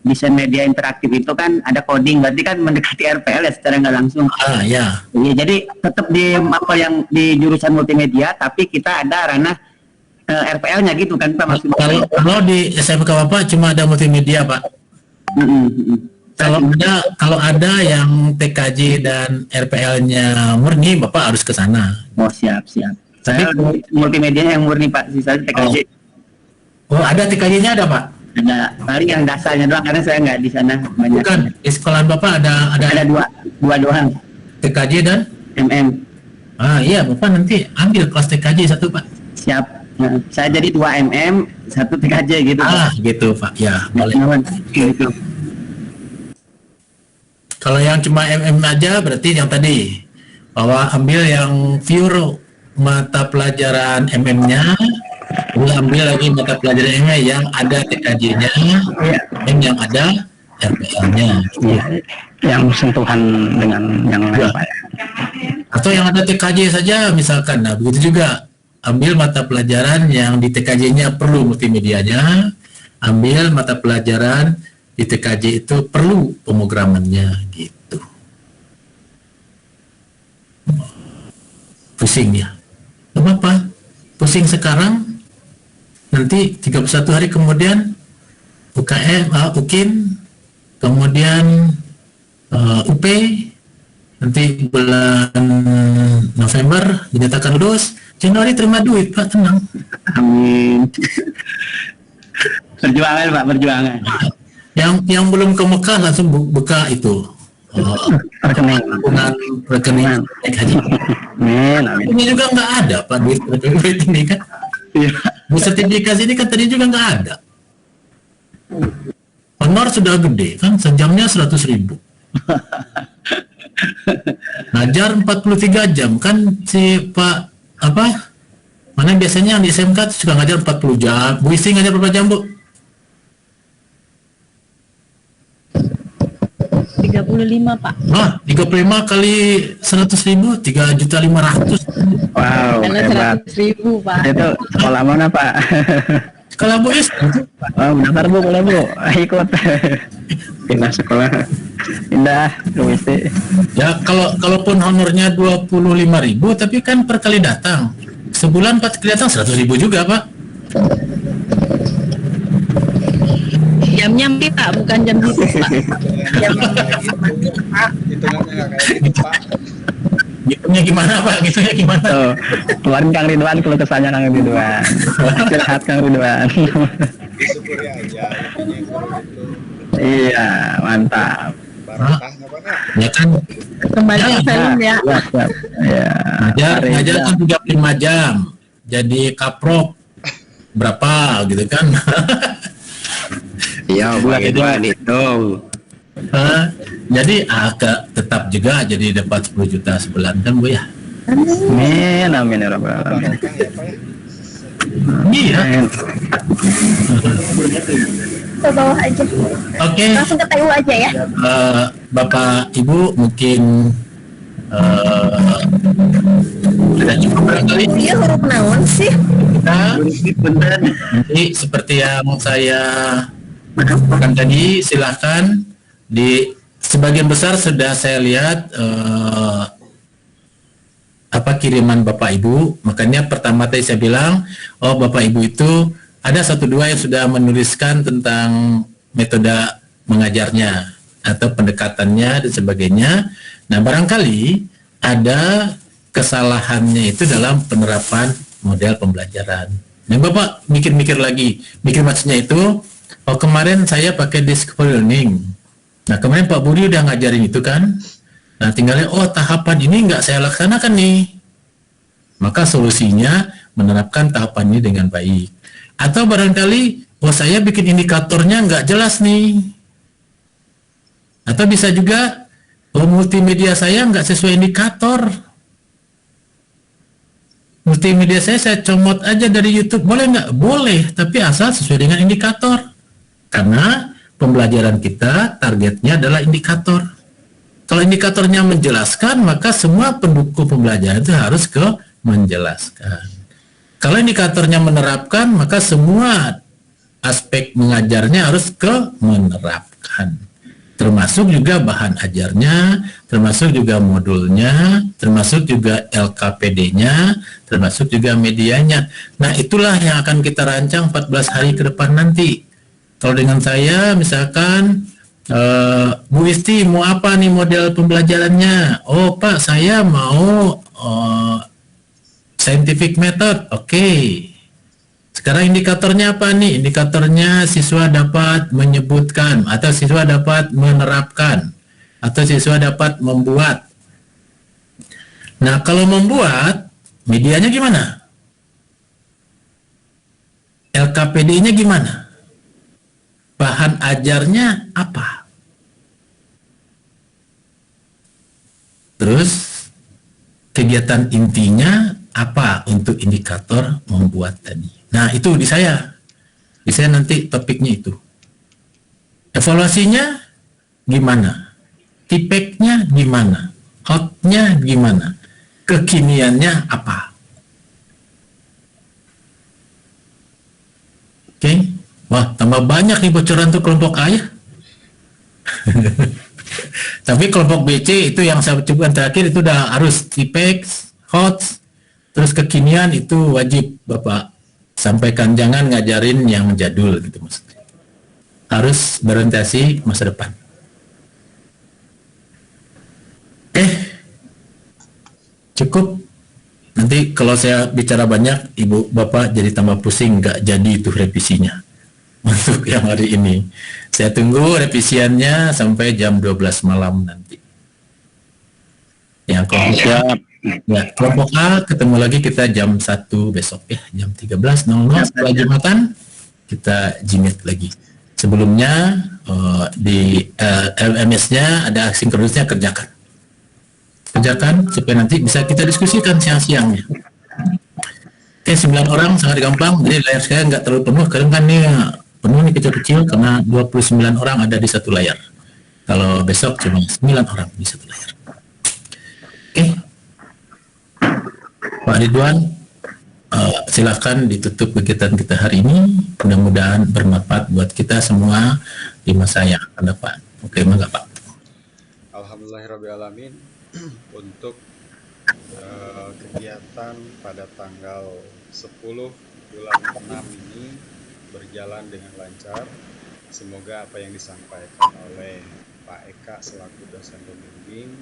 desain media interaktif itu kan ada coding, berarti kan mendekati RPL ya secara nggak langsung. Ya. Iya, jadi tetap di mapel yang di jurusan multimedia, tapi kita ada ranah RPL-nya gitu kan Pak maksudnya. Kalau di SMK Bapak cuma ada multimedia Pak. Kalau ada yang TKJ dan RPL-nya murni, Bapak harus ke sana. Oh siap. Saya multimedia yang murni Pak, sisanya TKJ. Oh ada TKJ-nya ada Pak? Ada, paling yang dasarnya doang karena saya nggak di sana banyak. Bukan, di sekolah Bapak ada dua doang. TKJ dan MM. Iya Bapak nanti ambil kelas TKJ 1 Pak. Siap. Nah, saya jadi 2 MM, 1 TKJ gitu. Gitu Pak. Ya boleh. Gitu. Kalau yang cuma MM aja berarti yang tadi, bahwa ambil yang pure mata pelajaran MM-nya, ambil lagi mata pelajaran MM yang ada TKJ-nya, yang ada RPL-nya. Iya, yang sentuhan dengan yang lain, Pak. Atau yang ada TKJ saja misalkan. Nah, begitu juga. Ambil mata pelajaran yang di TKJ-nya perlu multimedianya, ambil mata pelajaran di TKJ itu perlu pemrogramannya gitu. Pusing ya. Gak apa-apa. Pusing sekarang, nanti 31 hari kemudian UKM, UKIN, kemudian UP, nanti bulan November dinyatakan lulus, Januari terima duit, Pak, tenang. Amin. Perjuangan, Pak, perjuangan. Yang belum ke Mekah langsung buka itu rekening naik haji. Amin. Ini juga nggak ada, Pak, duit ini kan. Bu sertifikasi ini kan tadi juga nggak ada. Honor sudah gede kan, sejamnya 100.000. Ngajar 43 jam kan si Pak apa? Mana biasanya yang di SMK suka ngajar 40 jam. Bu Isi ngajar berapa jam, Bu? 35, Pak. Nah, 35 kali 100.000, 3.500.000. Wow, hebat. 100.000, Pak. Itu sekolah mana, Pak? Sekolah Bu Is. Oh, daftar Bu, boleh Bu. Ikut. Pindah sekolah. Pindah, Bu Isi. Ya, kalaupun honornya 25.000, tapi kan per kali datang. Sebulan 4 kali datang 100.000 juga, Pak. Jamnya mati, Pak, bukan jam bisnis, Pak. Hitungannya nggak kayak gitu, Pak. Gitunya gimana, Pak? Gitunya gimana? Tuh, keluarin Kang Ridwan, kalau kesannya Kang Ridwan. Curhat Kang Ridwan. Disyukuri aja. Iya, mantap. Barakah nggak, Pak? Ya kan? Kembali ke film ya. Ya. Ngajar kan 35 jam. Jadi kaprok berapa gitu kan? Iya, Pak Ridwan hitung. Jadi tetap juga jadi dapat 10 juta sebulan kan, Bu ya? Amin, amin ya rabbal alamin. Iya. Ke bawah aja. Oke. Langsung ke TU aja ya. Bapak Ibu mungkin sudah cukup barangkali. Iya, huruf naon sih? Jadi seperti yang saya katakan tadi, silahkan di sebagian besar sudah saya lihat kiriman Bapak Ibu. Makanya pertama tadi saya bilang, oh Bapak Ibu itu ada 1-2 yang sudah menuliskan tentang metode mengajarnya atau pendekatannya dan sebagainya. Nah, barangkali ada kesalahannya itu dalam penerapan model pembelajaran. Nah, Bapak mikir-mikir lagi, maksudnya itu, oh kemarin saya pakai discovery learning. Nah, kemarin Pak Budi udah ngajarin itu kan. Nah, tinggalnya, oh tahapan ini nggak saya laksanakan nih. Maka solusinya menerapkan tahapan ini dengan baik. Atau barangkali, oh saya bikin indikatornya nggak jelas nih. Atau bisa juga, oh multimedia saya nggak sesuai indikator. Multimedia saya comot aja dari YouTube, boleh nggak? Boleh, tapi asal sesuai dengan indikator. Karena pembelajaran kita targetnya adalah indikator. Kalau indikatornya menjelaskan, maka semua pendukung pembelajaran itu harus menjelaskan. Kalau indikatornya menerapkan, maka semua aspek mengajarnya harus menerapkan. Termasuk juga bahan ajarnya, termasuk juga modulnya, termasuk juga LKPD-nya, termasuk juga medianya. Nah, itulah yang akan kita rancang 14 hari ke depan nanti. Kalau dengan saya, misalkan, Bu Isti mau apa nih model pembelajarannya? Oh Pak, saya mau scientific method. Oke. Sekarang indikatornya apa nih? Indikatornya siswa dapat menyebutkan, atau siswa dapat menerapkan, atau siswa dapat membuat. Nah, kalau membuat, medianya gimana? LKPD-nya gimana? Bahan ajarnya apa? Terus kegiatan intinya apa untuk indikator membuat tadi. Nah, itu di saya nanti topiknya itu. Evaluasinya gimana? Tipeknya gimana? Outnya gimana? Kekiniannya apa? Oke. Wah, tambah banyak nih bocoran tuh kelompok A ya. Tapi kelompok BC itu yang saya coba terakhir itu udah harus tipek, HOTS, terus kekinian itu wajib Bapak sampaikan, jangan ngajarin yang jadul gitu maksudnya. Harus berorientasi masa depan. Cukup. Nanti kalau saya bicara banyak, Ibu Bapak jadi tambah pusing, nggak jadi itu revisinya untuk yang hari ini. Saya tunggu revisiannya sampai jam 12 malam nanti. Yang kelompok ya, kelompok A ketemu lagi kita jam 1 besok ya, jam 13.00 setelah Jumatan kita jimit lagi. Sebelumnya di LMS-nya ada sinkronisnya, kerjakan supaya nanti bisa kita diskusikan siang-siangnya. Oke, 9 orang sangat gampang, jadi layar saya nggak terlalu penuh, karena kan ini penuh nih kecil-kecil karena 29 orang ada di satu layar. Kalau besok cuma 9 orang di satu layar. Oke, Pak Ridwan, silakan ditutup kegiatan kita hari ini. Mudah-mudahan bermanfaat buat kita semua di masa yang akan datang. Oke, mangga Pak. Alhamdulillahirrahmanirrahim. Untuk kegiatan pada tanggal 10 bulan 6 ini berjalan dengan lancar. Semoga apa yang disampaikan oleh Pak Eka selaku dosen pembimbing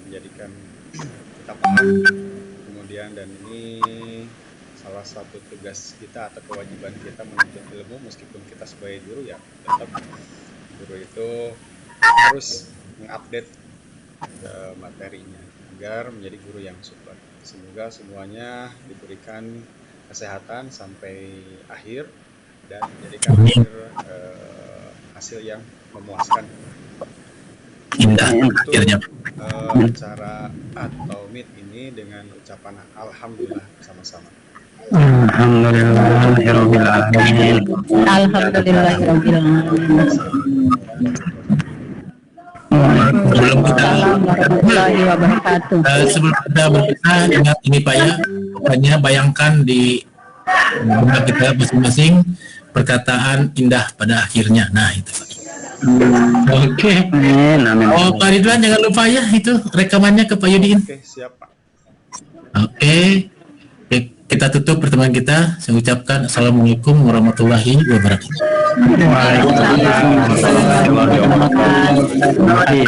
menjadikan kita paham. Kemudian, dan ini salah satu tugas kita atau kewajiban kita menuntut ilmu, meskipun kita sebagai guru ya tetap guru itu harus mengupdate materinya agar menjadi guru yang super. Semoga semuanya diberikan kesehatan sampai akhir dan menjadikan hasil yang memuaskan. Indah akhirnya. Acara atau meet ini dengan ucapan alhamdulillah bersama-sama. Alhamdulillahirobbilalamin. Sebelum kita berpisah dengan ini Pak ya, pokoknya bayangkan di benak kita masing-masing perkataan indah pada akhirnya. Nah itu Pak. Oke. Oh Pak Ridwan jangan lupa ya itu rekamannya ke Pak Yudiin. Oke, siap Pak. Oke. Kita tutup pertemuan kita. Saya ucapkan assalamualaikum warahmatullahi wabarakatuh. Waalaikumsalam warahmatullahi wabarakatuh.